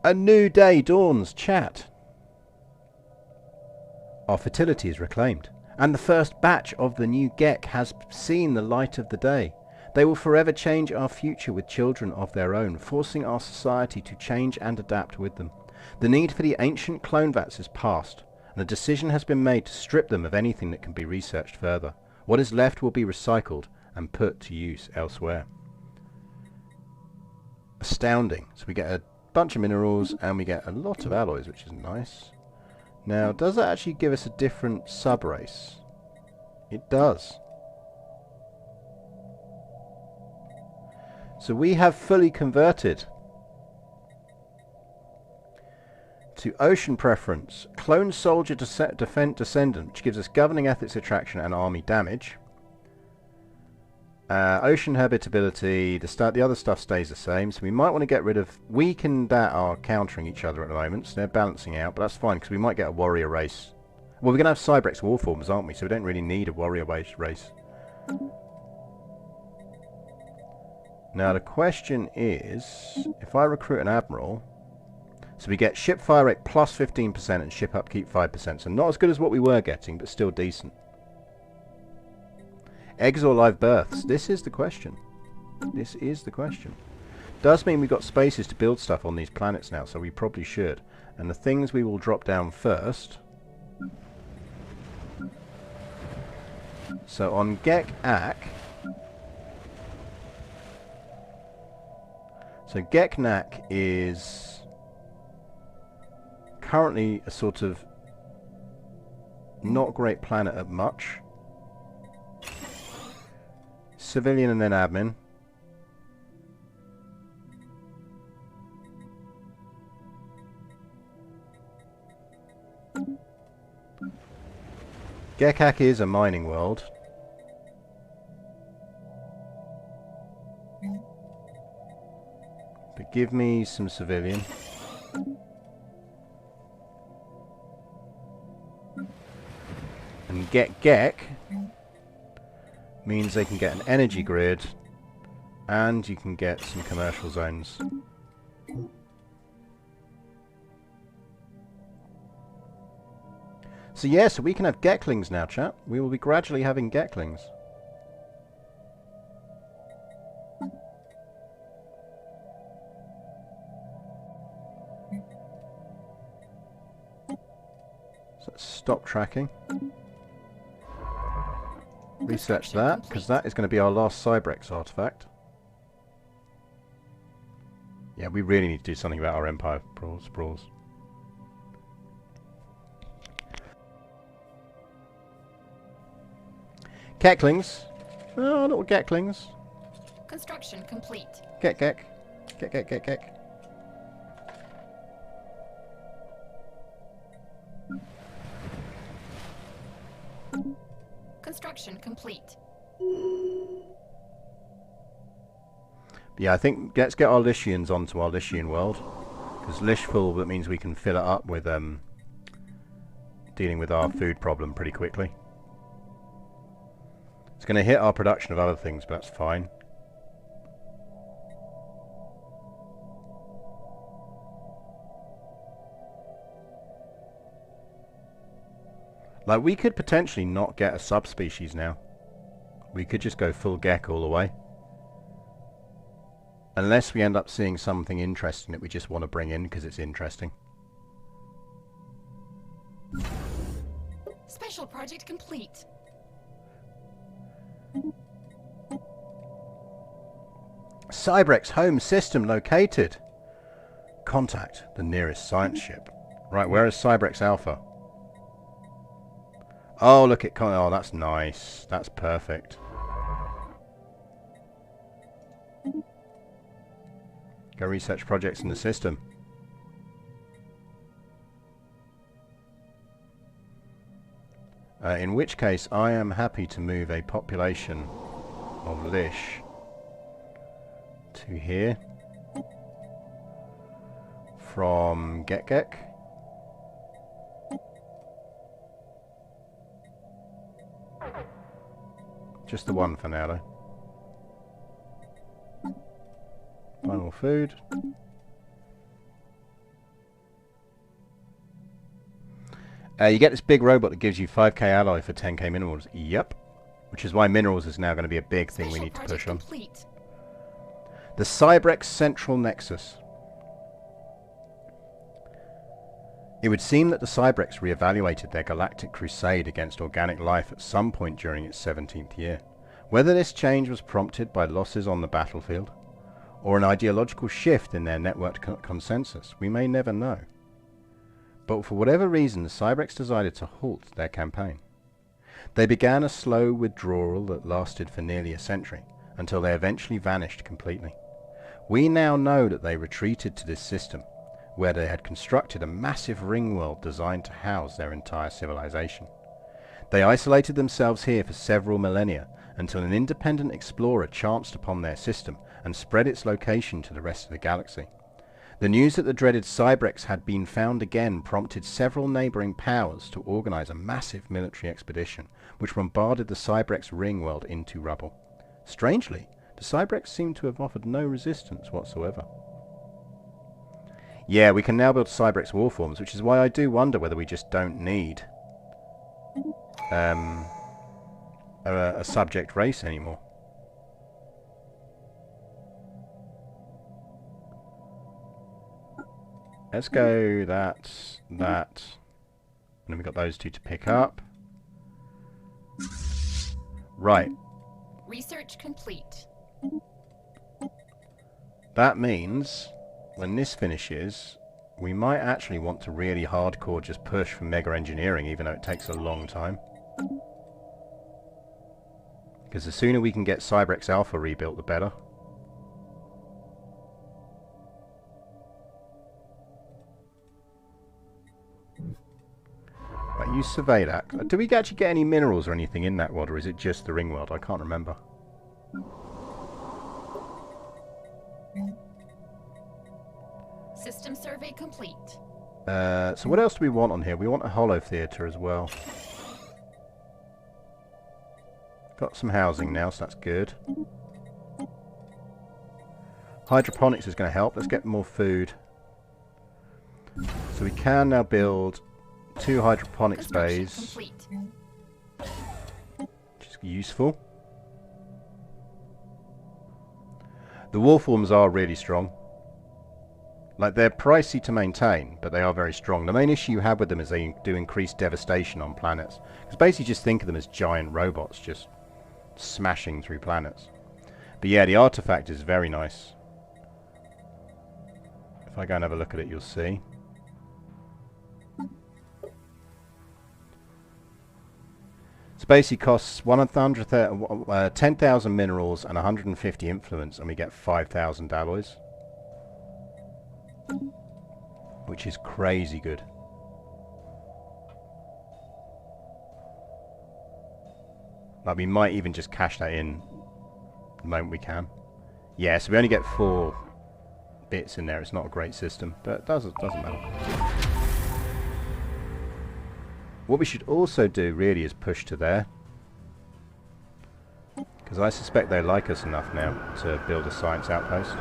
A new day dawns, chat. Our fertility is reclaimed, and the first batch of the new Geck has seen the light of the day. They will forever change our future with children of their own, forcing our society to change and adapt with them. The need for the ancient clone vats is past, and a decision has been made to strip them of anything that can be researched further. What is left will be recycled and put to use elsewhere. Astounding. So we get a bunch of minerals and we get a lot of alloys, which is nice. Now, does that actually give us a different sub-race? It does. So we have fully converted to ocean preference, clone soldier descendant, which gives us governing ethics attraction and army damage. Ocean habitability, the other stuff stays the same, so we might want to get rid of... Weak and that are countering each other at the moment, so they're balancing out, but that's fine, because we might get a warrior race. Well, we're going to have Cybrex warforms, aren't we? So we don't really need a warrior race. Now, the question is, if I recruit an admiral... So we get ship fire rate plus 15% and ship upkeep 5%, so not as good as what we were getting, but still decent. Eggs or live births? This is the question. This is the question. Does mean we've got spaces to build stuff on these planets now, so we probably should. And the things we will drop down first. So on Geck. So Geck is currently a sort of not great planet at much. Civilian and then admin. Geck is a mining world. But give me some civilian. And Geck means they can get an energy grid and you can get some commercial zones. So yeah, so we can have Gecklings now, chat. We will be gradually having Gecklings. So let's stop tracking. Research that, because that is going to be our last Cybrex artifact. Yeah, we really need to do something about our Empire sprawls. Gecklings. Oh, little Gecklings. Construction complete. Geck. Construction complete. Yeah, I think let's get our Lycians onto our Lycian world. Because Lishful, that means we can fill it up with dealing with our food problem pretty quickly. It's going to hit our production of other things, but that's fine. Like, we could potentially not get a subspecies now. We could just go full Geck all the way. Unless we end up seeing something interesting that we just want to bring in because it's interesting. Special project complete. Cybrex home system located. Contact the nearest science ship. Right, where is Cybrex Alpha? Oh, look at... Oh, that's nice. That's perfect. Go research projects in the system. In which case, I am happy to move a population of Lish to here from Geck. Just the one for now, though. Final food. You get this big robot that gives you 5k alloy for 10k minerals. Yep. Which is why minerals is now going to be a big thing we need to push on. Complete. The Cybrex Central Nexus. It would seem that the Cybrex reevaluated their galactic crusade against organic life at some point during its 17th year. Whether this change was prompted by losses on the battlefield, or an ideological shift in their networked consensus, we may never know. But for whatever reason, the Cybrex decided to halt their campaign. They began a slow withdrawal that lasted for nearly a century, until they eventually vanished completely. We now know that they retreated to this system, where they had constructed a massive ring world designed to house their entire civilization. They isolated themselves here for several millennia, until an independent explorer chanced upon their system and spread its location to the rest of the galaxy. The news that the dreaded Cybrex had been found again prompted several neighboring powers to organize a massive military expedition, which bombarded the Cybrex ring world into rubble. Strangely, the Cybrex seemed to have offered no resistance whatsoever. Yeah, we can now build Cybrex warforms, which is why I do wonder whether we just don't need a subject race anymore. Let's go that, and then we got those two to pick up. Right. Research complete. That means when this finishes, we might actually want to really hardcore just push for mega engineering, even though it takes a long time. Because the sooner we can get Cybrex Alpha rebuilt, the better. Right, you survey that. Do we actually get any minerals or anything in that world, or is it just the ring world? I can't remember. System survey complete. So what else do we want on here? We want a holo theatre as well. Got some housing now, so that's good. Hydroponics is going to help. Let's get more food. So we can now build 2 hydroponics bays, which is useful. The warforms are really strong. Like, they're pricey to maintain, but they are very strong. The main issue you have with them is they do increase devastation on planets. Because basically just think of them as giant robots just smashing through planets. But yeah, the artifact is very nice. If I go and have a look at it, you'll see. So basically costs 10,000 minerals and 150 influence, and we get 5,000 alloys. Which is crazy good. Like, we might even just cash that in the moment we can. Yeah, so we only get 4 bits in there. It's not a great system, but it doesn't matter. What we should also do really is push to there, because I suspect they like us enough now to build a science outpost.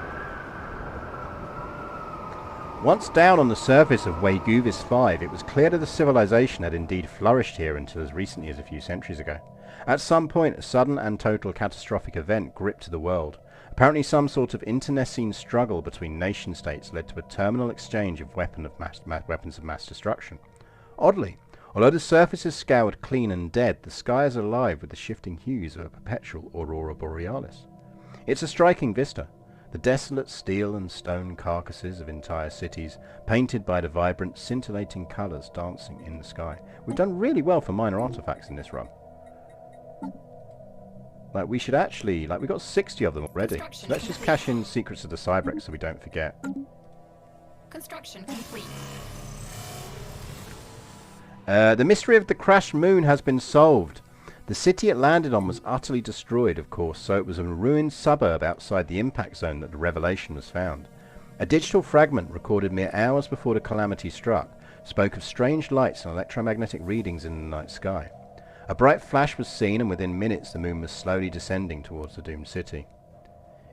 Once down on the surface of Weiguvis 5, it was clear that the civilization had indeed flourished here until as recently as a few centuries ago. At some point, a sudden and total catastrophic event gripped the world. Apparently some sort of internecine struggle between nation-states led to a terminal exchange of weapons of mass destruction. Oddly, although the surface is scoured clean and dead, the sky is alive with the shifting hues of a perpetual aurora borealis. It's a striking vista. The desolate steel and stone carcasses of entire cities, painted by the vibrant, scintillating colours dancing in the sky. We've done really well for minor artifacts in this run. Like, we should actually... Like, we got 60 of them already. So let's just cash in Secrets of the Cybrex so we don't forget. Construction complete. The mystery of the crashed moon has been solved. The city it landed on was utterly destroyed, of course, so it was a ruined suburb outside the impact zone that the revelation was found. A digital fragment recorded mere hours before the calamity struck spoke of strange lights and electromagnetic readings in the night sky. A bright flash was seen, and within minutes the moon was slowly descending towards the doomed city.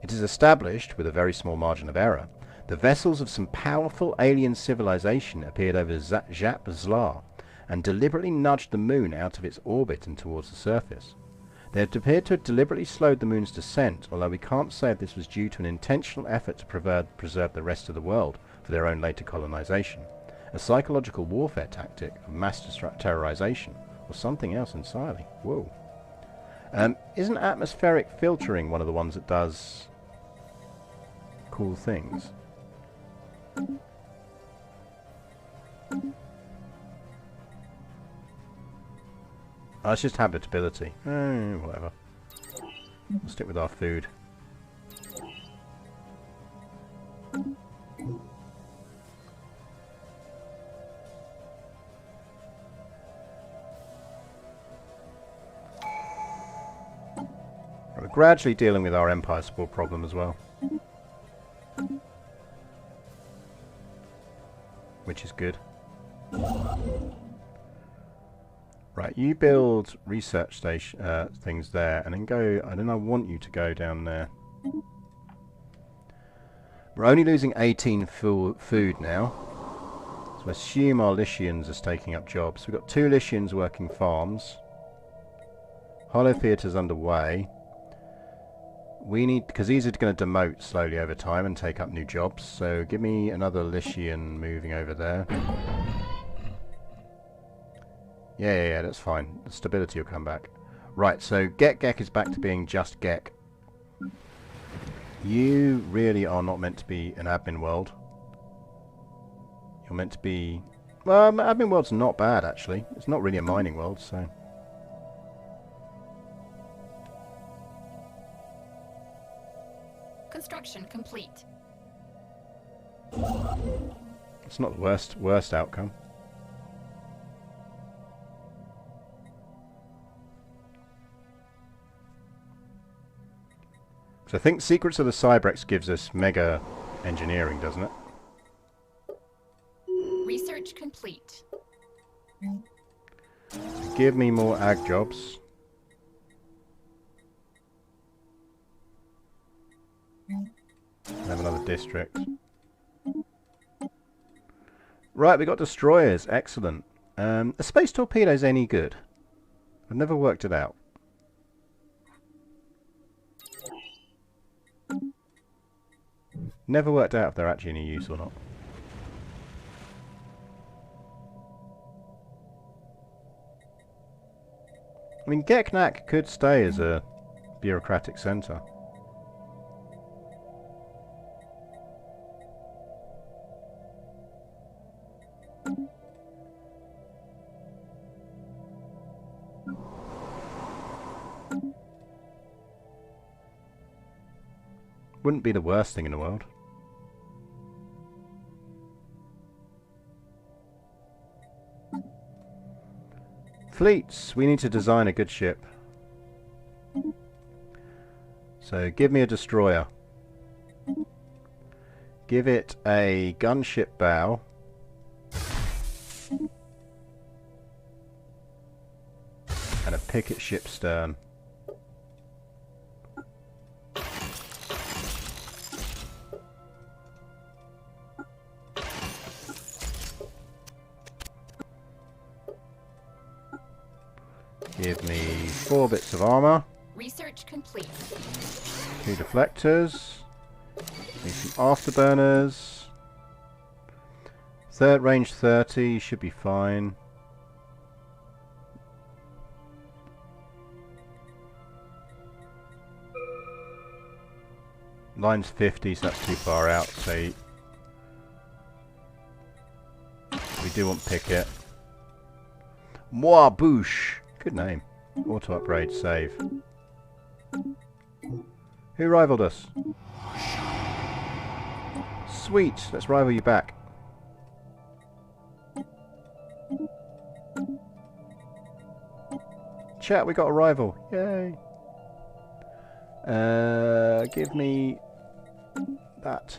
It is established, with a very small margin of error, the vessels of some powerful alien civilization appeared over Zap Zlar, and deliberately nudged the moon out of its orbit and towards the surface. They had appeared to have deliberately slowed the moon's descent, although we can't say if this was due to an intentional effort to preserve the rest of the world for their own later colonization, a psychological warfare tactic of mass terrorization, or something else entirely. Whoa. Isn't atmospheric filtering one of the ones that does cool things? Oh, it's just habitability. Whatever. We'll stick with our food. We're gradually dealing with our Empire Spore problem as well. Which is good. Right, you build research station things there, and then go. And then I want you to go down there. We're only losing 18 food now, so I assume our Lycians are taking up jobs. We've got 2 Lycians working farms. Hollow Theatre's underway. We need, because these are going to demote slowly over time and take up new jobs. So give me another Lycian moving over there. Yeah, that's fine. The stability will come back. Right, so Geck is back to being just Geck. You really are not meant to be an admin world. You're meant to be... Well, admin world's not bad, actually. It's not really a mining world, so... Construction complete. It's not the worst outcome. So I think Secrets of the Cybrex gives us mega engineering, doesn't it? Research complete. Give me more ag jobs. Have another district. Right, we got destroyers. Excellent. Are space torpedoes any good? I've never worked it out. Never worked out if they're actually any use or not. I mean, Geck could stay as a bureaucratic centre. Wouldn't be the worst thing in the world. Fleets. We need to design a good ship. So give me a destroyer. Give it a gunship bow. And a picket ship stern. Give me 4 bits of armor. Research complete. 2 deflectors. Need some afterburners. Third range 30 should be fine. Line's 50, so that's too far out. So we do want picket. Moi Bouche. Good name. Auto upgrade, save. Who rivaled us? Sweet. Let's rival you back. Chat, we got a rival. Yay. Give me that.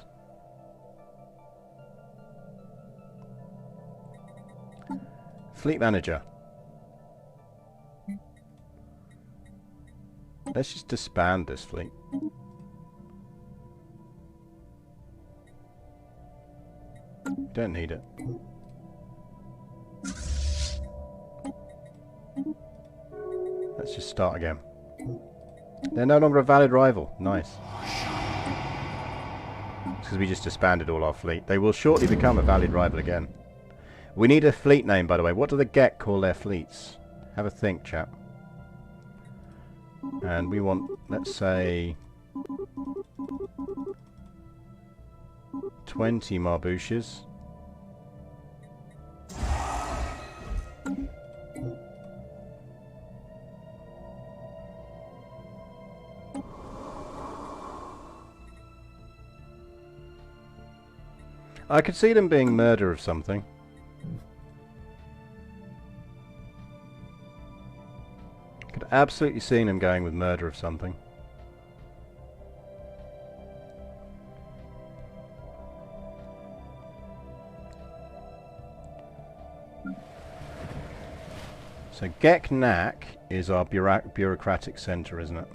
Fleet manager. Let's just disband this fleet. Don't need it. Let's just start again. They're no longer a valid rival. Nice. It's because we just disbanded all our fleet. They will shortly become a valid rival again. We need a fleet name, by the way. What do the Geck call their fleets? Have a think, chap. And we want, let's say, 20 Marbouches. I could see them being murder of something. Could absolutely see them going with murder of something. So Geck is our bureaucratic centre, isn't it?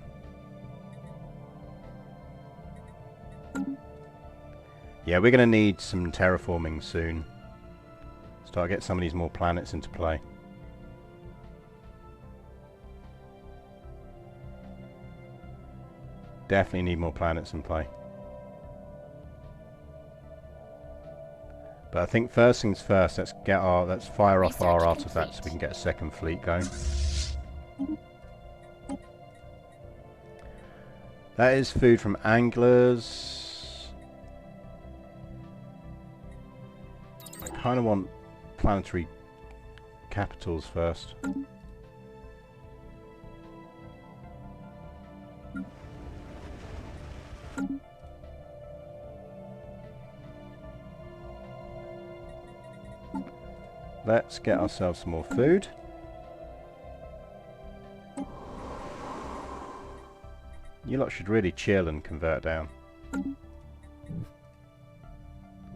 Yeah, we're going to need some terraforming soon. Start to get some of these more planets into play. Definitely need more planets in play. But I think first things first, let's fire off our artifacts so we can get a second fleet going. That is food from anglers. I kind of want planetary capitals first. Let's get ourselves some more food. You lot should really chill and convert down.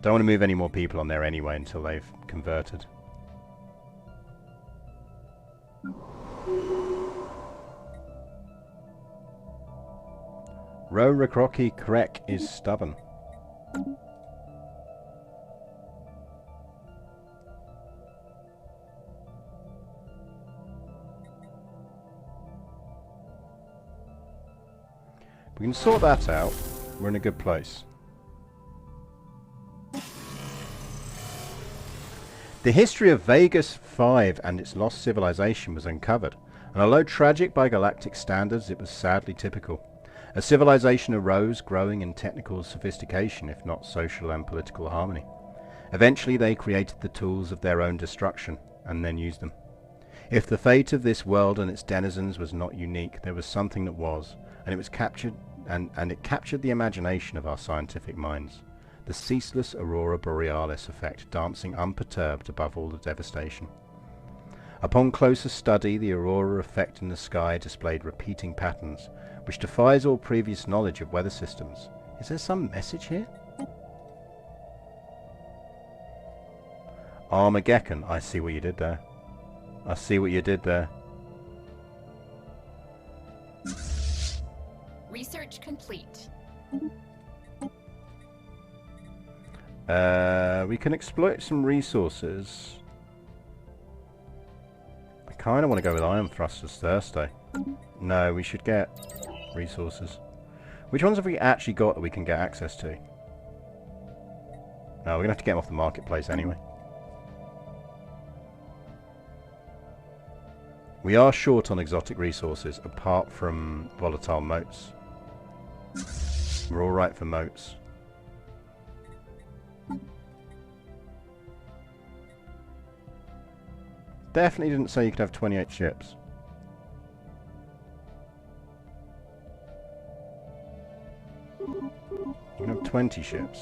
Don't want to move any more people on there anyway until they've converted. Rokroki Krek is stubborn. We can sort that out. We're in a good place. The history of Vegas 5 and its lost civilization was uncovered, and although tragic by galactic standards, it was sadly typical. A civilization arose, growing in technical sophistication, if not social and political harmony. Eventually they created the tools of their own destruction, and then used them. If the fate of this world and its denizens was not unique, there was something that was, and it was captured, and it captured the imagination of our scientific minds. The ceaseless aurora borealis effect, dancing unperturbed above all the devastation. Upon closer study, the aurora effect in the sky displayed repeating patterns, which defies all previous knowledge of weather systems. Is there some message here? Armageddon, I see what you did there. I see what you did there. Research complete. We can exploit some resources. I kind of want to go with iron thrusters first, though. No, we should get resources. Which ones have we actually got that we can get access to? No, we're going to have to get them off the marketplace anyway. We are short on exotic resources, apart from volatile motes. We're alright for motes. Definitely didn't say you could have 28 ships. You can have 20 ships.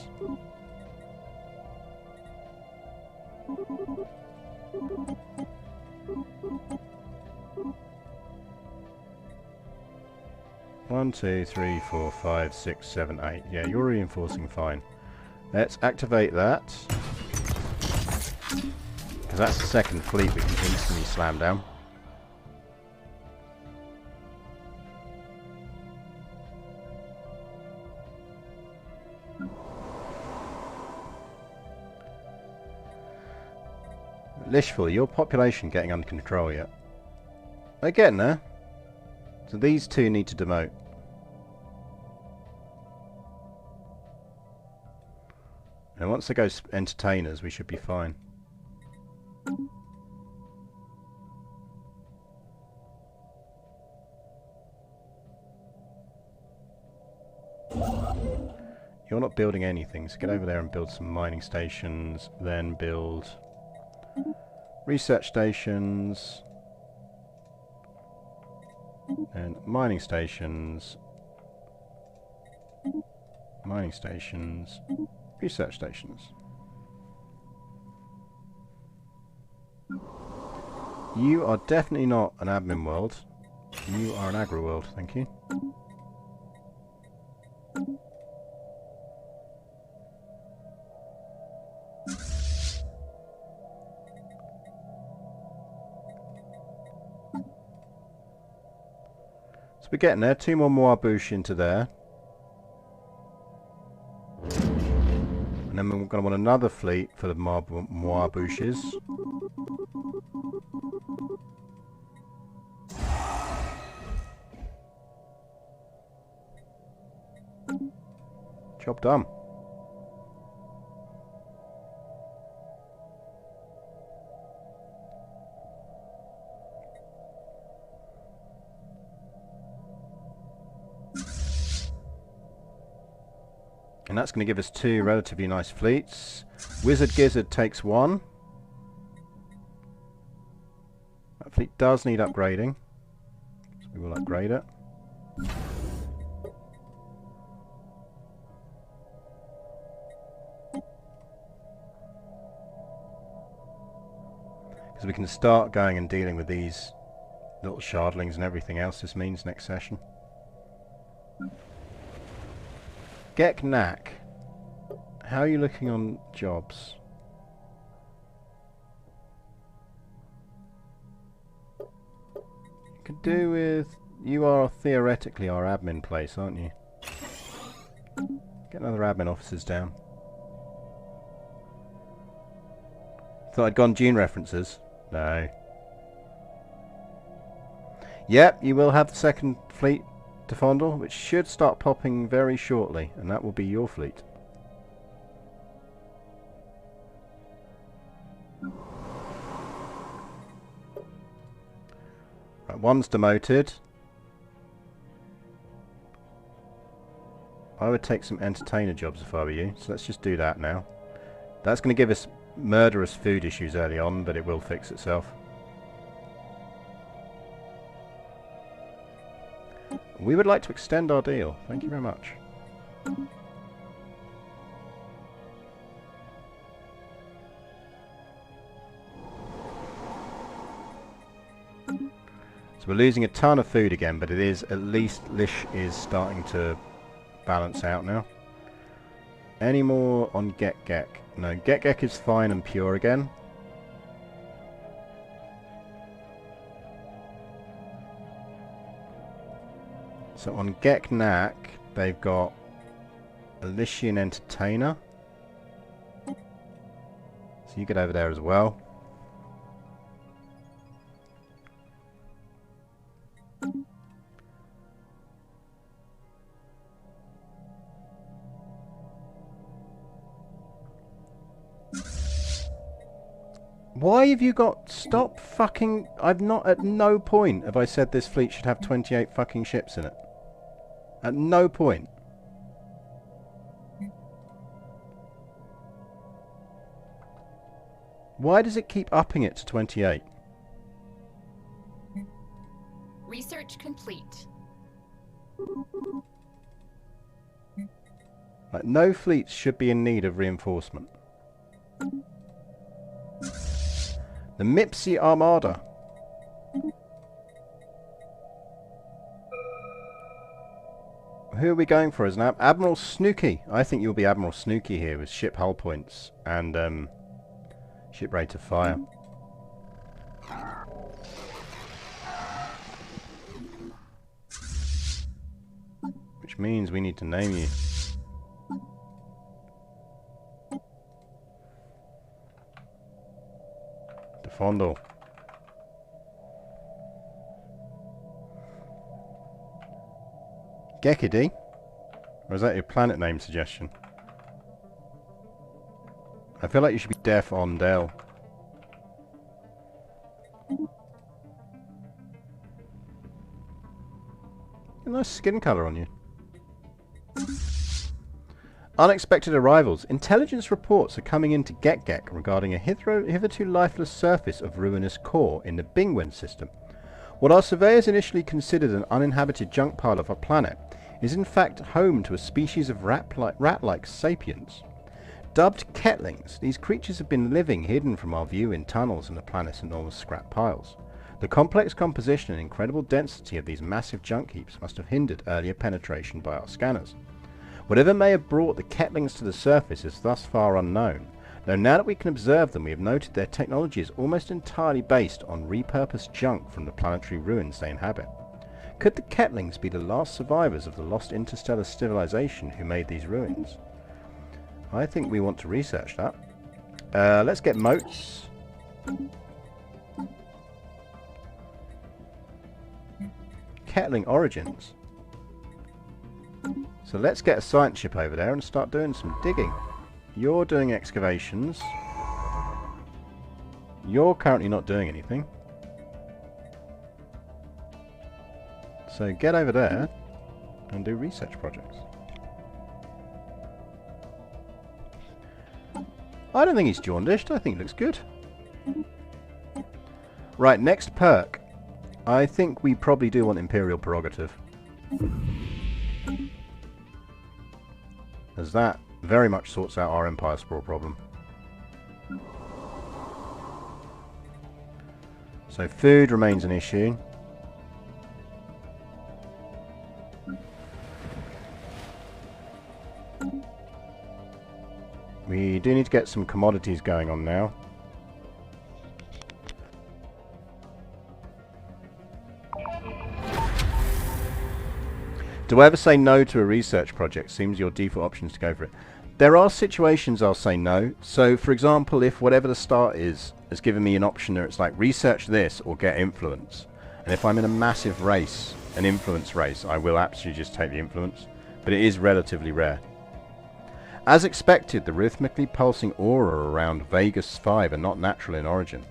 One, two, three, 4, 5, 6, 7, 8. Yeah, you're reinforcing fine. Let's activate that. Because that's the second fleet we can instantly slam down. Lishful, your population getting under control yet? They're getting there. So these two need to demote. And once they go entertainers, we should be fine. You're not building anything, so get over there and build some mining stations, then build research stations, and mining stations, research stations. You are definitely not an admin world. You are an agro world, thank you. So we're getting there. 2 more Moabush into there. And then we're going to want another fleet for the Moabushes. Job done. And that's going to give us 2 relatively nice fleets. Wizard Gizzard takes 1. That fleet does need upgrading, so we will upgrade it. Because we can start going and dealing with these little shardlings and everything else this means next session. Geck Knack, how are you looking on jobs? You could do with... You are theoretically our admin place, aren't you? Get another admin officers down. Thought I'd gone Gene references. No. Yep, you will have the second fleet to fondle, which should start popping very shortly, and that will be your fleet. Right, 1's demoted. I would take some entertainer jobs if I were you, so let's just do that now. That's going to give us murderous food issues early on, but it will fix itself. We would like to extend our deal. Thank you very much. So we're losing a ton of food again, but it is at least Lish is starting to balance out now. Any more on Geck? No, Geck is fine and pure again. So on Geck Knack, they've got a Lishian Entertainer. So you get over there as well. Why have you got... Stop fucking... I've not... At no point have I said this fleet should have 28 fucking ships in it. At no point. Why does it keep upping it to 28? Research complete. Like, no fleets should be in need of reinforcement. The Mipsy Armada. Who are we going for as an Admiral Snooky? I think you'll be Admiral Snooky here with ship hull points and ship rate of fire. Which means we need to name you. Fondle. Geckedy? Or is that your planet name suggestion? I feel like you should be Deaf on Dell. A nice skin colour on you. Unexpected arrivals. Intelligence reports are coming into Geck regarding a hitherto lifeless surface of ruinous core in the Bingwen system. What our surveyors initially considered an uninhabited junk pile of a planet is in fact home to a species of rat-like sapiens. Dubbed Kettlings, these creatures have been living hidden from our view in tunnels in the planet's enormous scrap piles. The complex composition and incredible density of these massive junk heaps must have hindered earlier penetration by our scanners. Whatever may have brought the Kettlings to the surface is thus far unknown, though now that we can observe them we have noted their technology is almost entirely based on repurposed junk from the planetary ruins they inhabit. Could the Kettlings be the last survivors of the lost interstellar civilization who made these ruins? I think we want to research that. Let's get motes. Kettling origins. So let's get a science ship over there and start doing some digging. You're doing excavations. You're currently not doing anything. So get over there and do research projects. I don't think he's jaundiced. I think he looks good. Right, next perk. I think we probably do want Imperial Prerogative. As that very much sorts out our Empire Sprawl problem. So food remains an issue. We do need to get some commodities going on now. Do I ever say no to a research project? Seems your default option is to go for it. There are situations I'll say no. So, for example, if whatever the start is has given me an option where it's like research this or get influence. And if I'm in a massive race, an influence race, I will absolutely just take the influence. But it is relatively rare. As expected, the rhythmically pulsing aura around Vegas 5 are not natural in origin.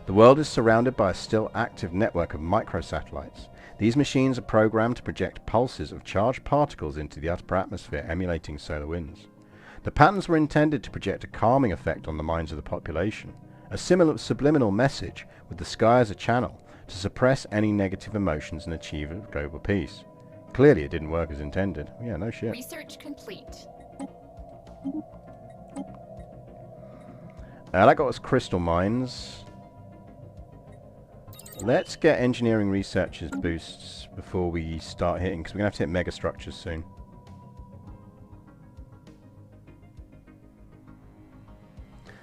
The world is surrounded by a still active network of microsatellites. These machines are programmed to project pulses of charged particles into the upper atmosphere, emulating solar winds. The patterns were intended to project a calming effect on the minds of the population, a similar subliminal message with the sky as a channel to suppress any negative emotions and achieve global peace. Clearly it didn't work as intended. Yeah, no shit. Research complete. That got us crystal mines. Let's get engineering researchers boosts before we start hitting, because we're going to have to hit mega structures soon.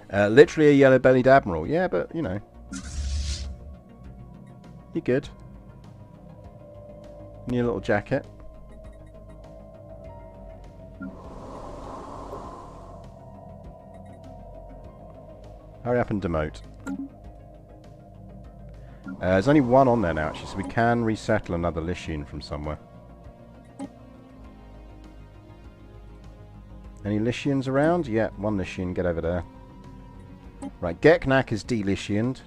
Literally a yellow-bellied admiral. Yeah, but, you know. You're good. Need a little jacket. Hurry up and demote. There's only one on there now, actually, so we can resettle another Lycian from somewhere. Any Lycians around? Yeah, one Lycian. Get over there. Right, Geck is delitioned.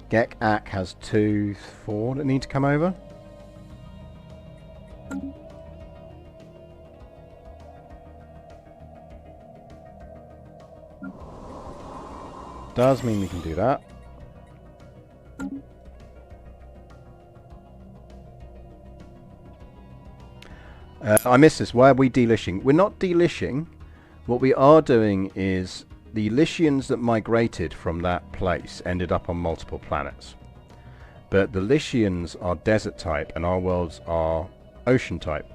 Geck has 2, 4 that need to come over. Does mean we can do that. I missed this. Why are we delishing? We're not delishing. What we are doing is the Lycians that migrated from that place ended up on multiple planets. But the Lycians are desert type and our worlds are ocean type.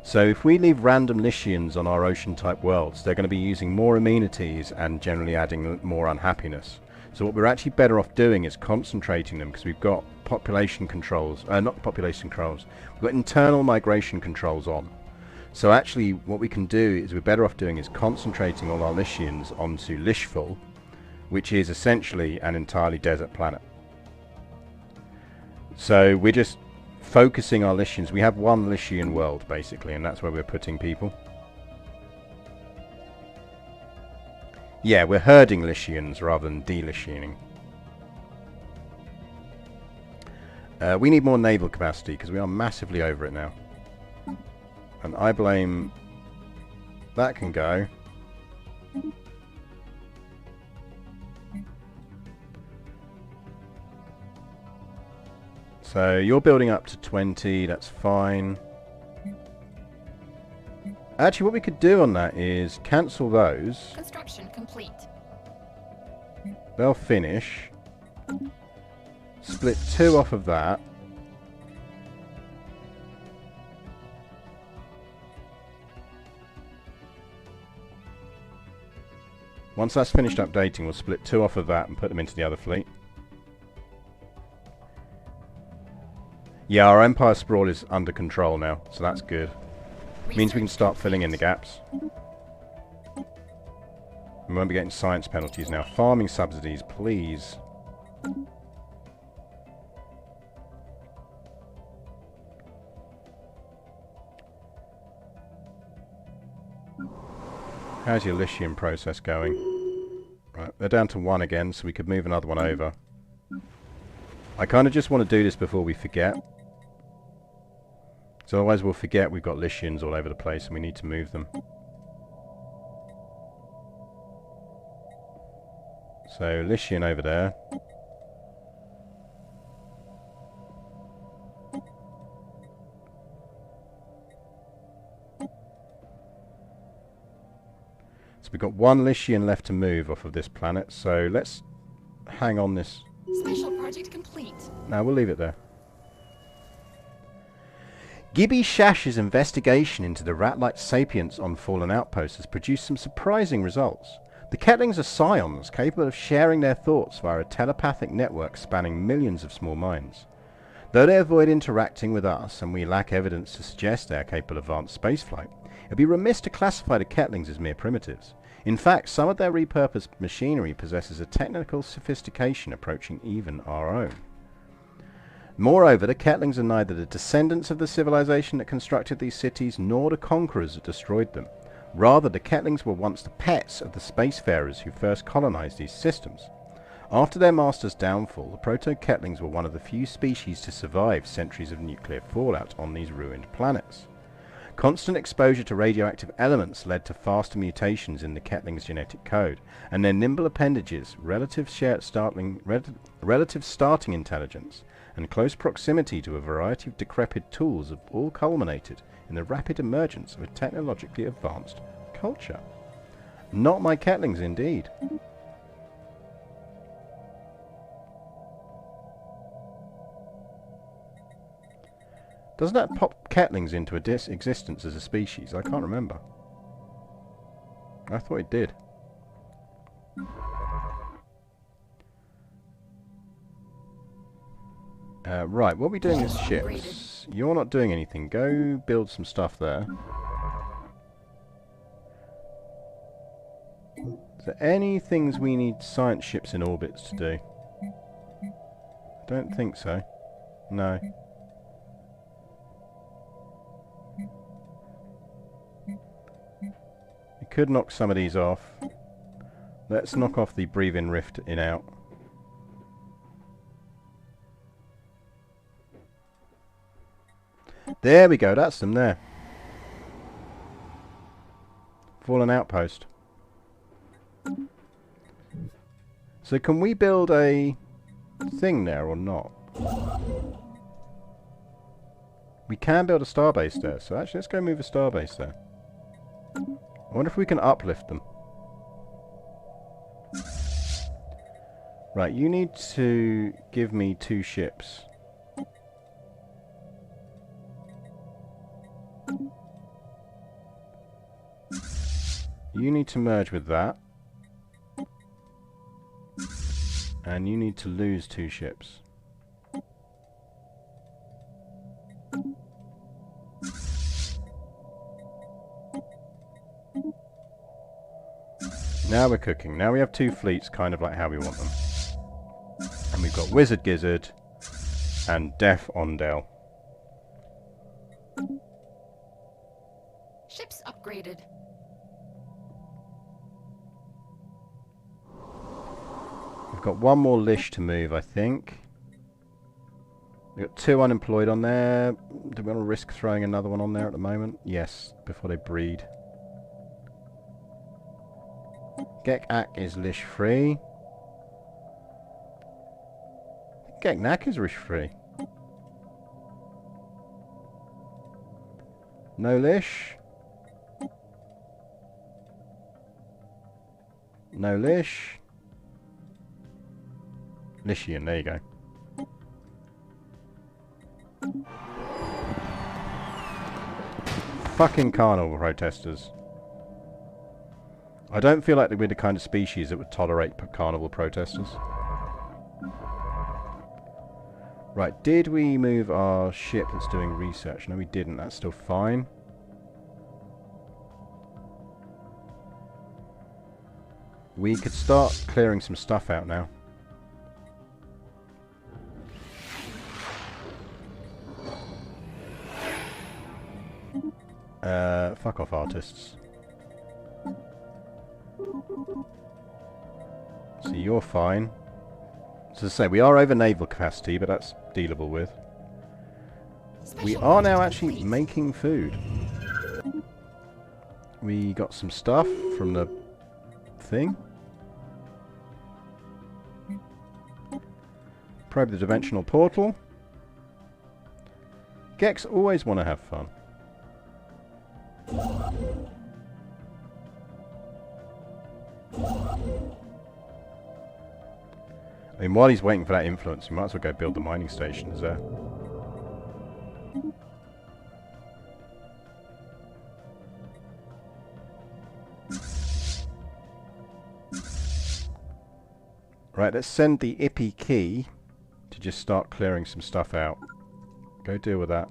So if we leave random Lycians on our ocean type worlds, they're going to be using more amenities and generally adding more unhappiness. So what we're actually better off doing is concentrating them, because we've got population controls, not population controls, we've got internal migration controls on. So actually what we can do is we're better off doing is concentrating all our Lycians onto Lishful, which is essentially an entirely desert planet. So we're just focusing our Lycians. We have one Lycian world basically, and that's where we're putting people. Yeah, we're herding Lycians rather than delitioning. We need more naval capacity because we are massively over it now. And I blame... that can go. So you're building up to 20, that's fine. Actually, what we could do on that is cancel those. Construction complete. They'll finish. Split 2 off of that. Once that's finished updating, we'll split 2 off of that and put them into the other fleet. Yeah, our Empire Sprawl is under control now, so that's good. Means we can start filling in the gaps. We won't be getting science penalties now. Farming subsidies, please. How's your Lycian process going? Right, they're down to 1 again, so we could move another one over. I kind of just want to do this before we forget. So otherwise we'll forget we've got Lycians all over the place and we need to move them. So Lycian over there. So we've got 1 Lycian left to move off of this planet, so let's hang on this. Special project complete. No, we'll leave it there. Gibby Shash's investigation into the rat-like sapients on fallen outposts has produced some surprising results. The Kettlings are scions capable of sharing their thoughts via a telepathic network spanning millions of small minds. Though they avoid interacting with us and we lack evidence to suggest they are capable of advanced spaceflight, it would be remiss to classify the Kettlings as mere primitives. In fact, some of their repurposed machinery possesses a technical sophistication approaching even our own. Moreover, the Kettlings are neither the descendants of the civilization that constructed these cities nor the conquerors that destroyed them. Rather, the Kettlings were once the pets of the spacefarers who first colonized these systems. After their master's downfall, the Proto-Kettlings were one of the few species to survive centuries of nuclear fallout on these ruined planets. Constant exposure to radioactive elements led to faster mutations in the Kettlings' genetic code, and their nimble appendages, relative starting intelligence, and close proximity to a variety of decrepit tools have all culminated in the rapid emergence of a technologically advanced culture. Not my Kettlings, indeed. Doesn't that pop Kettlings into existence as a species? I can't remember. I thought it did. Right, what are we doing with ships? You're not doing anything. Go build some stuff there. Is there any things we need science ships in orbits to do? I don't think so. No. We could knock some of these off. Let's knock off the breathe-in rift in out. There we go, that's them there. Fallen outpost. So can we build a thing there or not? We can build a starbase there, so actually let's go move a starbase there. I wonder if we can uplift them. Right, you need to give me 2 ships. You need to merge with that. And you need to lose 2 ships. Now we're cooking. Now we have 2 fleets kind of like how we want them. And we've got Wizard Gizzard and Deaf Ondale. Ships upgraded. We've got 1 more Lish to move, I think. We've got 2 unemployed on there. Do we want to risk throwing another one on there at the moment? Yes, before they breed. Geck is Lish free. Geck is Lish free. No Lish. No Lish. Lishian, there you go. Fucking carnival protesters. I don't feel like we're the kind of species that would tolerate carnival protesters. Right, did we move our ship that's doing research? No, we didn't. That's still fine. We could start clearing some stuff out now. Fuck off, artists. So you're fine. So as I say, we are over naval capacity, but that's dealable with. We are now actually making food. We got some stuff from the thing. Probe the dimensional portal. Gecks always want to have fun. I mean, while he's waiting for that influence, we might as well go build the mining stations there. Right, let's send the Ippy Key to just start clearing some stuff out. Go deal with that.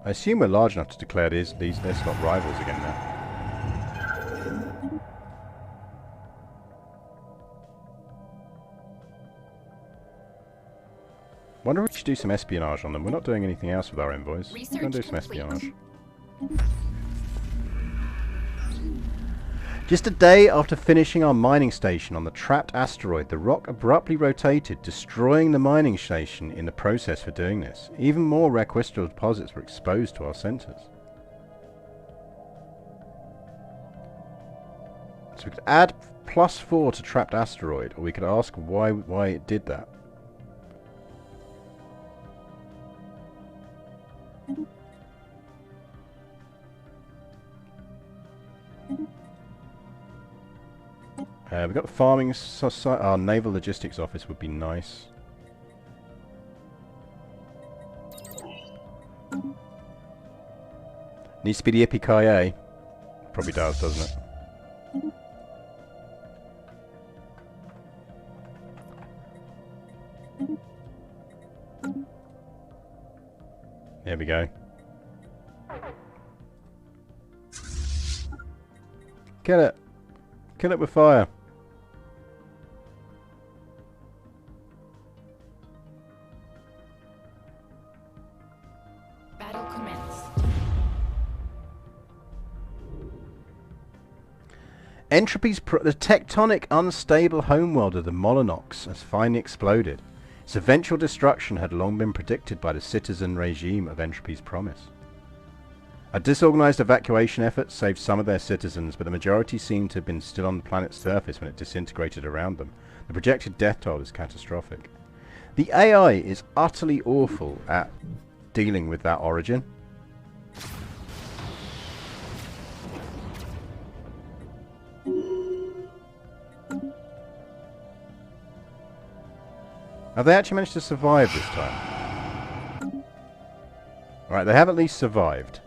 I assume we're large enough to declare they're slot rivals again now. Wonder if we should do some espionage on them. We're not doing anything else with our envoys. We're going to do some espionage. Just a day after finishing our mining station on the trapped asteroid, the rock abruptly rotated, destroying the mining station in the process for doing this. Even more rare crystal deposits were exposed to our sensors. So we could add +4 to trapped asteroid, or we could ask why it did that. We've got the farming society. Our naval logistics office would be nice. Needs to be the Ippy-ki-yay. Probably does, doesn't it? There we go. Kill it! Kill it with fire! The tectonic unstable homeworld of the Molinox has finally exploded. Its eventual destruction had long been predicted by the citizen regime of Entropy's promise. A disorganized evacuation effort saved some of their citizens, but the majority seemed to have been still on the planet's surface when it disintegrated around them. The projected death toll is catastrophic. The AI is utterly awful at dealing with that origin. Have they actually managed to survive this time? Alright, they have at least survived.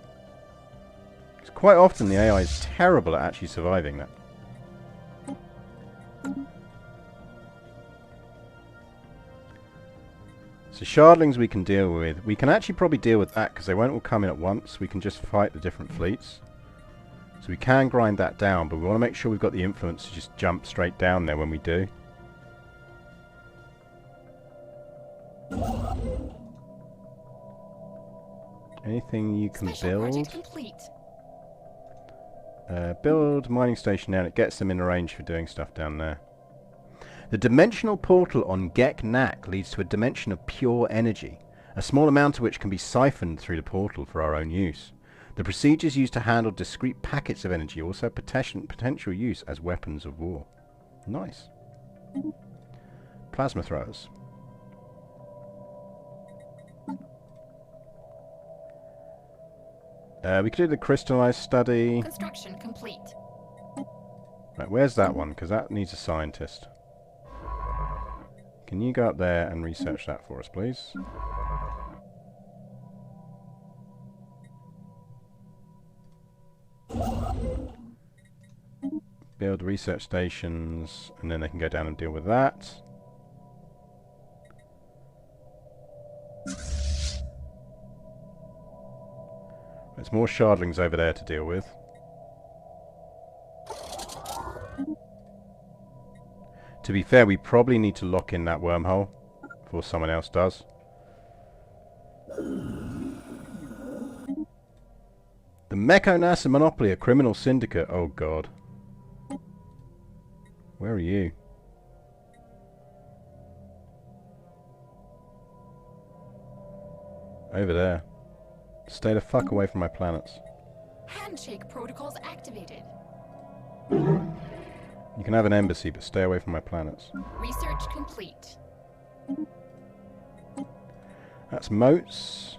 Because quite often the AI is terrible at actually surviving that. So shardlings we can deal with. We can actually probably deal with that because they won't all come in at once. We can just fight the different fleets. So we can grind that down, but we want to make sure we've got the influence to just jump straight down there when we do. Anything you can build? Build mining station there, and it gets them in range for doing stuff down there. The dimensional portal on Geck leads to a dimension of pure energy, a small amount of which can be siphoned through the portal for our own use. The procedures used to handle discrete packets of energy also have potential use as weapons of war. Nice. Plasma throwers. We could do the crystallized study. Construction complete. Right, where's that one? Because that needs a scientist. Can you go up there and research that for us, please? Build research stations, and then they can go down and deal with that. There's more shardlings over there to deal with. To be fair, we probably need to lock in that wormhole before someone else does. The Mecho-NASA Monopoly, a criminal syndicate. Oh god. Where are you? Over there. Stay the fuck away from my planets. Handshake protocols activated. You can have an embassy, but stay away from my planets. Research complete. That's moats.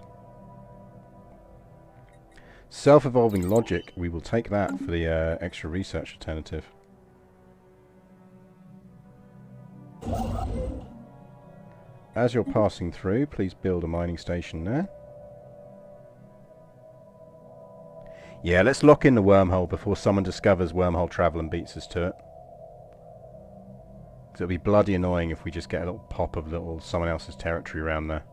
Self-evolving logic. We will take that for the extra research alternative. As you're passing through, please build a mining station there. Yeah, let's lock in the wormhole before someone discovers wormhole travel and beats us to it. Because it'll be bloody annoying if we just get a little pop of someone else's territory around there.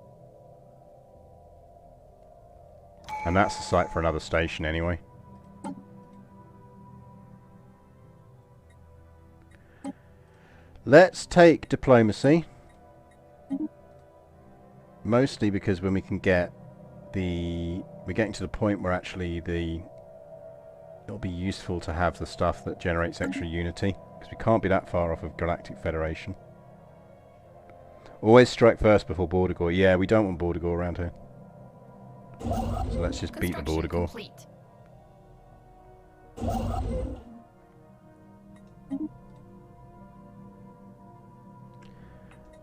And that's the site for another station anyway. Let's take diplomacy. Mostly because when we can get we're getting to the point where actually it'll be useful to have the stuff that generates extra unity, because we can't be that far off of Galactic Federation. Always strike first before Border Gore. Yeah, we don't want Border Gore around here. So let's just beat the Border Gore. Complete.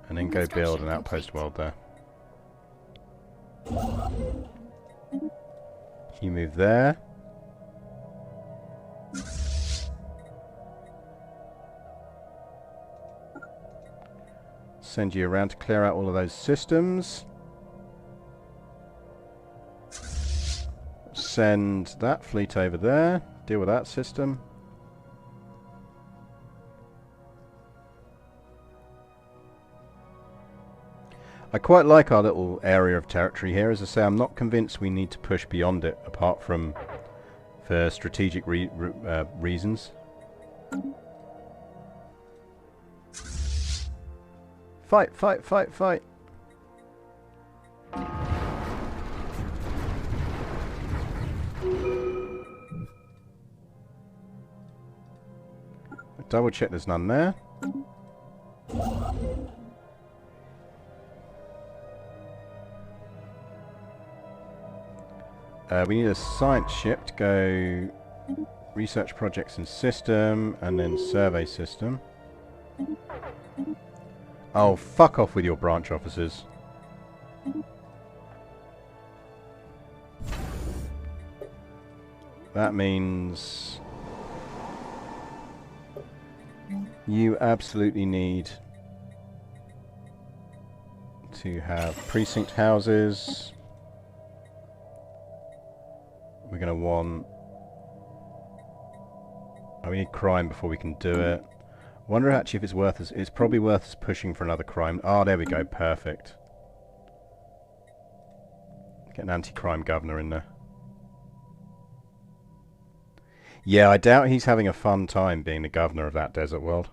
And then go build an outpost world there. You move there. Send you around to clear out all of those systems. Send that fleet over there. Deal with that system. I quite like our little area of territory here. As I say, I'm not convinced we need to push beyond it, apart from for strategic reasons. Fight, fight, fight, fight. double check there's none there. We need a science ship to go research projects and system, and then survey system. Oh, fuck off with your branch officers. That means you absolutely need to have precinct houses. We're going to want... Oh, we need crime before we can do it. I wonder actually if it's worth us... It's probably worth us pushing for another crime. Oh, there we go. Perfect. Get an anti-crime governor in there. Yeah, I doubt he's having a fun time being the governor of that desert world.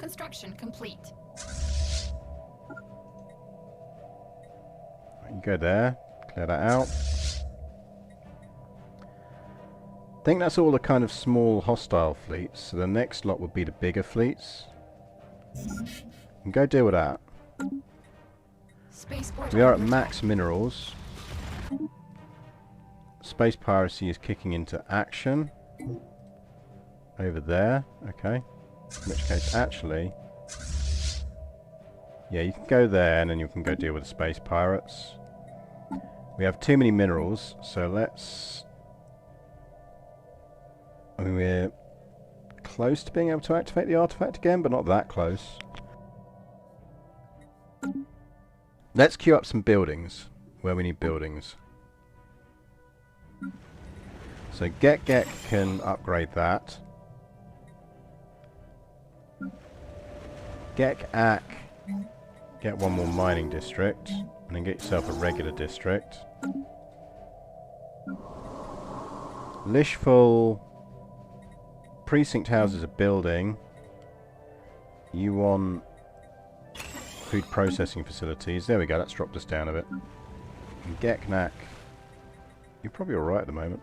Construction complete. You go there, clear that out. I think that's all the kind of small hostile fleets. So the next lot would be the bigger fleets. And go deal with that. Spaceport We are at under max attack. minerals. Space piracy is kicking into action. Over there, okay. In which case, actually... Yeah, you can go there and then you can go deal with the space pirates. We have too many minerals, so let's... I mean, we're close to being able to activate the artifact again, but not that close. Let's queue up some buildings, where we need buildings. So Geck can upgrade that. Geck, get one more mining district, and then get yourself a regular district. Lishful precinct houses are building. You want food processing facilities. There we go, that's dropped us down a bit. And Geck, you're probably alright at the moment.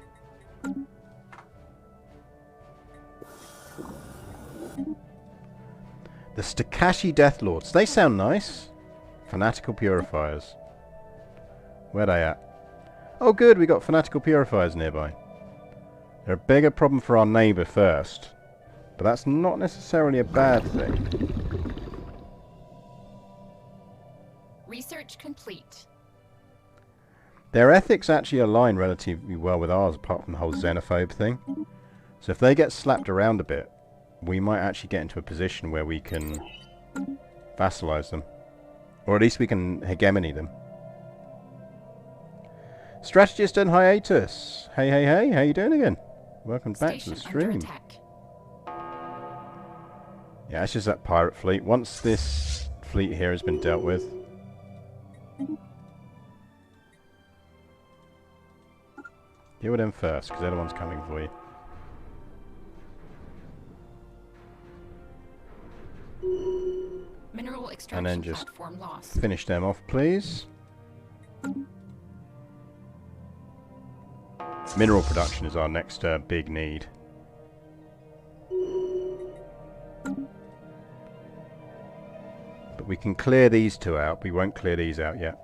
The Stakashi Deathlords. They sound nice. Fanatical Purifiers. Where they at? Oh good, we got Fanatical Purifiers nearby. They're a bigger problem for our neighbour first. But that's not necessarily a bad thing. Research complete. Their ethics actually align relatively well with ours, apart from the whole xenophobe thing. So if they get slapped around a bit, we might actually get into a position where we can vassalize them. Or at least we can hegemony them. Strategist and hiatus. Hey, hey, hey, how you doing again? Welcome back to the Station under stream. attack. Yeah, it's just that pirate fleet. Once this fleet here has been dealt with... Deal with them first, because they're the ones coming for you. Mineral And extraction then just platform lost. finish them off, please. Mineral production is our next big need. But we can clear these two out. We won't clear these out yet.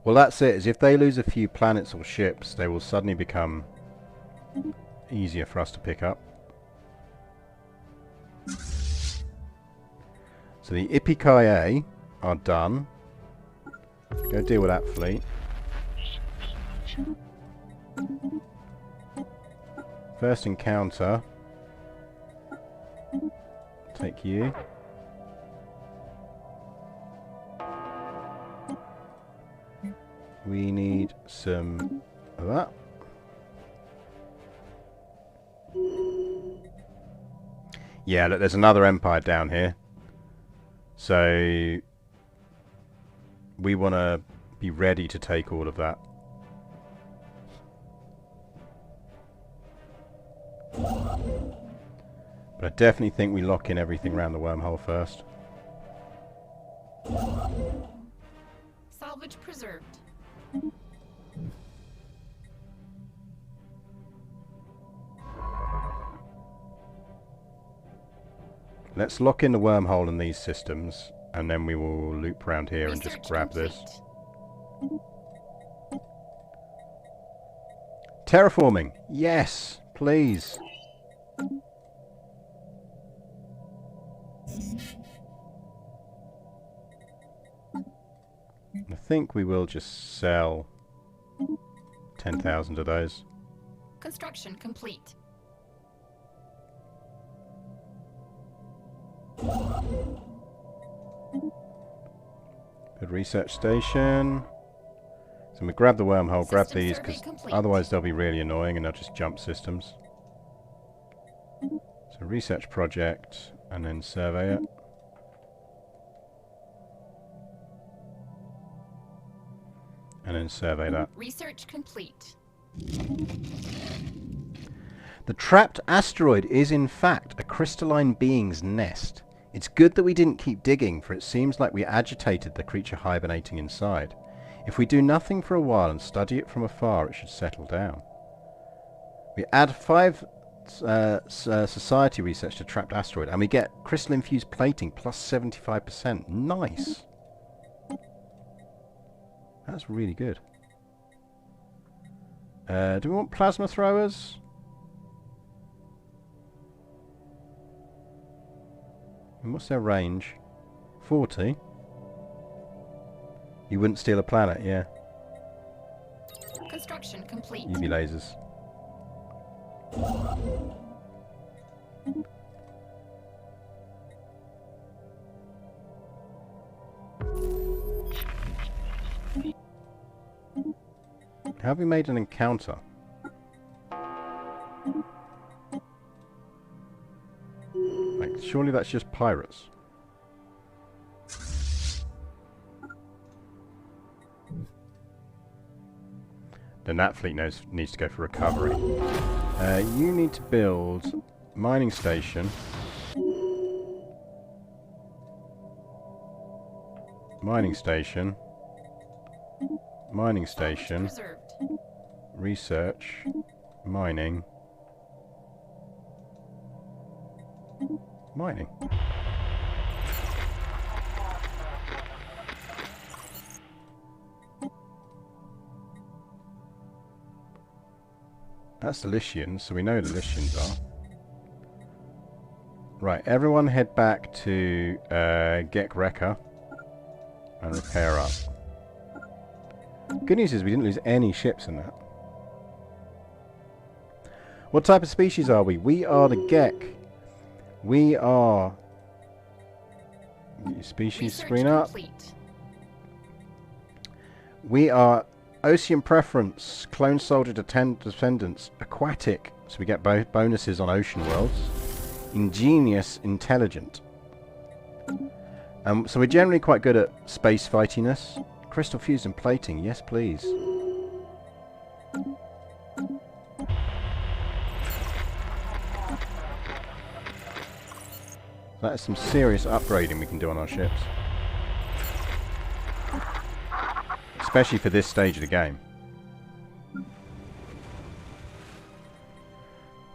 Well, that's it. Is if they lose a few planets or ships, they will suddenly become easier for us to pick up. So the Ippei are done. Go deal with that fleet. First encounter. Take you. We need some of that. Yeah, look, there's another empire down here. So we want to be ready to take all of that. But I definitely think we lock in everything around the wormhole first. Passage preserved. Let's lock in the wormhole in these systems, and then we will loop around here and just Research grab complete. this. Terraforming! Yes! Please! I think we will just sell 10,000 of those. Construction complete. Good research station. So we grab the wormhole, grab System these, survey because complete. otherwise they'll be really annoying and they'll just jump systems. So research project, and then survey it. And then survey that. Research complete. The trapped asteroid is in fact a crystalline being's nest. It's good that we didn't keep digging, for it seems like we agitated the creature hibernating inside. If we do nothing for a while and study it from afar, it should settle down. We add 5 society research to trapped asteroid, and we get crystal infused plating plus 75%. Nice! That's really good. Do we want plasma throwers? And what's their range? 40? You wouldn't steal a planet, yeah. Construction complete. UV lasers. Have we made an encounter? Like, surely that's just pirates. Then that fleet needs to go for recovery. You need to build mining station. Mining station. Mining station. Preserved. Research. Mining. Mining. That's the Lycians, so we know the Lycians are. Right, everyone head back to Geck and repair up. Good news is we didn't lose any ships in that. What type of species are we? We are the Geck. We are... Get your species Research screen up. complete. We are Ocean Preference, Clone Soldier Descendants, Aquatic, so we get both bonuses on ocean worlds. Ingenious, Intelligent. So we're generally quite good at space fightiness. Crystal fused and plating, yes please. That is some serious upgrading we can do on our ships. Especially for this stage of the game.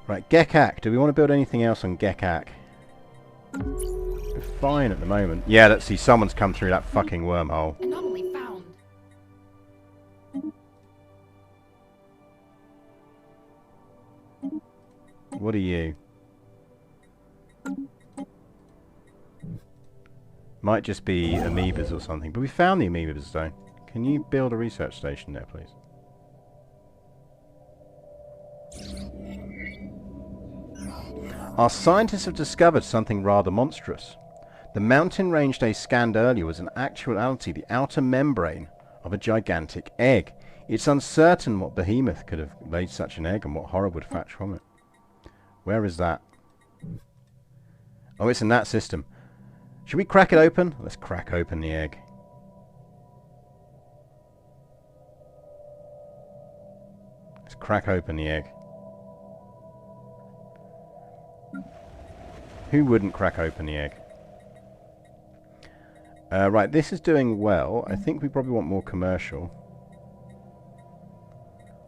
Right, Geck. Do we want to build anything else on Geck? We're fine at the moment. Yeah, let's see, someone's come through that fucking wormhole. Anomaly found. What are you? Might just be amoebas or something, but we found the amoebas though. Can you build a research station there, please? Our scientists have discovered something rather monstrous. The mountain range they scanned earlier was in actuality the outer membrane of a gigantic egg. It's uncertain what behemoth could have laid such an egg and what horror would fetch from it. Where is that? Oh, it's in that system. Should we crack it open? Let's crack open the egg. Let's crack open the egg. Who wouldn't crack open the egg? Right, this is doing well. I think we probably want more commercial.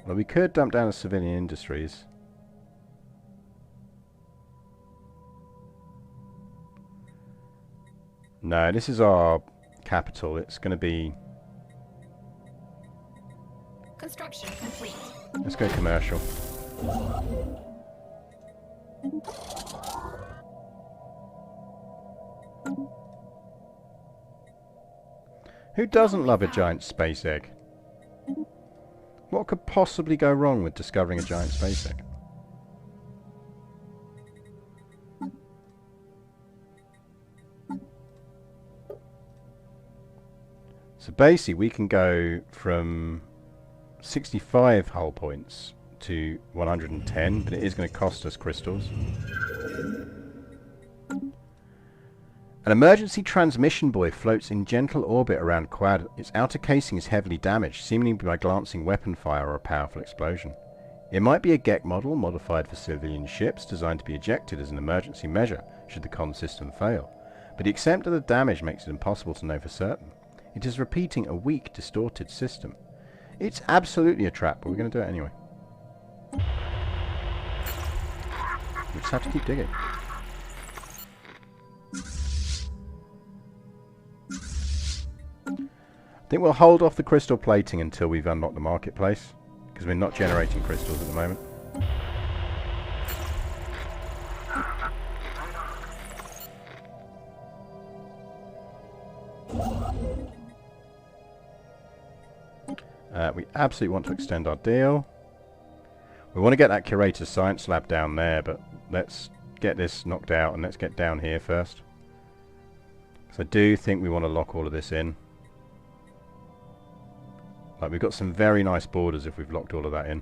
Well, we could dump down to civilian industries. No, this is our capital. It's going to be... Construction complete. Let's go commercial. Who doesn't love a giant space egg? What could possibly go wrong with discovering a giant space egg? So basically we can go from 65 hull points to 110, but it is going to cost us crystals. An emergency transmission buoy floats in gentle orbit around Quad. Its outer casing is heavily damaged, seemingly by glancing weapon fire or a powerful explosion. It might be a Geck model modified for civilian ships, designed to be ejected as an emergency measure should the comm system fail. But the extent of the damage makes it impossible to know for certain. It is repeating a weak, distorted system. It's absolutely a trap, but we're going to do it anyway. We just have to keep digging. I think we'll hold off the crystal plating until we've unlocked the marketplace, because we're not generating crystals at the moment. We absolutely want to extend our deal. We want to get that curator science lab down there, but let's get this knocked out and let's get down here first. So I do think we want to lock all of this in. Like, we've got some very nice borders if we've locked all of that in.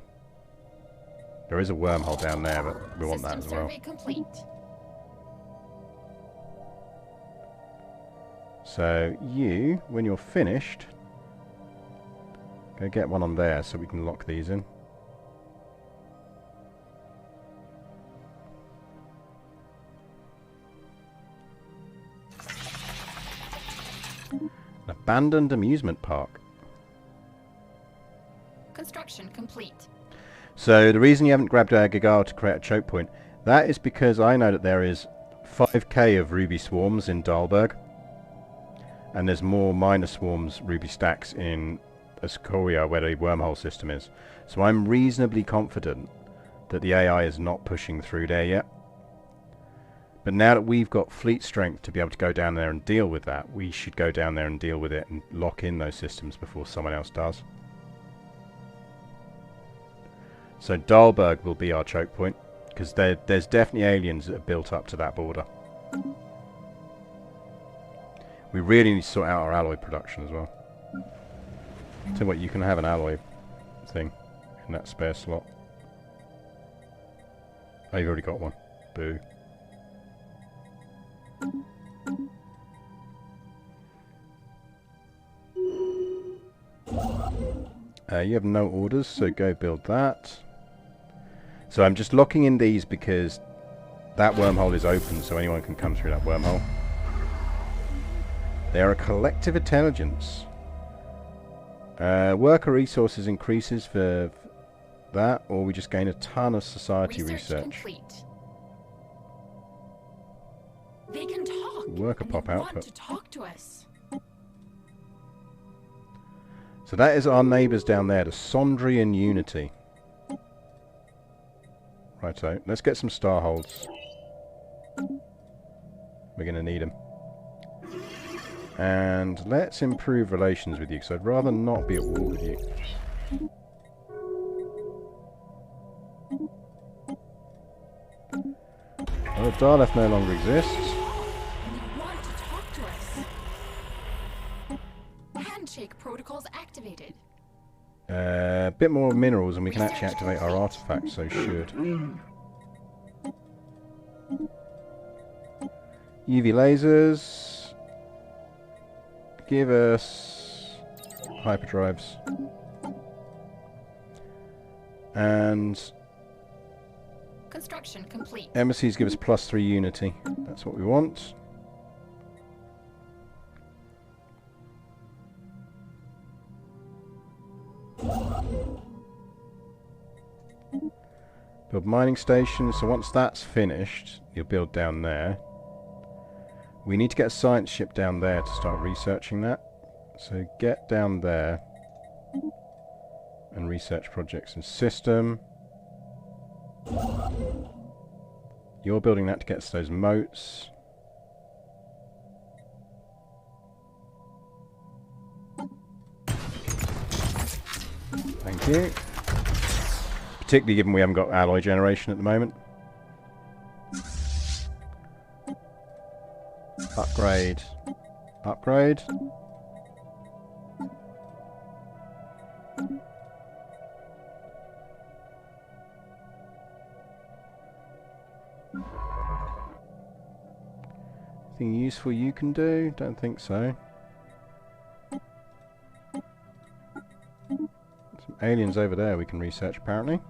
There is a wormhole down there, but we want that as well. Complete. So you, when you're finished, go get one on there so we can lock these in. An abandoned amusement park. Construction complete. So the reason you haven't grabbed a Gagal to create a choke point, that is because I know that there is 5k of ruby swarms in Dahlberg, and there's more minor swarms ruby stacks in Ascoria where the wormhole system is. So I'm reasonably confident that the AI is not pushing through there yet. But now that we've got fleet strength to be able to go down there and deal with that, we should go down there and deal with it and lock in those systems before someone else does. So Dahlberg will be our choke point, because there's definitely aliens that are built up to that border. We really need to sort out our alloy production as well. Tell you what, you can have an alloy thing in that spare slot. Oh, you've already got one. Boo. You have no orders, so go build that. So I'm just locking in these because that wormhole is open, so anyone can come through that wormhole. They are a collective intelligence. Worker resources increases for that, or we just gain a ton of society research. Complete. They can talk. Worker pop output. Want to talk to us. So that is our neighbours down there, the Sondrian Unity. Righto, let's get some star holds. We're going to need them. And let's improve relations with you, because I'd rather not be at war with you. Well, Daleth no longer exists. They want to talk to us. Handshake protocols activated. A bit more minerals and we can actually activate our artifacts, so should. UV lasers. Give us hyperdrives. And Construction complete. embassies give us +3 unity. That's what we want. Build mining stations. So once that's finished, you'll build down there. We need to get a science ship down there to start researching that. So get down there and research projects and system. You're building that to get us those moats. Thank you. Particularly given we haven't got alloy generation at the moment. Upgrade. Upgrade. Anything useful you can do? Don't think so. Some aliens over there we can research apparently.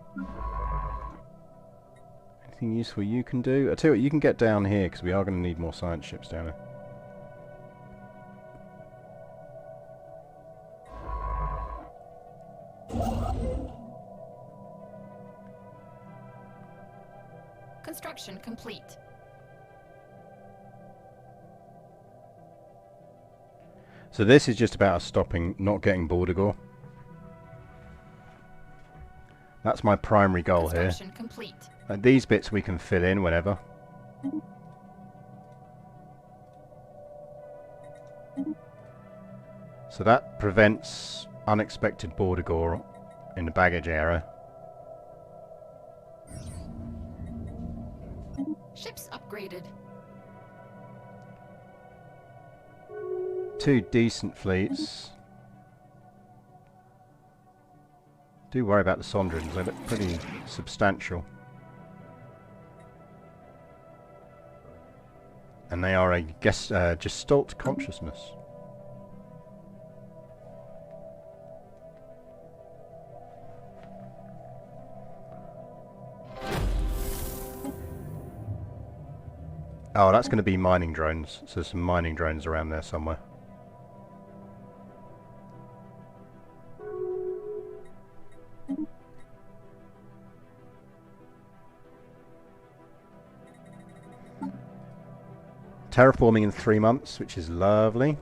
Anything useful you can do? I tell you what, you can get down here because we are going to need more science ships down here. Construction complete. So this is just about us stopping, not getting border gore. That's my primary goal here. Construction complete. These bits we can fill in whenever. So that prevents unexpected border gore in the baggage area. Ships upgraded. 2 decent fleets. Do worry about the Sondrins, they look pretty substantial. And they are a Gestalt consciousness. Oh, that's going to be mining drones. So there's some mining drones around there somewhere. Terraforming in 3 months, which is lovely.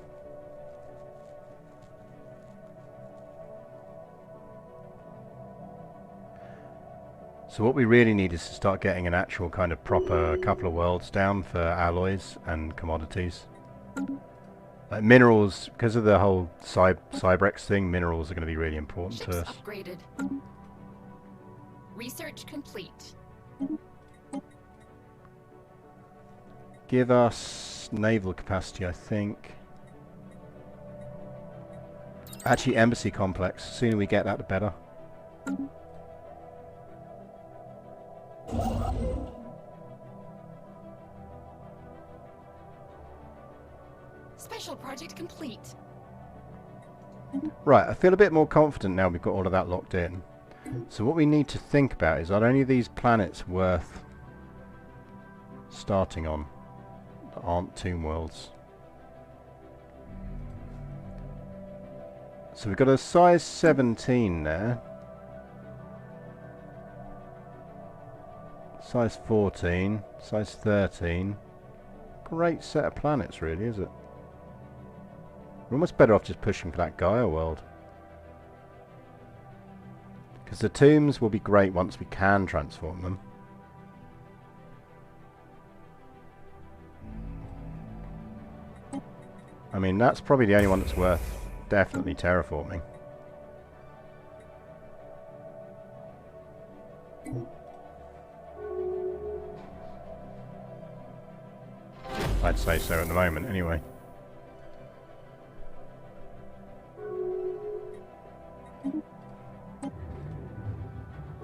So what we really need is to start getting an actual kind of proper couple of worlds down for alloys and commodities. Like minerals, because of the whole Cybrex thing, minerals are going to be really important Ships to us. upgraded. Research complete. Give us naval capacity, I think. Actually, embassy complex. The sooner we get that, the better. Special project complete. Right, I feel a bit more confident now we've got all of that locked in. So what we need to think about is, are any of these planets worth starting on that aren't tomb worlds? So we've got a size 17 there. Size 14, size 13. Great set of planets really, is it? We're almost better off just pushing for that Gaia world. Because the tombs will be great once we can transform them. I mean, that's probably the only one that's worth definitely terraforming. I'd say so at the moment, anyway.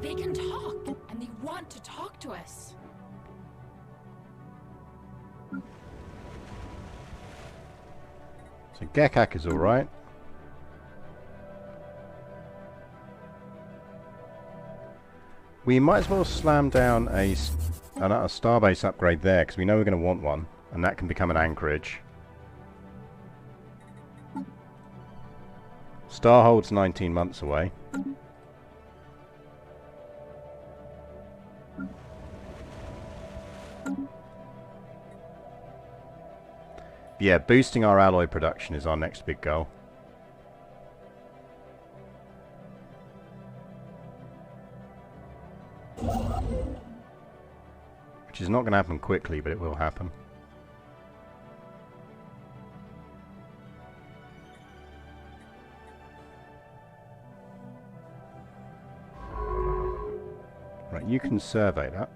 They can talk, and they want to talk to us. So Geck is alright. We might as well slam down a starbase upgrade there, because we know we're going to want one, and that can become an anchorage. Starhold's 19 months away. Yeah, boosting our alloy production is our next big goal. Which is not going to happen quickly, but it will happen. Right, you can survey that.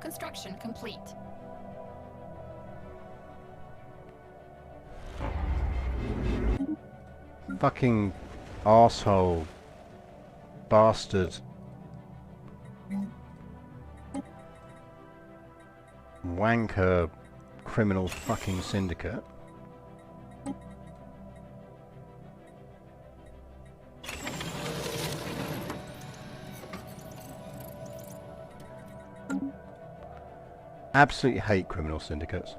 Construction complete. Fucking arsehole bastard. Wanker criminal fucking syndicate. Absolutely hate criminal syndicates.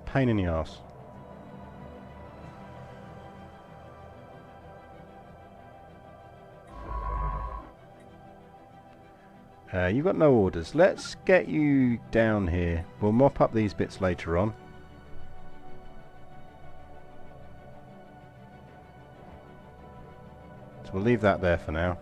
Pain in the arse. You've got no orders. Let's get you down here. We'll mop up these bits later on. So we'll leave that there for now.